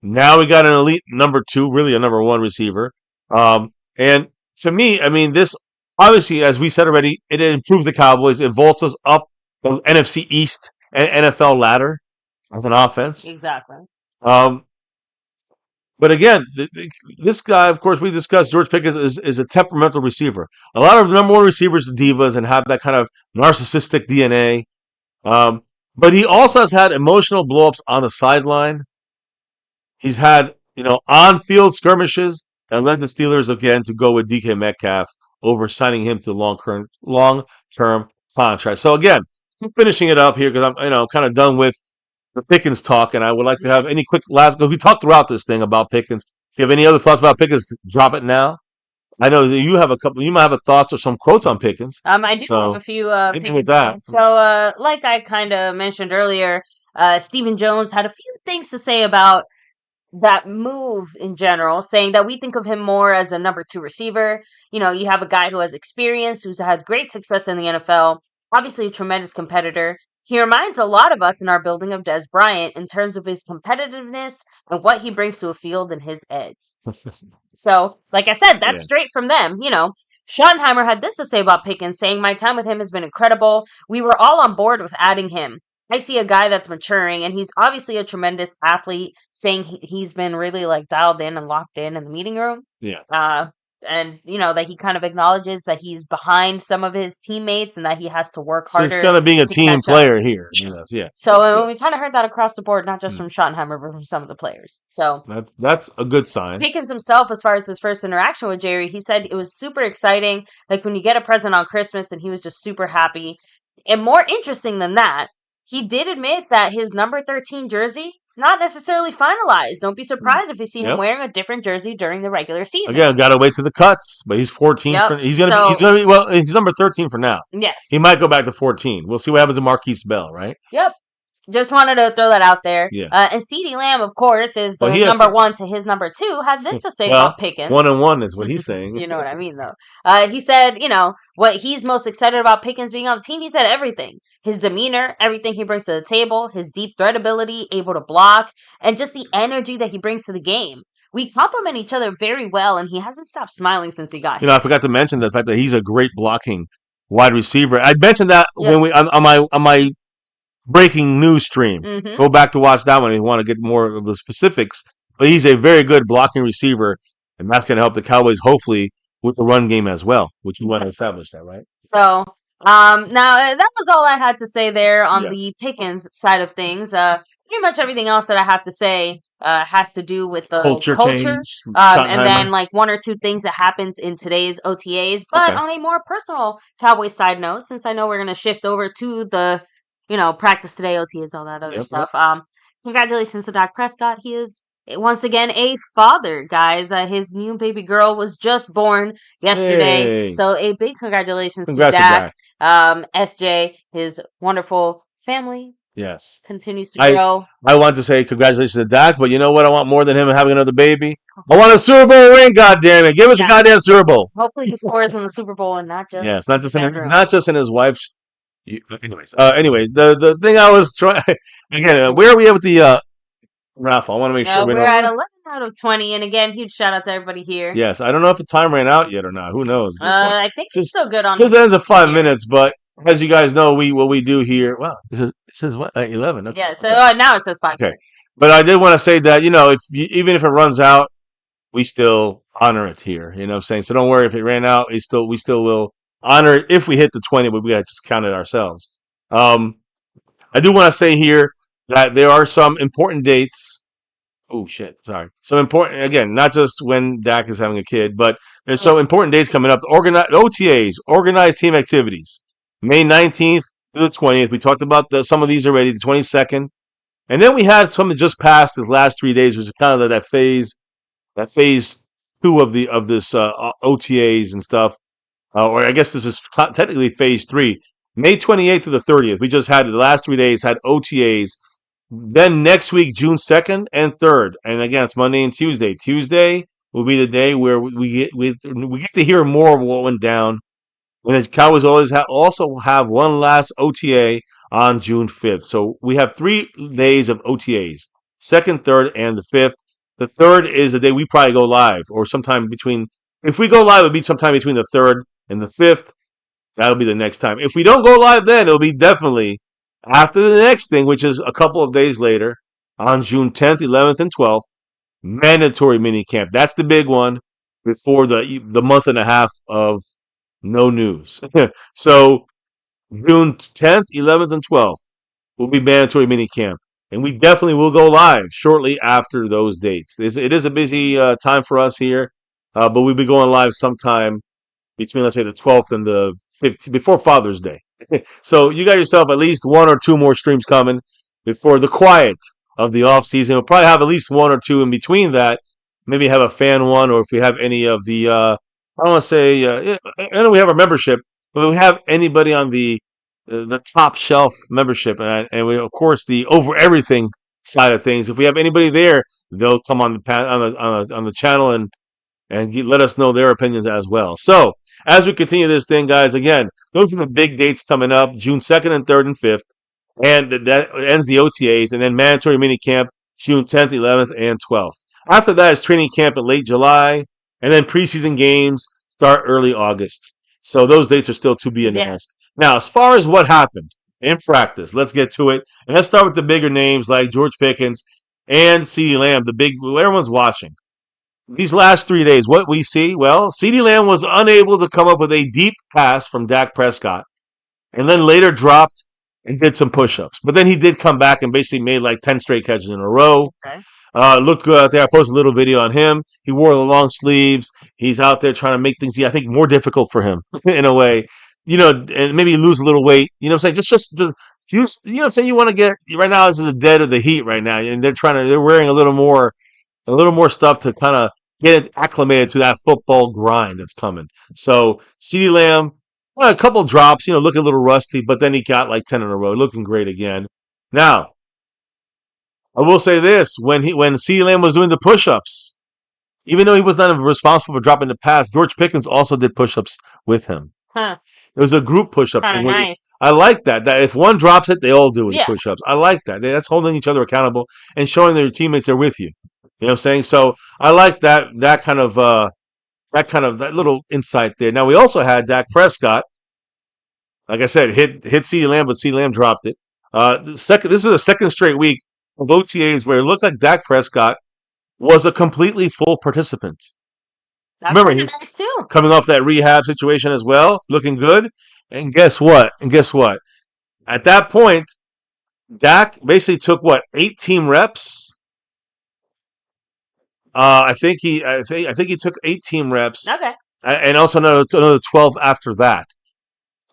now we got an elite number 2, really a number 1 receiver. And to me, this obviously, as we said already, it improves the Cowboys. It vaults us up the NFC East and NFL ladder as an offense. Exactly. But again, this guy, of course, we discussed George Pickens is a temperamental receiver. A lot of number 1 receivers are divas and have that kind of narcissistic DNA. But he also has had emotional blowups on the sideline. He's had, on-field skirmishes and led the Steelers again to go with DK Metcalf over signing him to long-term contract. So again, finishing it up here because I'm, kind of done with the Pickens talk, and I would like to have any quick last. We talked throughout this thing about Pickens. If you have any other thoughts about Pickens, drop it now. I know that you have a couple. You might have thoughts or some quotes on Pickens. I do have a few. Hit me with that. So, like I kind of mentioned earlier, Stephen Jones had a few things to say about that move in general, saying that we think of him more as a number 2 receiver. You have a guy who has experience, who's had great success in the NFL, obviously a tremendous competitor. He reminds a lot of us in our building of Des Bryant in terms of his competitiveness and what he brings to a field and his edge. So, like I said, that's straight from them. Schottenheimer had this to say about Pickens, saying, "My time with him has been incredible. We were all on board with adding him. I see a guy that's maturing, and he's obviously a tremendous athlete," saying he's been really dialed in and locked in the meeting room. Yeah. And that he kind of acknowledges that he's behind some of his teammates and that he has to work harder. So he's kind of being a team player here. Yeah. So we kind of heard that across the board, not just from Schottenheimer, but from some of the players. So that's a good sign. Pickens himself, as far as his first interaction with Jerry, he said it was super exciting. Like when you get a present on Christmas, and he was just super happy. And more interesting than that, he did admit that his number 13 jersey, not necessarily finalized. Don't be surprised if you see him wearing a different jersey during the regular season. Again, got to wait to the cuts, but he's 14. He's gonna be. Well, he's number 13 for now. Yes, he might go back to 14. We'll see what happens to Marquise Bell, right? Yep. Just wanted to throw that out there. Yeah. And CeeDee Lamb, of course, is the number 1 to his number 2. Had this to say about Pickens. 1 and 1 is what he's saying. You know what I mean, though. He said, what he's most excited about Pickens being on the team. He said everything. His demeanor, everything he brings to the table, his deep threat ability, able to block, and just the energy that he brings to the game. We complement each other very well, and he hasn't stopped smiling since he got here. I forgot to mention the fact that he's a great blocking wide receiver. I mentioned that when we on my breaking news stream. Go back to watch that one if you want to get more of the specifics. But he's a very good blocking receiver, and that's going to help the Cowboys hopefully with the run game as well, which we want to establish that, right? So, now that was all I had to say there on Yeah. the Pickens side of things. Pretty much everything else that I have to say has to do with the Culture culture, change. and then Schottenheimer. like one or two things that happened in today's OTAs. But Okay. on a more personal Cowboys side note, since I know we're gonna shift over to the, practice today, OTAs, all that other Yep. Yep. stuff. Congratulations to Dak Prescott. He is once again a father, guys. His new baby girl was just born yesterday. Hey. So a big congratulations to Congrats to Dak. Dak. SJ, his wonderful family Yes. continues to I grow. I want to say congratulations to Dak, but you know what? I want more than him having another baby. I want a Super Bowl ring. God damn it! Give us a Yeah. goddamn Super Bowl. Hopefully he scores in the Super Bowl and not just Yes, not just in bedroom. not just in his wife's. Anyways, the thing I was trying again. Where are we at with the raffle? I want to make sure we We're know. at 11 out of 20, and again, huge shout out to everybody here. Yes, I don't know if the time ran out yet or not. Who knows? At this point. I think it's still good on. Just ends at 5 here. minutes, but as you guys know, what we do here. Wow, it says what 11. Okay. Yeah, so now it says 5 Okay, minutes. but I did want to say that even if it runs out, we still honor it here. You know what I'm saying? So don't worry if it ran out. We still will honor it if we hit the 20, but we got to just count it ourselves. I do want to say here that there are some important dates. Oh shit! Sorry. Some important again, not just when Dak is having a kid, but there's some important dates coming up. Organized OTAs, organized team activities, May 19th to the 20th. We talked about some of these already. The 22nd, and then we had some that just passed the last 3 days, which is kind of that phase two of this OTAs and stuff. Or I guess this is technically phase three. May 28th to the 30th. We just had the last 3 days had OTAs. Then next week, June 2nd and 3rd. And again, it's Monday and Tuesday. Tuesday will be the day where we get to hear more of what went down. And the Cowboys also have one last OTA on June 5th. So we have 3 days of OTAs, 2nd, 3rd, and the 5th. The 3rd is the day we probably go live, or sometime between, if we go live, it'll be sometime between the 3rd and the 5th. That'll be the next time. If we don't go live then, it'll be definitely after the next thing, which is a couple of days later on June 10th, 11th, and 12th. Mandatory mini camp. That's the big one before the month and a half of no news. So June 10th, 11th, and 12th will be mandatory mini camp. And we definitely will go live shortly after those dates. It is a busy time for us here, but we'll be going live sometime between, let's say, the 12th and the 15th, before Father's Day. So you got yourself at least 1 or 2 more streams coming before the quiet of the off season. We'll probably have at least 1 or 2 in between that. Maybe have a fan one, or if we have any of the, I don't want to say, I know we have our membership, but we have anybody on the top shelf membership, and we, of course, the over everything side of things. If we have anybody there, they'll come on the channel and let us know their opinions as well. So, as we continue this thing, guys, again, those are the big dates coming up, June 2nd and 3rd and 5th, and that ends the OTAs, and then mandatory mini camp, June 10th, 11th, and 12th. After that is training camp in late July, and then preseason games start early August. So those dates are still to be announced. Now, as far as what happened in practice, let's get to it. And let's start with the bigger names like George Pickens and CeeDee Lamb, everyone's watching. These last 3 days, what we see, well, CeeDee Lamb was unable to come up with a deep pass from Dak Prescott, and then later dropped and did some push-ups. But then he did come back and basically made like 10 straight catches in a row. Okay. Looked good out there. I posted a little video on him. He wore the long sleeves. He's out there trying to make things, I think, more difficult for him in a way. And maybe lose a little weight. You know what I'm saying? Just you know what I'm saying? You want to get right now. This is a dead of the heat right now, and they're wearing a little more stuff to kind of get it acclimated to that football grind that's coming. So CeeDee Lamb, a couple drops, looking a little rusty, but then he got like 10 in a row, looking great again. Now, I will say this: when CeeDee Lamb was doing the push-ups, even though he was not responsible for dropping the pass, George Pickens also did push-ups with him. Huh. It was a group push-up thing. Nice. I like that. That if one drops it, they all do it. Push-ups. I like that. That's holding each other accountable and showing their teammates they're with you. You know what I'm saying? So I like that little insight there. Now we also had Dak Prescott. Like I said, hit CeeDee Lamb, but CeeDee Lamb dropped it. This is a second straight week of OTAs where it looked like Dak Prescott was a completely full participant. That's Remember, pretty he's nice too. coming off that rehab situation as well, looking good. And guess what? At that point, Dak basically took what, 8 team reps? I think he took 8 team reps, Okay. and also another 12 after that.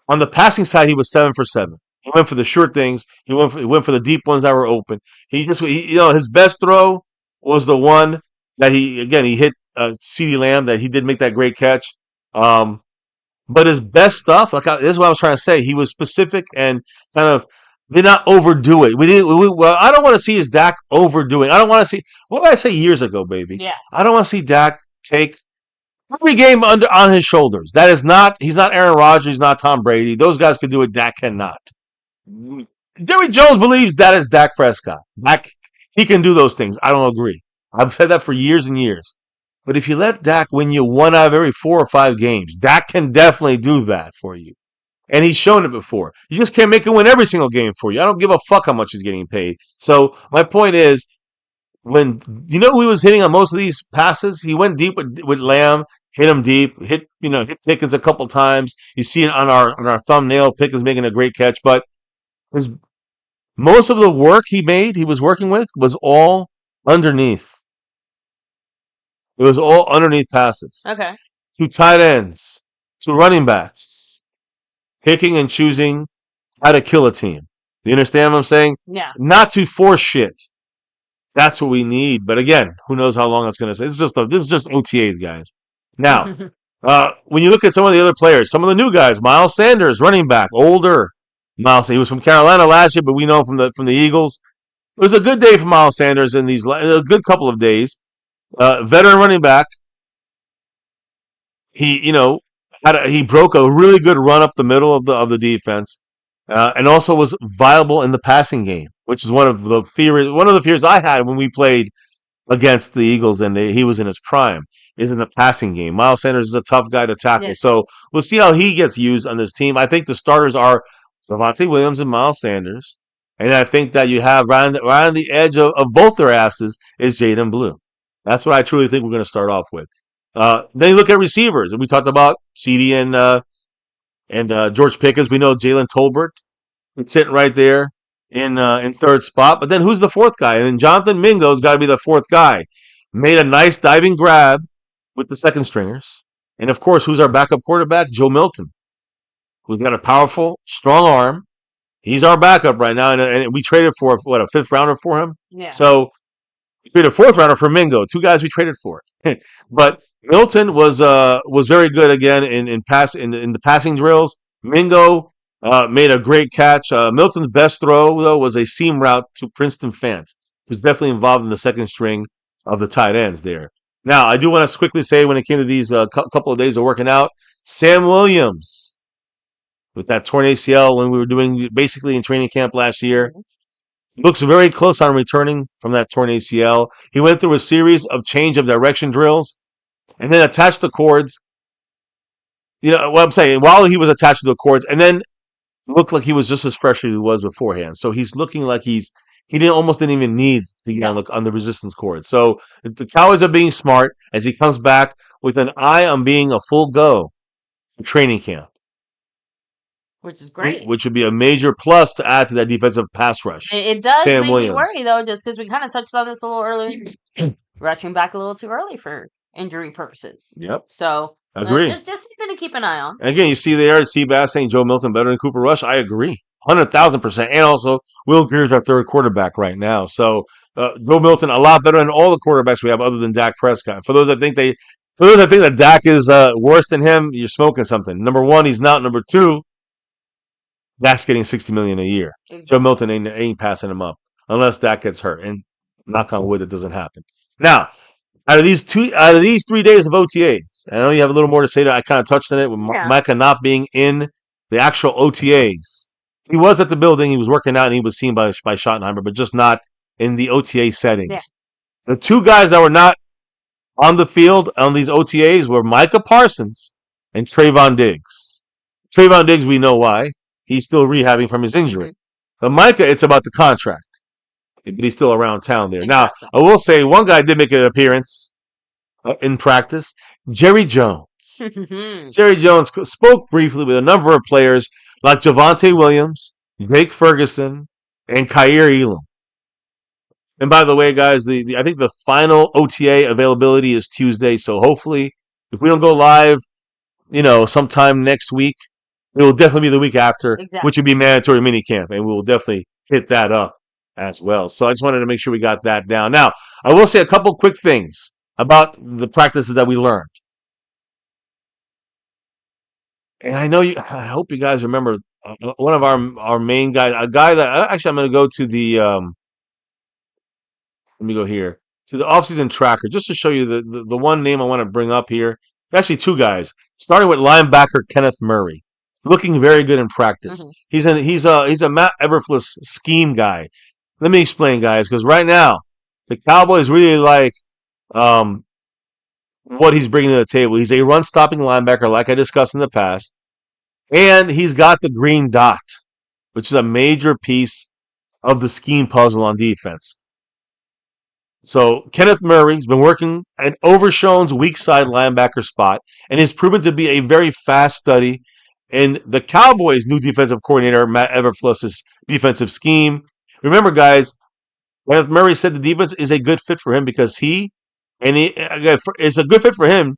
On the passing side, he was 7 for 7. He went for the short things. He went for the deep ones that were open. His best throw was the one that he hit CeeDee Lamb, that he did make that great catch. But his best stuff, this is what I was trying to say. He was specific and kind of did not overdo it. Well, I don't want to see his Dak overdoing. I don't want to see, what did I say years ago, baby? Yeah. I don't want to see Dak take every game on his shoulders. He's not Aaron Rodgers, he's not Tom Brady. Those guys could do it, Dak cannot. Jerry Jones believes that is Dak Prescott. He can do those things. I don't agree. I've said that for years and years. But if you let Dak win you 1 out of every 4 or 5 games, Dak can definitely do that for you. And he's shown it before. You just can't make him win every single game for you. I don't give a fuck how much he's getting paid. So my point is, when who he was hitting on most of these passes, he went deep with Lamb, hit him deep, hit Pickens a couple times. You see it on our thumbnail. Pickens making a great catch, but most of the work he was working with, was all underneath. It was all underneath passes. Okay. To tight ends, to running backs, picking and choosing how to kill a team. You understand what I'm saying? Yeah. Not to force shit. That's what we need. But again, who knows how long that's going to stay. This is just OTA, guys. Now, when you look at some of the other players, some of the new guys, Miles Sanders, running back, older. Miles, he was from Carolina last year, but we know from the Eagles. It was a good day for Miles Sanders in a good couple of days. Veteran running back. He broke a really good run up the middle of the defense, and also was viable in the passing game, which is one of the fears I had when we played against the Eagles and he was in his prime, is in the passing game. Miles Sanders is a tough guy to tackle, so we'll see how he gets used on this team. I think the starters are Javonte Williams and Miles Sanders, and I think that you have right on the edge of both their asses is Jaden Blue. That's what I truly think we're going to start off with. Then you look at receivers, and we talked about CD and George Pickens. We know Jalen Tolbert is sitting right there in third spot. But then who's the fourth guy? And then Jonathan Mingo's got to be the fourth guy. Made a nice diving grab with the second stringers. And of course, who's our backup quarterback? Joe Milton, who's got a powerful, strong arm. He's our backup right now, and we traded for a 5th rounder for him. Yeah. So we traded a 4th rounder for Mingo. 2 guys we traded for. But Milton was very good again in the passing drills. Mingo made a great catch. Milton's best throw though was a seam route to Princeton Fant, who's definitely involved in the second string of the tight ends there. Now I do want to quickly say, when it came to these couple of days of working out, Sam Williams, with that torn ACL when we were doing basically in training camp last year, looks very close on returning from that torn ACL. He went through a series of change of direction drills and then attached the cords. What I'm saying, while he was attached to the cords, and then looked like he was just as fresh as he was beforehand. So he's looking like he almost didn't even need to get on the resistance cord. So the Cowboys are being smart as he comes back with an eye on being a full go for training camp. Which is great. Which would be a major plus to add to that defensive pass rush. It does Sam make Williams. me worry, though, just because we kind of touched on this a little earlier. Rushing back a little too early for injury purposes. Yep. So, agree. Just going to keep an eye on. And again, you see there, Seabass saying Joe Milton better than Cooper Rush. I agree. 100,000%. And also, Will Greer's our third quarterback right now. So, Joe Milton, a lot better than all the quarterbacks we have other than Dak Prescott. For those that think that Dak is worse than him, you're smoking something. Number 1, he's not. Number 2, Dak's getting $60 million a year. Exactly. Joe Milton ain't passing him up unless Dak gets hurt. And knock on wood, it doesn't happen. Now, out of these 3 days of OTAs, I know you have a little more to say. I kind of touched on it with Micah not being in the actual OTAs. He was at the building, he was working out, and he was seen by Schottenheimer, but just not in the OTA settings. Yeah. The 2 guys that were not on the field on these OTAs were Micah Parsons and Trayvon Diggs. Trayvon Diggs, we know why. He's still rehabbing from his injury. But Micah, it's about the contract. But he's still around town there. Exactly. Now, I will say one guy did make an appearance. in practice, Jerry Jones. Jerry Jones spoke briefly with a number of players like Javonte Williams, Jake Ferguson, and Kaiir Elam. And by the way, guys, I think the final OTA availability is Tuesday. So hopefully, if we don't go live, sometime next week, it will definitely be the week after, Exactly. which would be mandatory minicamp, and we will definitely hit that up as well. So I just wanted to make sure we got that down. Now, I will say a couple quick things about the practices that we learned. And I hope you guys remember one of our main guys, a guy that actually I'm going to go to let me go here to the offseason tracker just to show you the one name I want to bring up here. Actually, two guys, starting with linebacker Kenneth Murray, looking very good in practice. Mm-hmm. He's a Matt Everfluss scheme guy. Let me explain, guys, because right now the Cowboys really like what he's bringing to the table. He's a run-stopping linebacker, like I discussed in the past, and he's got the green dot, which is a major piece of the scheme puzzle on defense. So Kenneth Murray's been working at Overshown's weak side linebacker spot and is proven to be a very fast study in the Cowboys' new defensive coordinator, Matt Everfluss's defensive scheme. Remember, guys, Kenneth Murray said the defense is a good fit for him because it's a good fit for him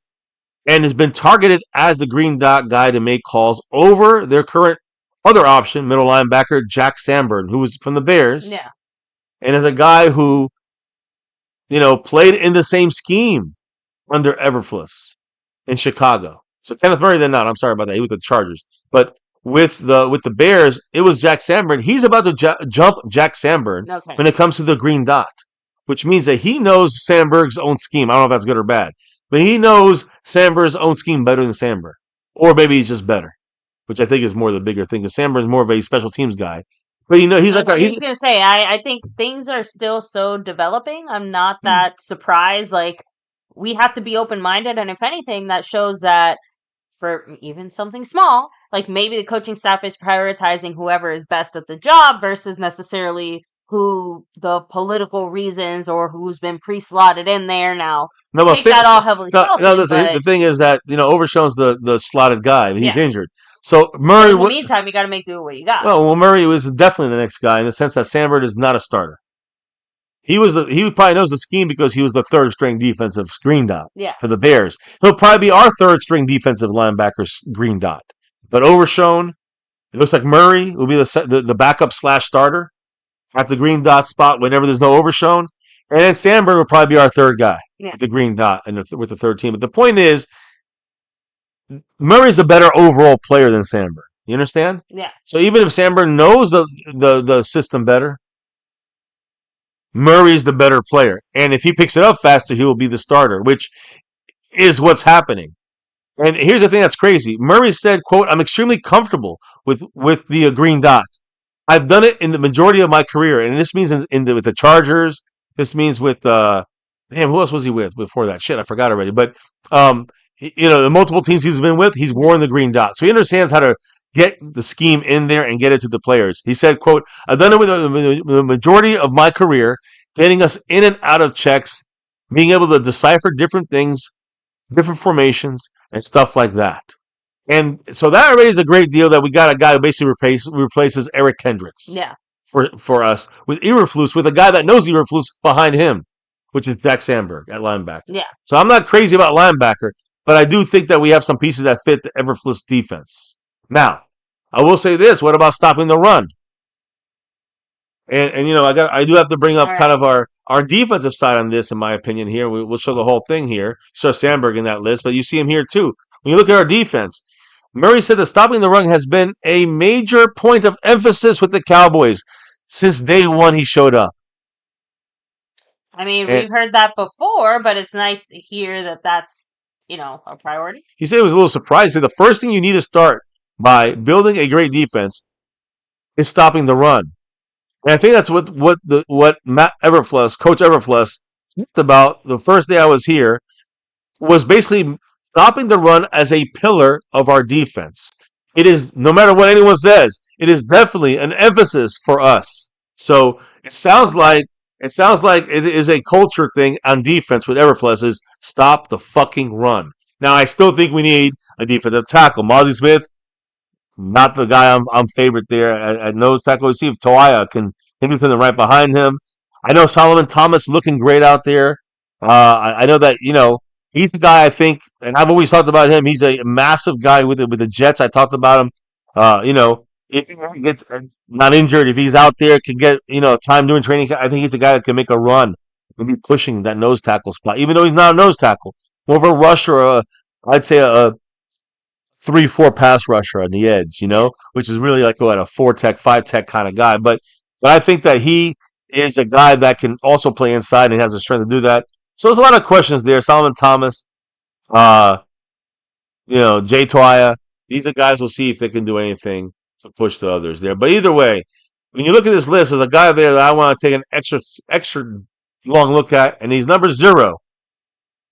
and has been targeted as the green dot guy to make calls over their current other option, middle linebacker Jack Sanborn, who was from the Bears. Yeah. And is a guy who played in the same scheme under Everfluss in Chicago. So Kenneth Murray then not. I'm sorry about that. He was the Chargers. But with the Bears, it was Jack Sanborn. He's about to jump Jack Sanborn when it comes to the green dot, which means that he knows Sandberg's own scheme. I don't know if that's good or bad, but he knows Sandberg's own scheme better than Sandberg. Or maybe he's just better, which I think is more the bigger thing, because Sandberg is more of a special teams guy. But he's like he's gonna say, I think things are still so developing. I'm not that surprised. Like, we have to be open-minded, and if anything, that shows that for even something small, like maybe the coaching staff is prioritizing whoever is best at the job versus necessarily who the political reasons or who's been pre-slotted in there now. Take that all heavily salted. The thing is that Overshown's the slotted guy. He's injured. So Murray. In the meantime, you got to make do with what you got. Well, Murray was definitely the next guy in the sense that Sandberg is not a starter. He probably knows the scheme because he was the third string defensive green dot for the Bears. He'll probably be our third string defensive linebacker green dot. But Overshown, it looks like Murray will be the backup / starter at the green dot spot whenever there's no Overshown, and then Sandberg will probably be our third guy with the green dot and with the third team. But the point is, Murray's a better overall player than Sandberg. You understand? Yeah. So even if Sandberg knows the system better, Murray's the better player. And if he picks it up faster, he will be the starter, which is what's happening. And here's the thing that's crazy. Murray said, quote, "I'm extremely comfortable with the green dot. I've done it in the majority of my career." And this means with the Chargers. This means with, who else was he with before that? Shit, I forgot already. But, the multiple teams he's been with, he's worn the green dot. So he understands how to get the scheme in there and get it to the players. He said, quote, "I've done it with the majority of my career, getting us in and out of checks, being able to decipher different things, different formations, and stuff like that." And so that already is a great deal that we got a guy who basically replaces Eric Kendricks. Yeah. For us with Eberflus, with a guy that knows Eberflus behind him, which is Jack Sandberg at linebacker. Yeah. So I'm not crazy about linebacker, but I do think that we have some pieces that fit the Eberflus defense. Now, I will say this: what about stopping the run? And I do have to bring up kind of our defensive side on this, in my opinion. Here, we'll show the whole thing here. Show Sandberg in that list, but you see him here too. When you look at our defense, Murray said that stopping the run has been a major point of emphasis with the Cowboys since day one he showed up. I mean, we've heard that before, but it's nice to hear that that's, a priority. He said he was a little surprised. He said the first thing you need to start by building a great defense is stopping the run. And I think that's what Matt Everfluss, Coach Everfluss, talked about the first day I was here, was basically stopping the run as a pillar of our defense. It is, no matter what anyone says, it is definitely an emphasis for us. So it sounds like It sounds like it is a culture thing on defense with Everfluss is stop the fucking run. Now, I still think we need a defensive tackle. Mozzie Smith, not the guy I'm favorite there at nose tackle. See if Toia can Henderson right behind him. I know Solomon Thomas looking great out there. I know that he's the guy I think, and I've always talked about him. He's a massive guy with the Jets. I talked about him. If he gets not injured, if he's out there, can get time doing training. I think he's the guy that can make a run and be pushing that nose tackle spot, even though he's not a nose tackle, more of a rusher. I'd say a 3-4 pass rusher on the edge, which is really like a 4-tech, 5-tech kind of guy. But I think that he is a guy that can also play inside and has the strength to do that. So there's a lot of questions there. Solomon Thomas, uh, Jay Toia. These are guys we'll see if they can do anything to push the others there. But either way, when you look at this list, there's a guy there that I want to take an extra long look at, and he's number 0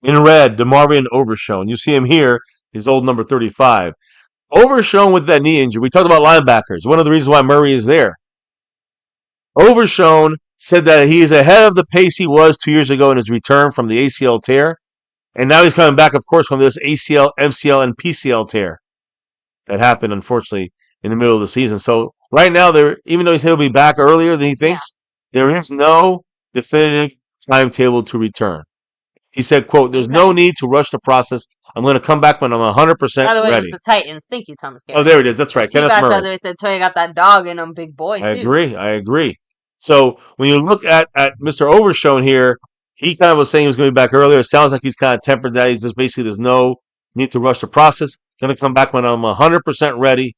in red, DeMarvion Overshown. You see him here. His old number 35. Overshown with that knee injury. We talked about linebackers. One of the reasons why Murray is there. Overshown said that he is ahead of the pace he was 2 years ago in his return from the ACL tear. And now he's coming back, of course, from this ACL, MCL, and PCL tear that happened, unfortunately, in the middle of the season. So right now, even though he said he'll be back earlier than he thinks, there is no definitive timetable to return. He said, quote, there's no need to rush the process. I'm going to come back when I'm 100% By the way, ready. it's the Titans. Thank you, Thomas Gary. Oh, there it is. That's right. Kenneth Murray. By the way, said Toya got that dog in him, big boy, I too. I agree. So when you look at Mr. Overshown here, he kind of was saying he was going to be back earlier. It sounds like he's kind of tempered that. He's just basically, there's no need to rush the process. Going to come back when I'm 100% ready.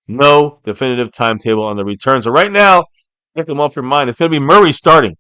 No definitive timetable on the return. So right now, take them off your mind. It's going to be Murray starting.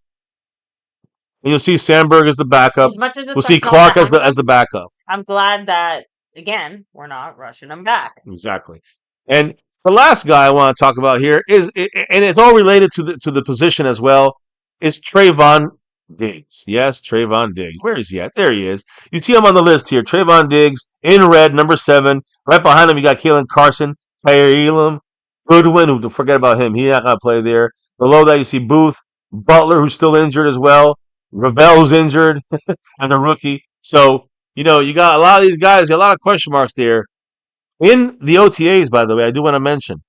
And you'll see Sandberg as the backup. As much as we'll see Clark as the backup. I'm glad that, again, we're not rushing him back. Exactly. And the last guy I want to talk about here is, and it's all related to the position as well, is Trayvon Diggs. Yes, Trayvon Diggs. Where is he at? There he is. You see him on the list here. Trayvon Diggs in red, number 7. Right behind him, you got Kalen Carson, Tyre Elam, Goodwin, who forget about him. He's not going to play there. Below that, you see Booth, Butler, who's still injured as well. Ravel, who's injured, and a rookie. So, you got a lot of these guys, a lot of question marks there. In the OTAs, by the way, I do want to mention,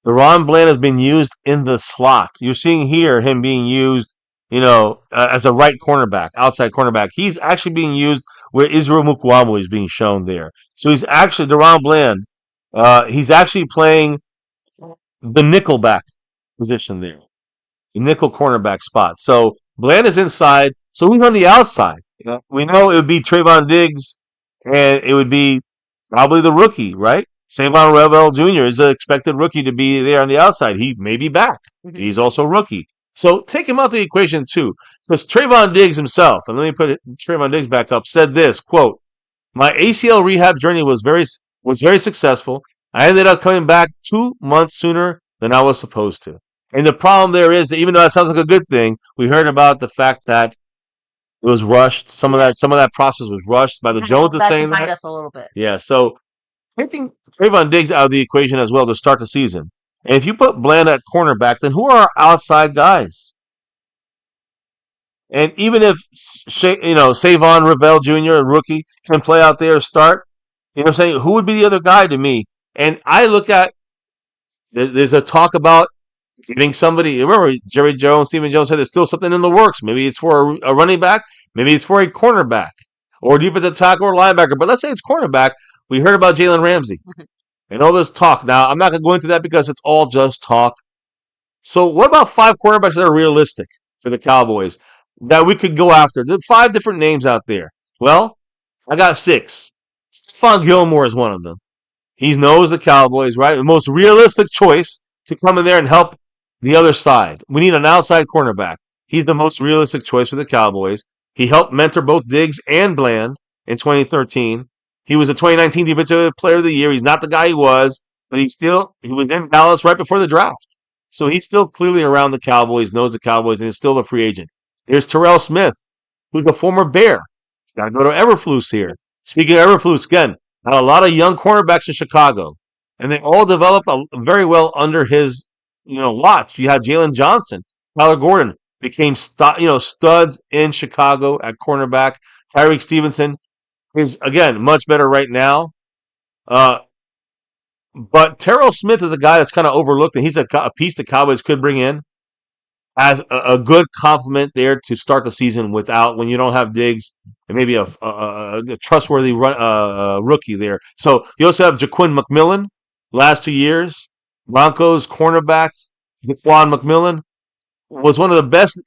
DaRon Bland has been used in the slot. You're seeing here him being used, as a right cornerback, outside cornerback. He's actually being used where Israel Mukwamu is being shown there. So he's actually, DaRon Bland, he's actually playing the nickelback position there. The nickel cornerback spot. So Bland is inside, so he's on the outside. We know it would be Trayvon Diggs, and it would be probably the rookie, right? Savon Revel Jr. is an expected rookie to be there on the outside. He may be back. Mm-hmm. He's also a rookie. So take him out of the equation too. Because Trayvon Diggs himself, and let me put Trayvon Diggs back up, said this, quote, my ACL rehab journey was very successful. I ended up coming back 2 months sooner than I was supposed to. And the problem there is that even though that sounds like a good thing, we heard about the fact that it was rushed. Some of that process was rushed by the Jones is saying that. Us a little bit. Yeah, so taking Trayvon Diggs out of the equation as well to start the season. And if you put Bland at cornerback, then who are our outside guys? And even if Savon Revel Jr., a rookie, can play out there, start, what I'm saying, who would be the other guy to me? And I look at there's a talk about giving somebody, remember, Jerry Jones, Stephen Jones said there's still something in the works. Maybe it's for a running back. Maybe it's for a cornerback or defensive tackle or linebacker. But let's say it's cornerback. We heard about Jalen Ramsey and all this talk. Now, I'm not going to go into that because it's all just talk. So what about 5 quarterbacks that are realistic for the Cowboys that we could go after? There's 5 different names out there. Well, I got 6. Stephon Gilmore is one of them. He knows the Cowboys, right? The most realistic choice to come in there and help the other side. We need an outside cornerback. He's the most realistic choice for the Cowboys. He helped mentor both Diggs and Bland in 2013. He was a 2019 Defensive Player of the Year. He's not the guy he was, but he was in Dallas right before the draft. So he's still clearly around the Cowboys, knows the Cowboys, and is still a free agent. There's Terrell Smith, who's a former Bear. Got to go to Everfluss here. Speaking of Everfluss, again, had a lot of young cornerbacks in Chicago, and they all developed very well under his watch. You had Jalen Johnson, Tyler Gordon, became studs in Chicago at cornerback. Tyreek Stevenson is again much better right now. Uh, but Terrell Smith is a guy that's kind of overlooked, and he's a piece the Cowboys could bring in as a good complement there to start the season without when you don't have Diggs and maybe a trustworthy rookie there. So you also have Jaquin McMillan, last 2 years. Broncos cornerback, Jaquan McMillan, was one of the best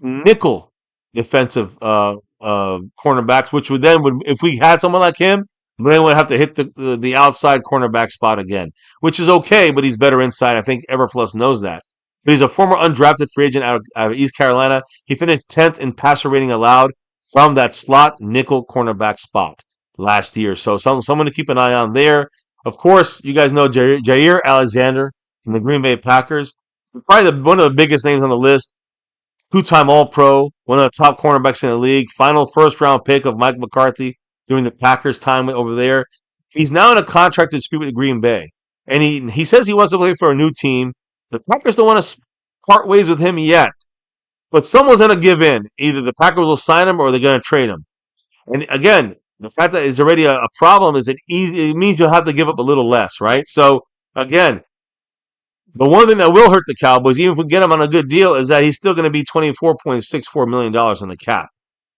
nickel defensive cornerbacks, which would then, if we had someone like him, then would have to hit the outside cornerback spot again, which is okay, but he's better inside. I think Everfluss knows that. But he's a former undrafted free agent out of East Carolina. He finished 10th in passer rating allowed from that slot nickel cornerback spot last year. So someone to keep an eye on there. Of course, you guys know Jair Alexander from the Green Bay Packers. Probably one of the biggest names on the list. Two-time All-Pro, one of the top cornerbacks in the league, final first-round pick of Mike McCarthy during the Packers' time over there. He's now in a contract dispute with Green Bay, and he says he wants to play for a new team. The Packers don't want to part ways with him yet, but someone's going to give in. Either the Packers will sign him or they're going to trade him. And again, the fact that it's already a problem is it means you'll have to give up a little less, right? So, again, the one thing that will hurt the Cowboys, even if we get him on a good deal, is that he's still going to be $24.64 million in the cap.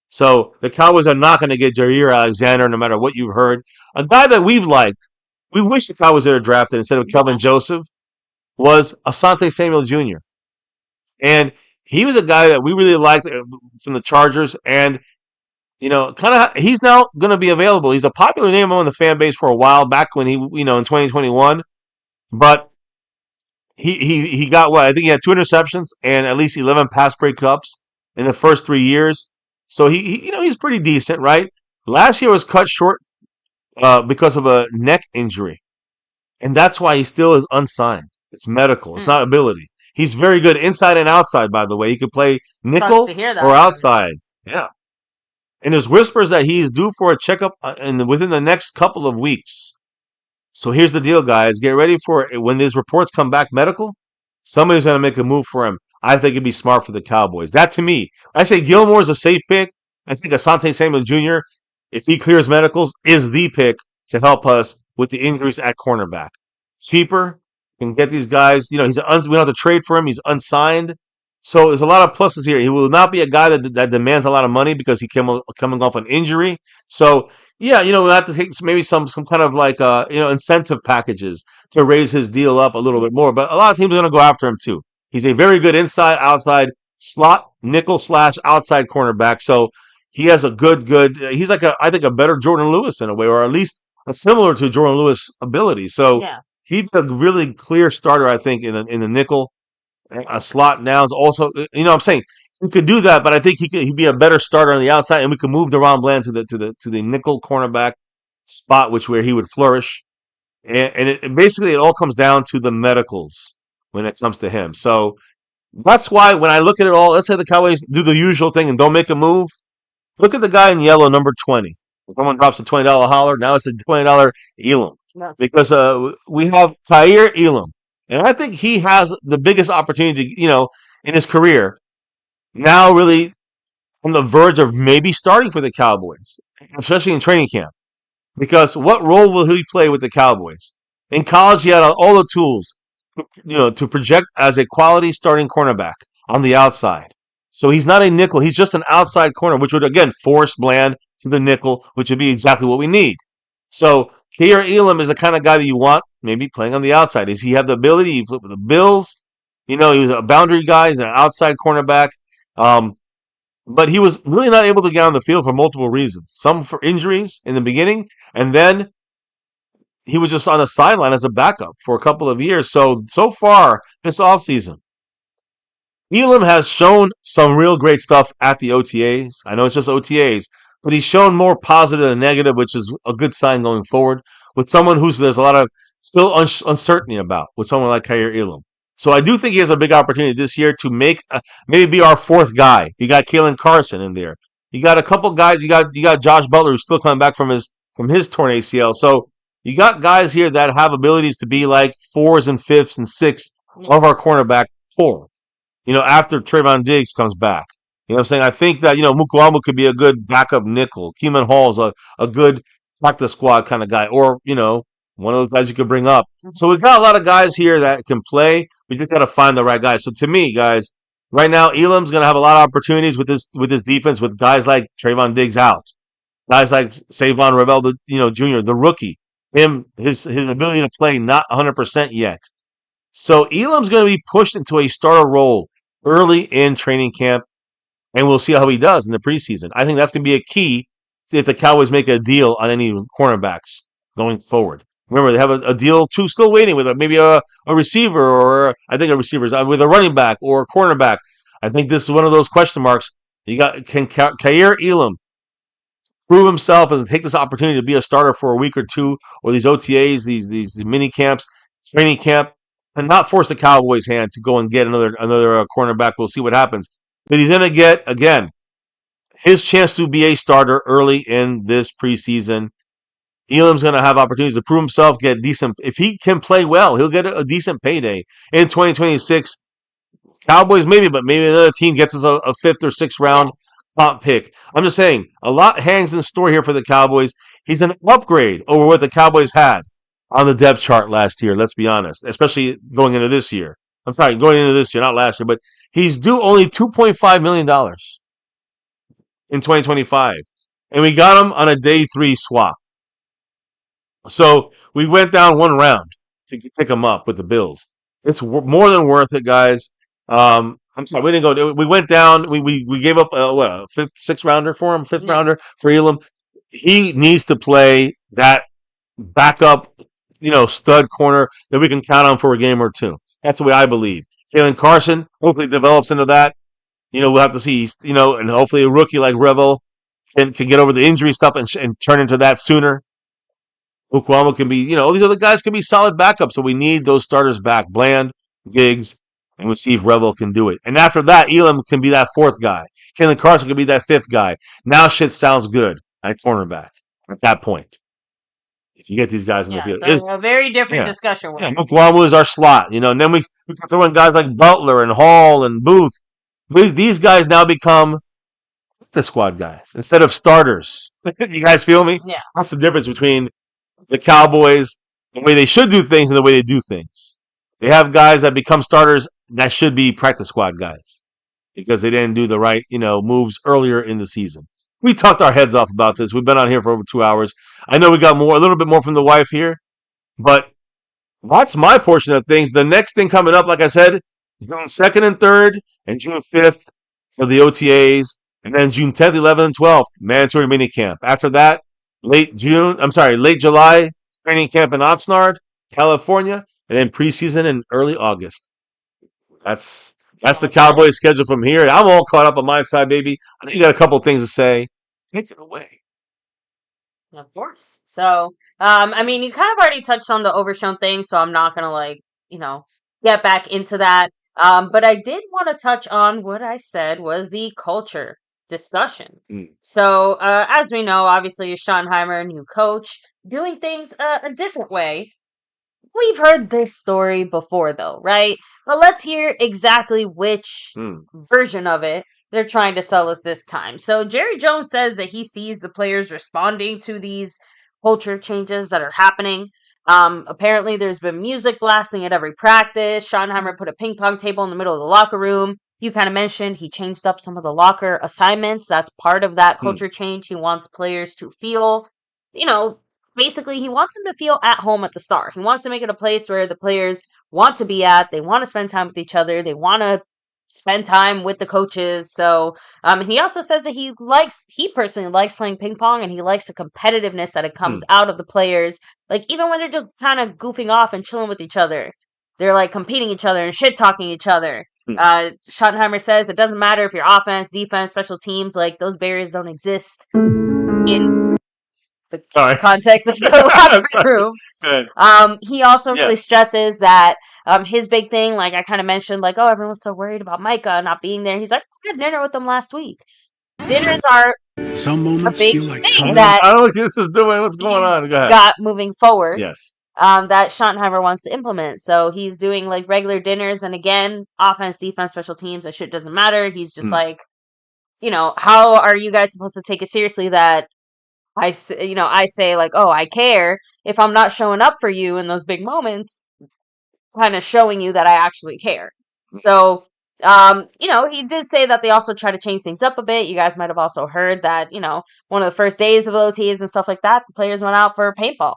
So the Cowboys are not going to get Jair Alexander, no matter what you've heard. A guy that we've liked, we wish the Cowboys had drafted instead of Kelvin Joseph, was Asante Samuel Jr. And he was a guy that we really liked from the Chargers. And, he's now going to be available. He's a popular name among the fan base for a while back when in 2021. But he got what? I think he had 2 interceptions and at least 11 pass breakups in the first 3 years. So he's pretty decent, right? Last year was cut short because of a neck injury, and that's why he still is unsigned. It's medical. It's not ability. He's very good inside and outside. By the way, he could play nickel or outside. Yeah, and there's whispers that he is due for a checkup within the next couple of weeks. So here's the deal, guys. Get ready for it. When these reports come back medical, somebody's going to make a move for him. I think it'd be smart for the Cowboys. That, to me, I say Gilmore's a safe pick. I think Asante Samuel Jr., if he clears medicals, is the pick to help us with the injuries at cornerback. Cheaper, can get these guys. We don't have to trade for him. He's unsigned. So there's a lot of pluses here. He will not be a guy that demands a lot of money because he's coming off an injury. So, yeah, we'll have to take maybe some kind of like, incentive packages to raise his deal up a little bit more. But a lot of teams are going to go after him too. He's a very good inside, outside, slot, nickel / outside cornerback. So he has a good, he's like I think a better Jordan Lewis in a way, or at least a similar to Jordan Lewis ability. So he's a really clear starter, I think, in the nickel. A slot downs also, I'm saying he could do that, but I think he'd be a better starter on the outside, and we could move DaRon Bland to the nickel cornerback spot, where he would flourish. And basically it all comes down to the medicals when it comes to him. So that's why when I look at it all, let's say the Cowboys do the usual thing and don't make a move. Look at the guy in yellow, number 20. If someone drops a $20 holler, now it's a $20 Elam. Because we have Kaiir Elam. And I think he has the biggest opportunity, in his career. Now really on the verge of maybe starting for the Cowboys, especially in training camp. Because what role will he play with the Cowboys? In college, he had all the tools, to project as a quality starting cornerback on the outside. So he's not a nickel. He's just an outside corner, which would, again, force Bland to the nickel, which would be exactly what we need. So Kaiir Elam is the kind of guy that you want maybe playing on the outside. Does he have the ability? He played with the Bills. He was a boundary guy. He's an outside cornerback. But he was really not able to get on the field for multiple reasons. Some for injuries in the beginning, and then he was just on the sideline as a backup for a couple of years. So far this offseason, Elam has shown some real great stuff at the OTAs. I know it's just OTAs, but he's shown more positive than negative, which is a good sign going forward with someone there's a lot of still uncertainty about, with someone like Kaiir Elam. So I do think he has a big opportunity this year to maybe be our fourth guy. You got Kalen Carson in there. You got a couple guys. You got Josh Butler, who's still coming back from his torn ACL. So you got guys here that have abilities to be like 4s and 5s and 6s of our cornerback core. after Trayvon Diggs comes back. You know what I'm saying? I think that, Mukuamu could be a good backup nickel. Keeman Hall's a good practice squad kind of guy, or, one of those guys you could bring up. So we've got a lot of guys here that can play. We just got to find the right guys. So to me, guys, right now, Elam's going to have a lot of opportunities with this defense with guys like Trayvon Diggs out, guys like Savon Rebel, Jr., the rookie. His ability to play not 100% yet. So Elam's going to be pushed into a starter role early in training camp, and we'll see how he does in the preseason. I think that's going to be a key if the Cowboys make a deal on any cornerbacks going forward. Remember, they have a deal too still waiting with maybe a receiver, or I think a receiver with a running back or a cornerback. I think this is one of those question marks. Can Kaiir Elam prove himself and take this opportunity to be a starter for a week or two, or these OTAs, these mini camps, training camp, and not force the Cowboys' hand to go and get another cornerback. We'll see what happens. But he's going to get, again, his chance to be a starter early in this preseason. Elam's going to have opportunities to prove himself, get decent. If he can play well, he'll get a decent payday in 2026. Cowboys maybe, but maybe another team gets us a fifth or sixth round top pick. I'm just saying, a lot hangs in store here for the Cowboys. He's an upgrade over what the Cowboys had on the depth chart last year, let's be honest, especially going into this year. I'm sorry, going into this year, not last year, but he's due only $2.5 million in 2025. And we got him on a day 3 swap. So we went down one round to pick him up with the Bills. It's more than worth it, guys. I'm sorry, we didn't go. We went down. We gave up a fifth, sixth rounder for him, fifth rounder for Elam. He needs to play that backup, stud corner that we can count on for a game or two. That's the way I believe. Jalen Carson hopefully develops into that. We'll have to see. And hopefully a rookie like Revel can get over the injury stuff and turn into that sooner. Mukuamu can be, these other guys can be solid backups. So we need those starters back. Bland, Diggs, and we'll see if Revel can do it. And after that, Elam can be that fourth guy. Jalen Carson can be that fifth guy. Now shit sounds good at cornerback at that point. If you get these guys in the field. It's a very different discussion. Mukuamu is our slot, and then we can throw in guys like Butler and Hall and Booth. These guys now become the squad guys instead of starters. You guys feel me? Yeah. That's the difference between the Cowboys, the way they should do things and the way they do things. They have guys that become starters that should be practice squad guys because they didn't do the right, moves earlier in the season. We talked our heads off about this. We've been on here for over 2 hours. I know we got a little bit more from the wife here, but that's my portion of things. The next thing coming up, like I said, June 2nd and 3rd and June 5th for the OTAs, and then June 10th, 11th, and 12th, mandatory minicamp. After that, late July, training camp in Oxnard, California, and then preseason in early August. That's the Cowboys schedule from here. I'm all caught up on my side, baby. I know you got a couple things to say. Take it away. Of course. So, you kind of already touched on the Overshown thing, so I'm not gonna get back into that. But I did want to touch on what I said was the culture discussion. So, as we know, obviously, Schottenheimer, new coach, doing things a different way. We've heard this story before, though, right? But let's hear exactly which version of it they're trying to sell us this time. So Jerry Jones says that he sees the players responding to these culture changes that are happening. Apparently, there's been music blasting at every practice. Schottenheimer put a ping pong table in the middle of the locker room. You kind of mentioned he changed up some of the locker assignments. That's part of that culture change. He wants players to feel, basically, he wants them to feel at home at the start. He wants to make it a place where the players want to be at. They want to spend time with each other. They want to spend time with the coaches. So, he also says that he personally likes playing ping pong, and he likes the competitiveness that it comes out of the players. Like, even when they're just kind of goofing off and chilling with each other, they're like competing each other and shit talking each other. Schottenheimer says it doesn't matter if you're offense, defense, special teams, like those barriers don't exist in the context of the locker room. Good. He also really stresses that his big thing, like I kind of mentioned, like, everyone was so worried about Micah not being there. He's like, I had dinner with them last week. Dinners are some moments a big feel like thing time. that I don't know what this is doing. What's going on? Go ahead. Got moving forward. Yes. that Schottenheimer wants to implement. So he's doing like regular dinners, and again, offense, defense, special teams, that shit doesn't matter. He's just like, how are you guys supposed to take it seriously that I say like, oh, I care if I'm not showing up for you in those big moments, kind of showing you that I actually care. So, he did say that they also try to change things up a bit. You guys might have also heard that, one of the first days of OTs and stuff like that, the players went out for paintball.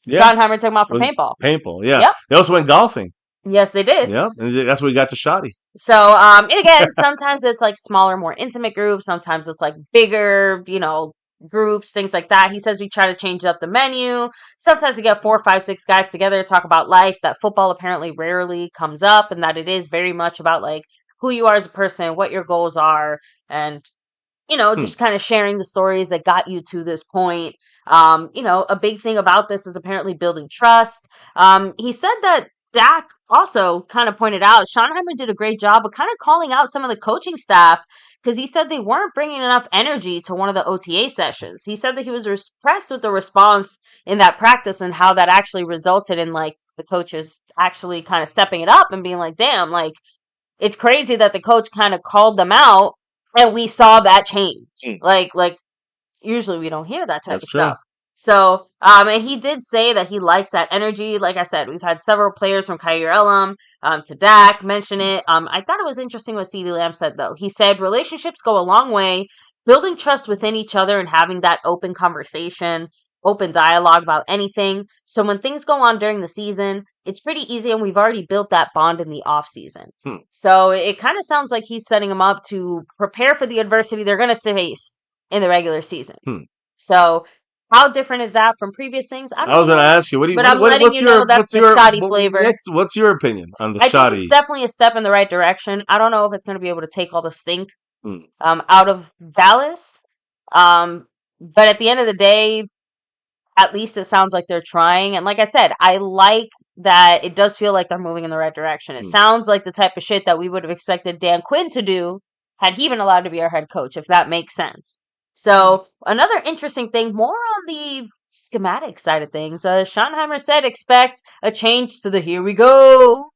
Yeah. Schottenheimer took them out for paintball. Paintball, yeah. Yep. They also went golfing. Yes, they did. Yeah, and that's where we got the Shotty. So, and again, sometimes it's like smaller, more intimate groups. Sometimes it's like bigger, groups, things like that. He says we try to change up the menu. Sometimes we get 4, 5, 6 guys together to talk about life. That football apparently rarely comes up, and that it is very much about like who you are as a person, what your goals are, and just kind of sharing the stories that got you to this point. A big thing about this is apparently building trust. He said that Dak also kind of pointed out Schottenheimer did a great job of kind of calling out some of the coaching staff because he said they weren't bringing enough energy to one of the OTA sessions. He said that he was impressed with the response in that practice and how that actually resulted in like the coaches actually kind of stepping it up and being like, damn, like it's crazy that the coach kind of called them out and we saw that change. Like usually we don't hear that type of stuff. So, and he did say that he likes that energy. Like I said, we've had several players from Kaiir Elam to Dak mention it. I thought it was interesting what CeeDee Lamb said, though. He said relationships go a long way, building trust within each other and having that open conversation, open dialogue about anything. So when things go on during the season, it's pretty easy, and we've already built that bond in the off season. So it kind of sounds like he's setting them up to prepare for the adversity they're going to face in the regular season. So how different is that from previous things? I was going to ask you. That's the shoddy flavor. What's your opinion on the shoddy? I think it's definitely a step in the right direction. I don't know if it's going to be able to take all the stink out of Dallas. But at the end of the day, at least it sounds like they're trying. And like I said, I like that it does feel like they're moving in the right direction. It sounds like the type of shit that we would have expected Dan Quinn to do had he been allowed to be our head coach, if that makes sense. So another interesting thing, more on the schematic side of things, Schottenheimer said expect a change to the here we go.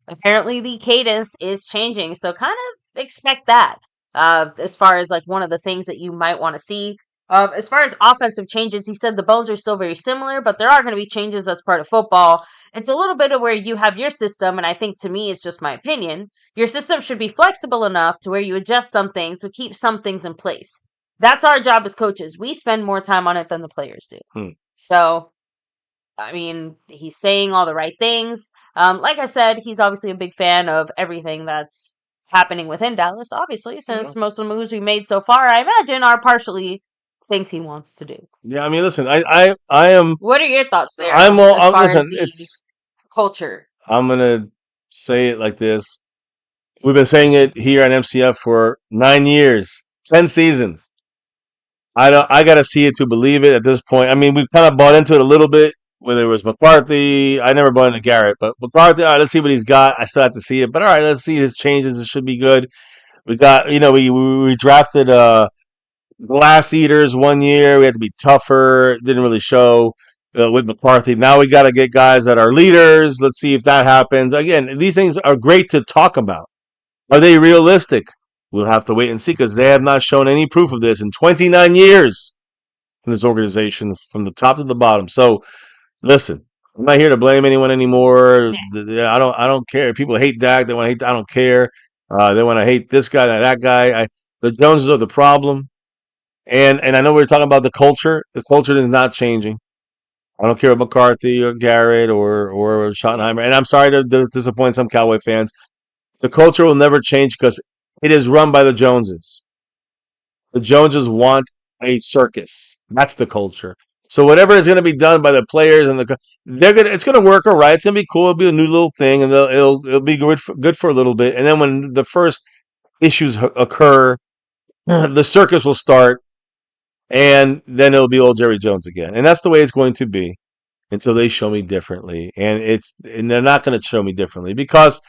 Apparently the cadence is changing, so kind of expect that as far as like one of the things that you might want to see. As far as offensive changes, he said the bones are still very similar, but there are going to be changes. That's part of football. It's a little bit of where you have your system, and I think to me, it's just my opinion. Your system should be flexible enough to where you adjust some things to keep some things in place. That's our job as coaches. We spend more time on it than the players do. So, I mean, he's saying all the right things. Like I said, he's obviously a big fan of everything that's happening within Dallas, obviously, since most of the moves we made so far, I imagine, are partially things he wants to do. Yeah, I mean, listen, I am. What are your thoughts there? Listen, it's culture. I'm gonna say it like this. We've been saying it here on MCF for 9 years, 10 seasons. I got to see it to believe it at this point. I mean, we've kind of bought into it a little bit. Whether it was McCarthy, I never bought into Garrett, but McCarthy. All right, let's see what he's got. I still have to see it, but all right, let's see his changes. It should be good. We got, we drafted glass eaters 1 year. We had to be tougher. It didn't really show with McCarthy. Now we got to get guys that are leaders. Let's see if that happens. Again, these things are great to talk about. Are they realistic? We'll have to wait and see because they have not shown any proof of this in 29 years in this organization from the top to the bottom. So, listen, I'm not here to blame anyone anymore. I don't care. People hate Dak. They want to hate. I don't care. They want to hate this guy, that guy. The Joneses are the problem. And I know we were talking about the culture. The culture is not changing. I don't care about McCarthy or Garrett or Schottenheimer. And I'm sorry to disappoint some Cowboy fans. The culture will never change because it is run by the Joneses. The Joneses want a circus. That's the culture. So whatever is going to be done by the players and it's going to work all right. It's going to be cool. It'll be a new little thing, and it'll be good for a little bit. And then when the first issues occur, the circus will start, and then it'll be old Jerry Jones again. And that's the way it's going to be until they show me differently. And they're not going to show me differently because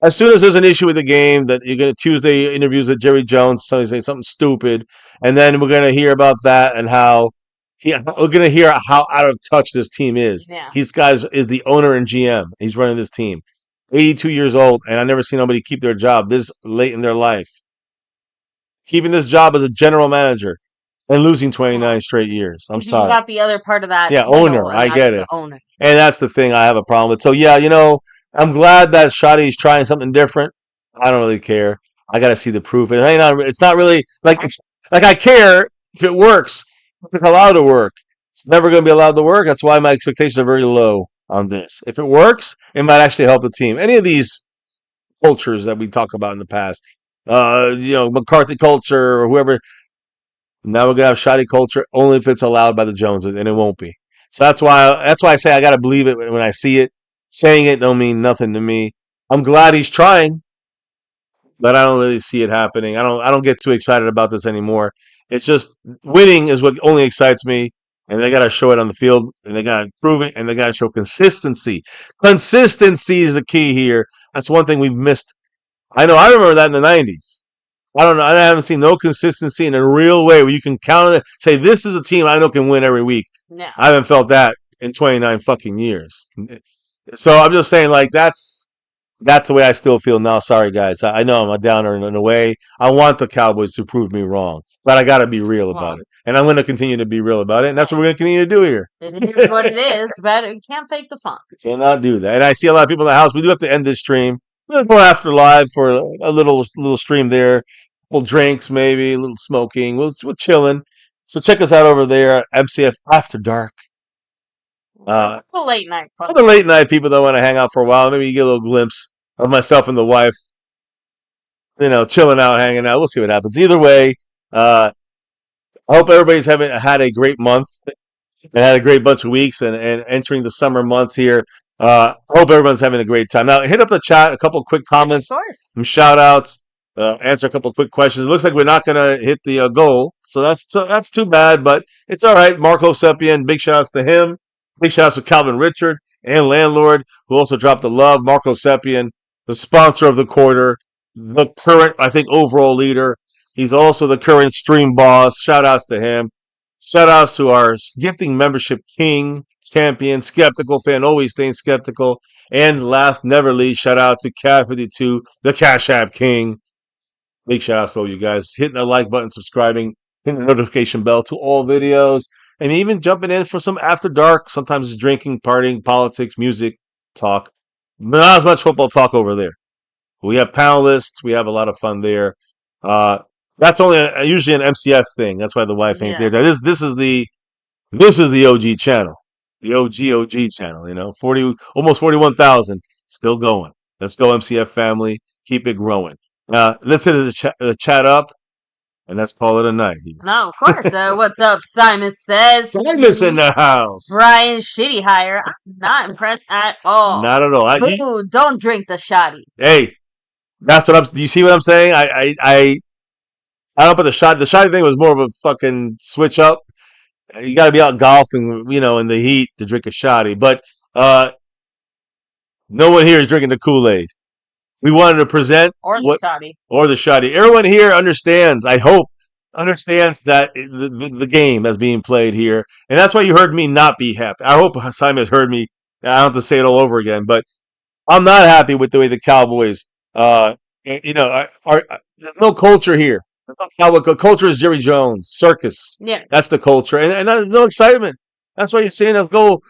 as soon as there's an issue with the game that you're going to Tuesday interviews with Jerry Jones, say something stupid, and then we're going to hear about that and how Yeah, we're gonna hear how out of touch this team is. Yeah. He's guys is the owner and GM. He's running this team. 82 years old, and I never seen nobody keep their job this late in their life. Keeping this job as a general manager and losing 29 straight years. I'm You sorry. got the other part of that Yeah, title, owner. and I that's get the it. owner. And that's the thing I have a problem with. So yeah, I'm glad that Shotty's trying something different. I don't really care. I got to see the proof. It's not really like I care if it works. If it's allowed to work. It's never going to be allowed to work. That's why my expectations are very low on this. If it works, it might actually help the team. Any of these cultures that we talk about in the past, McCarthy culture or whoever. Now we're gonna have shoddy culture only if it's allowed by the Joneses, and it won't be. So that's why I say I gotta believe it when I see it. Saying it don't mean nothing to me. I'm glad he's trying, but I don't really see it happening. I don't get too excited about this anymore. It's just winning is what only excites me, and they gotta show it on the field, and they gotta prove it, and they gotta show consistency. Consistency is the key here. That's one thing we've missed. I know. I remember that in the '90s. I don't know. I haven't seen no consistency in a real way where you can count on it. Say this is a team I know can win every week. Yeah. I haven't felt that in 29 fucking years. So I'm just saying, like that's the way I still feel now. Sorry, guys. I know I'm a downer in a way. I want the Cowboys to prove me wrong, but I got to be real about it, and I'm going to continue to be real about it, and that's what we're going to continue to do here. It is what it is, but you can't fake the fun. Cannot do that. And I see a lot of people in the house. We do have to end this stream. We'll go after live for a little stream there. Couple drinks, maybe a little smoking. We're chilling. So check us out over there at MCF After Dark. The late night fun. For the late night people that want to hang out for a while, maybe you get a little glimpse of myself and the wife. Chilling out, hanging out. We'll see what happens. Either way, I hope everybody's had a great month and had a great bunch of weeks and entering the summer months here. I hope everyone's having a great time. Now, hit up the chat, a couple quick comments, Of course. some shout outs, answer a couple quick questions. It looks like we're not going to hit the goal, so that's too bad, but it's all right. Marco Sepien, big shout outs to him. Big shout outs to Calvin Richard and Landlord, who also dropped the love. Marco Sepien, the sponsor of the quarter, the current, I think, overall leader. He's also the current stream boss. Shout outs to him. Shout outs to our gifting membership king, champion, skeptical fan, always staying skeptical. And last, never least, shout out to Cat52, the Cash App king. Big shout outs to all you guys. Hitting the like button, subscribing, hitting the notification bell to all videos, and even jumping in for some after dark. Sometimes it's drinking, partying, politics, music, talk. Not as much football talk over there. We have panelists. We have a lot of fun there. That's only usually an MCF thing. That's why the wife ain't there. This is the OG channel, the OG channel. 40 almost 41,000 still going. Let's go MCF family. Keep it growing. Let's hit the chat up, and let's call it a night. No, of course. What's up? Simon says. Simon's in the house. Brian Shitty Hire. Not impressed at all. Not at all. Ooh, don't drink the shoddy. Hey, that's what I'm. Do you see what I'm saying? I don't put the shot. The shot thing was more of a fucking switch up. You got to be out golfing, in the heat to drink a shotty. But no one here is drinking the Kool-Aid. We wanted to present or the shoddy. Or the shoddy. Everyone here understands. I hope understands that the game that's being played here, and that's why you heard me not be happy. I hope Simon has heard me. I don't have to say it all over again, but I'm not happy with the way the Cowboys. There's no culture here. The culture is Jerry Jones circus. Yeah, that's the culture, and there's no excitement. That's why you're seeing us go.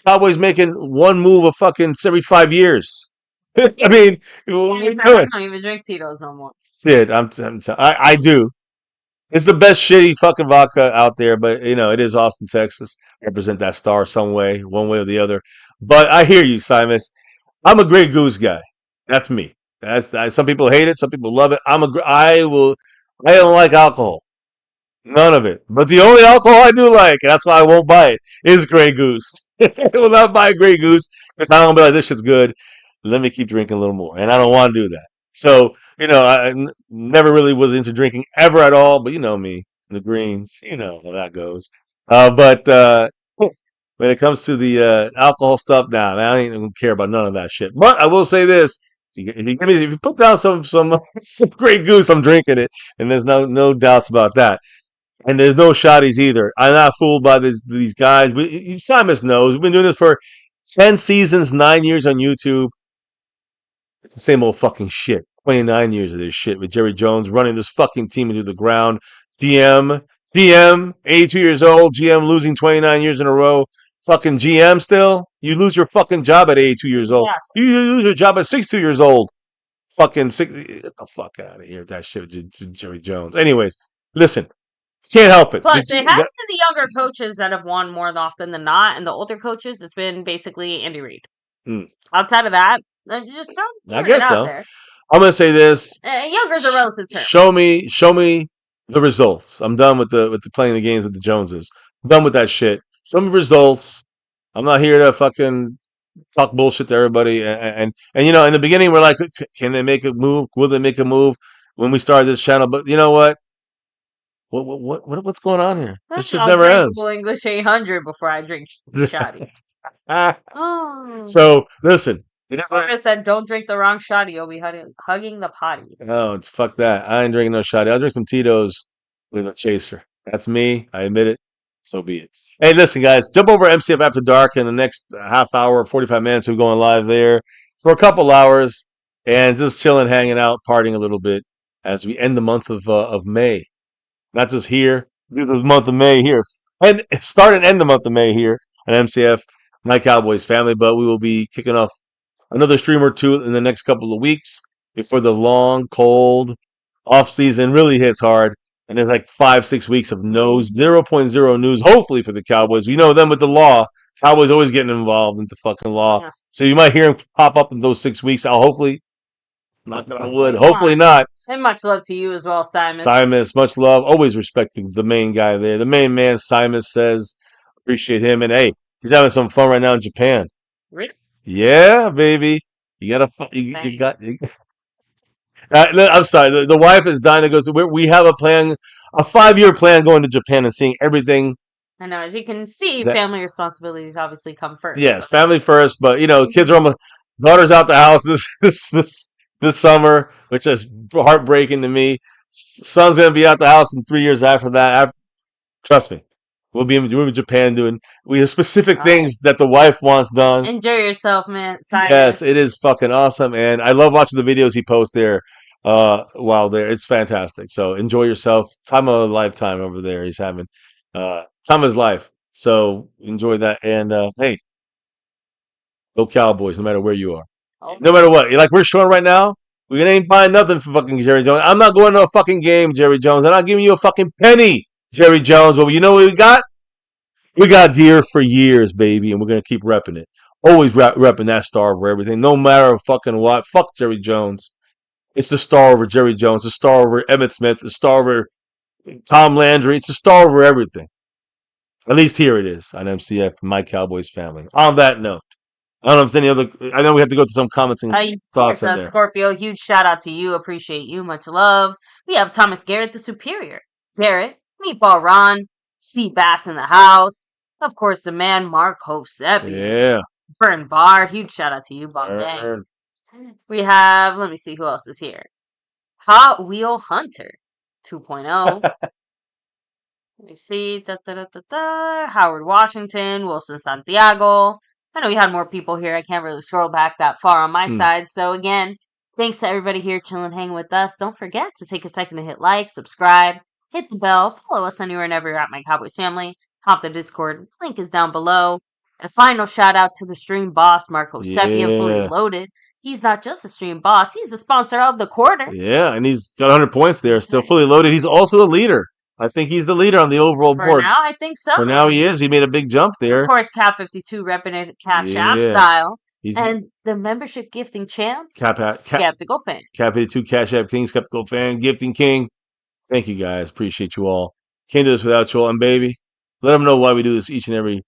Cowboys making one move of fucking every 5 years. I mean, what are you doing? I don't even drink Tito's no more. Shit, I do. It's the best shitty fucking vodka out there, but it is Austin, Texas. Represent that star some way, one way or the other. But I hear you, Simon. I'm a Grey Goose guy. That's me. Some people hate it, some people love it. I don't like alcohol. None of it. But the only alcohol I do like, and that's why I won't buy it, is Grey Goose. I will not buy Grey Goose because I don't be like, this shit's good. Let me keep drinking a little more. And I don't want to do that. So, I never really was into drinking ever at all, but me, the greens, how that goes. But when it comes to the alcohol stuff, I ain't even care about none of that shit. But I will say this. If you put down some Grey Goose, I'm drinking it, and there's no doubts about that. And there's no shotties either. I'm not fooled by these guys. Simon knows. We've been doing this for 10 seasons, 9 years on YouTube. It's the same old fucking shit. 29 years of this shit with Jerry Jones running this fucking team into the ground. GM, 82 years old. GM losing 29 years in a row. Fucking GM still? You lose your fucking job at 82 years old. Yeah. You lose your job at 62 years old. Fucking get the fuck out of here with that shit with Jerry Jones. Anyways, listen. Can't help it. Plus, it has been the younger coaches that have won more often than not, and the older coaches, it's been basically Andy Reid. Outside of that, just I guess so. There. I'm gonna say this. Younger's a relative term. Show me the results. I'm done with the playing the games with the Joneses. I'm done with that shit. Show me results. I'm not here to fucking talk bullshit to everybody. And you know, in the beginning, we're like, can they make a move? Will they make a move when we started this channel? But you know what? What's going on here? This shit never ends. English 800 before I drink shoddy. So listen. I said, don't drink the wrong shoddy. You'll be hugging the potties. Oh, fuck that. I ain't drinking no shoddy. I'll drink some Tito's with a chaser. That's me. I admit it. So be it. Hey, listen, guys. Jump over MCF After Dark in the next half hour, 45 minutes. We're going live there for a couple hours and just chilling, hanging out, partying a little bit as we end the month of May. Not just here. Do the month of May here. And start and end the month of May here at MCF, My Cowboys Family. But we will be kicking off another stream or two in the next couple of weeks before the long, cold off season really hits hard. And there's like 5-6 weeks of 0.0 news, hopefully for the Cowboys. You know them with the law. Cowboys always getting involved into fucking law. Yeah. So you might hear them pop up in those 6 weeks. I'll hopefully, not that I would, hopefully not. And much love to you as well, Simon. Simon, much love. Always respecting the main guy there. The main man, Simon, says, appreciate him. And hey, he's having some fun right now in Japan. Really? Yeah, baby. You got. I'm sorry. The wife is dying to go. So we have a plan, a 5-year plan going to Japan and seeing everything. I know. As you can see, family responsibilities obviously come first. Yes, family first. But you know, kids are almost. Daughter's out the house this summer, which is heartbreaking to me. Son's gonna be out the house in 3 years after that. Trust me. We'll be in Japan doing we have specific things that the wife wants done. Enjoy yourself, man. Simon. Yes, it is fucking awesome, and I love watching the videos he posts there while there. It's fantastic. So enjoy yourself. Time of a lifetime over there. He's having time of his life. So enjoy that, and hey, go Cowboys, no matter where you are, no matter what. Like we're showing right now, we ain't buying nothing for fucking Jerry Jones. I'm not going to a fucking game, Jerry Jones. I'm not giving you a fucking penny. Jerry Jones, but you know what we got? We got gear for years, baby, and we're going to keep repping it. Always repping that star over everything, no matter fucking what. Fuck Jerry Jones. It's the star over Jerry Jones, the star over Emmitt Smith, the star over Tom Landry. It's the star over everything. At least here it is on MCF, My Cowboys Family. On that note, I don't know if there's any other. I know we have to go to some comments and thoughts in there. Scorpio, huge shout out to you. Appreciate you. Much love. We have Thomas Garrett, the Superior. Garrett. Meatball Ron, C. Bass in the house. Of course, the man, Mark Hosepi. Yeah. Burn Bar. Huge shout out to you, Bong Dang. We have, let me see who else is here. Hot Wheel Hunter 2.0. Let me see. Howard Washington, Wilson Santiago. I know we had more people here. I can't really scroll back that far on my side. So, again, thanks to everybody here chilling, hanging with us. Don't forget to take a second to hit like, subscribe. Hit the bell. Follow us anywhere and everywhere at My Cowboys Family. Hop the Discord. Link is down below. A final shout out to the stream boss, Marco Sepia, fully loaded. He's not just a stream boss. He's the sponsor of the quarter. Yeah, and he's got 100 points there. Still fully loaded. He's also the leader. I think he's the leader on the overall board. For now, I think so. For now, he is. He made a big jump there. Of course, Cap 52 repping it Cash App style. And the membership gifting champ, Skeptical Fan. Cap 52 Cash App King, Skeptical Fan, Gifting King. Thank you, guys. Appreciate you all. Can't do this without you all. And, baby, let them know why we do this each and every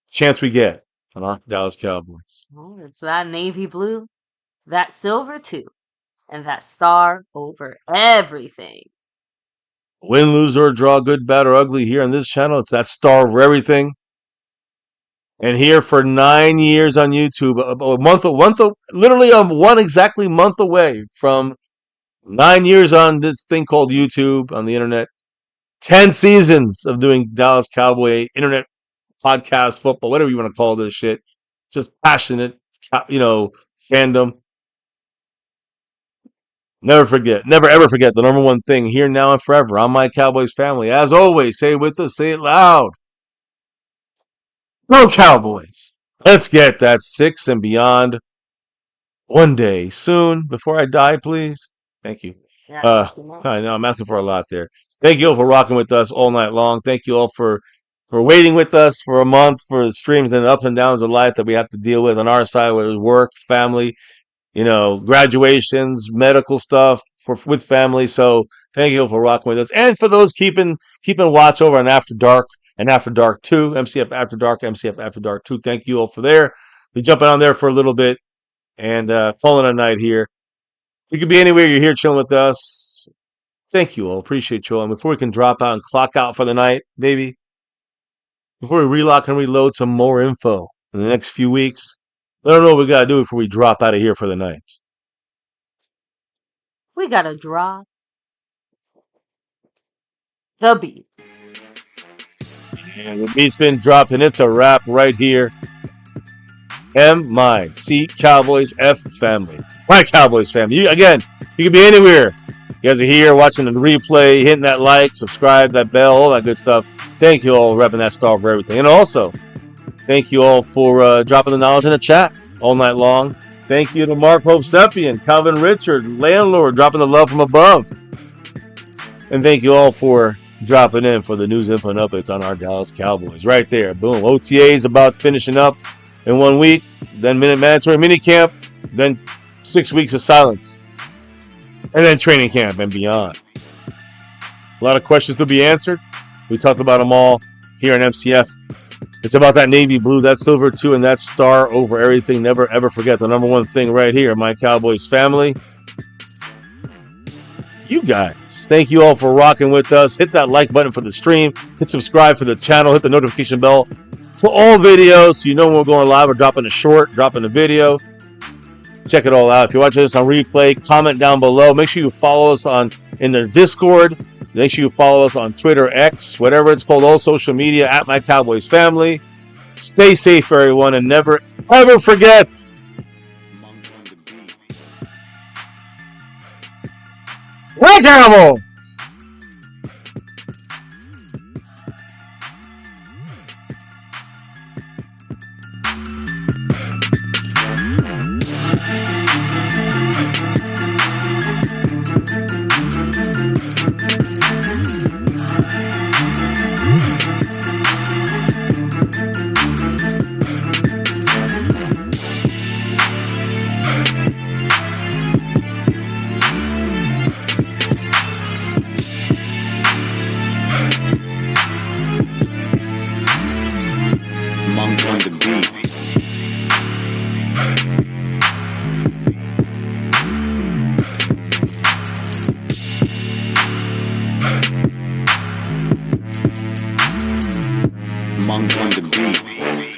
chance we get on our Dallas Cowboys. Oh, it's that navy blue, that silver, too, and that star over everything. Win, lose, or draw, good, bad, or ugly here on this channel. It's that star over everything. And here for 9 years on YouTube, literally one exactly month away from 9 years on this thing called YouTube on the internet. 10 seasons of doing Dallas Cowboy internet podcast, football, whatever you want to call this shit. Just passionate, fandom. Never forget, never ever forget the number one thing here, now, and forever. I'm my Cowboys family. As always, say it with us, say it loud. Go Cowboys! Let's get that 6 and beyond one day soon. Before I die, please. Thank you. I know I'm asking for a lot there. Thank you all for rocking with us all night long. Thank you all for waiting with us for a month for the streams and the ups and downs of life that we have to deal with on our side, whether it's work, family, graduations, medical stuff with family. So thank you all for rocking with us, and for those keeping watch over on After Dark and After Dark 2, MCF After Dark, MCF After Dark 2. Thank you all for there. We jumping on there for a little bit and calling it a night here. You could be anywhere. You're here chilling with us. Thank you all. Appreciate you all. And before we can drop out and clock out for the night, baby, before we relock and reload some more info in the next few weeks, let them know what we got to do before we drop out of here for the night. We got to drop the beat. And the beat's been dropped, and it's a wrap right here. M-My-C Cowboys F family. My Cowboys family. You could be anywhere. You guys are here watching the replay, hitting that like, subscribe, that bell, all that good stuff. Thank you all for repping that star for everything. And also, thank you all for dropping the knowledge in the chat all night long. Thank you to Mark Hopesepian, Calvin Richard, Landlord, dropping the love from above. And thank you all for dropping in for the news, info, and updates on our Dallas Cowboys. Right there. Boom. OTA's about finishing up in 1 week. Then mandatory minicamp. Then 6 weeks of silence. And then training camp and beyond. A lot of questions to be answered. We talked about them all here in MCF. It's about that navy blue, that silver too, and that star over everything. Never, ever forget the number one thing right here, my Cowboys family. You guys. Thank you all for rocking with us. Hit that like button for the stream. Hit subscribe for the channel. Hit the notification bell for all videos so you know when we're going live or dropping a short, dropping a video. Check it all out. If you're watching this on replay, comment down below. Make sure you follow us in the Discord. Make sure you follow us on Twitter, X, whatever it's called, all social media, at My Cowboys Family. Stay safe, everyone, and never, ever forget. Right, Cowboys! Monk on the beat.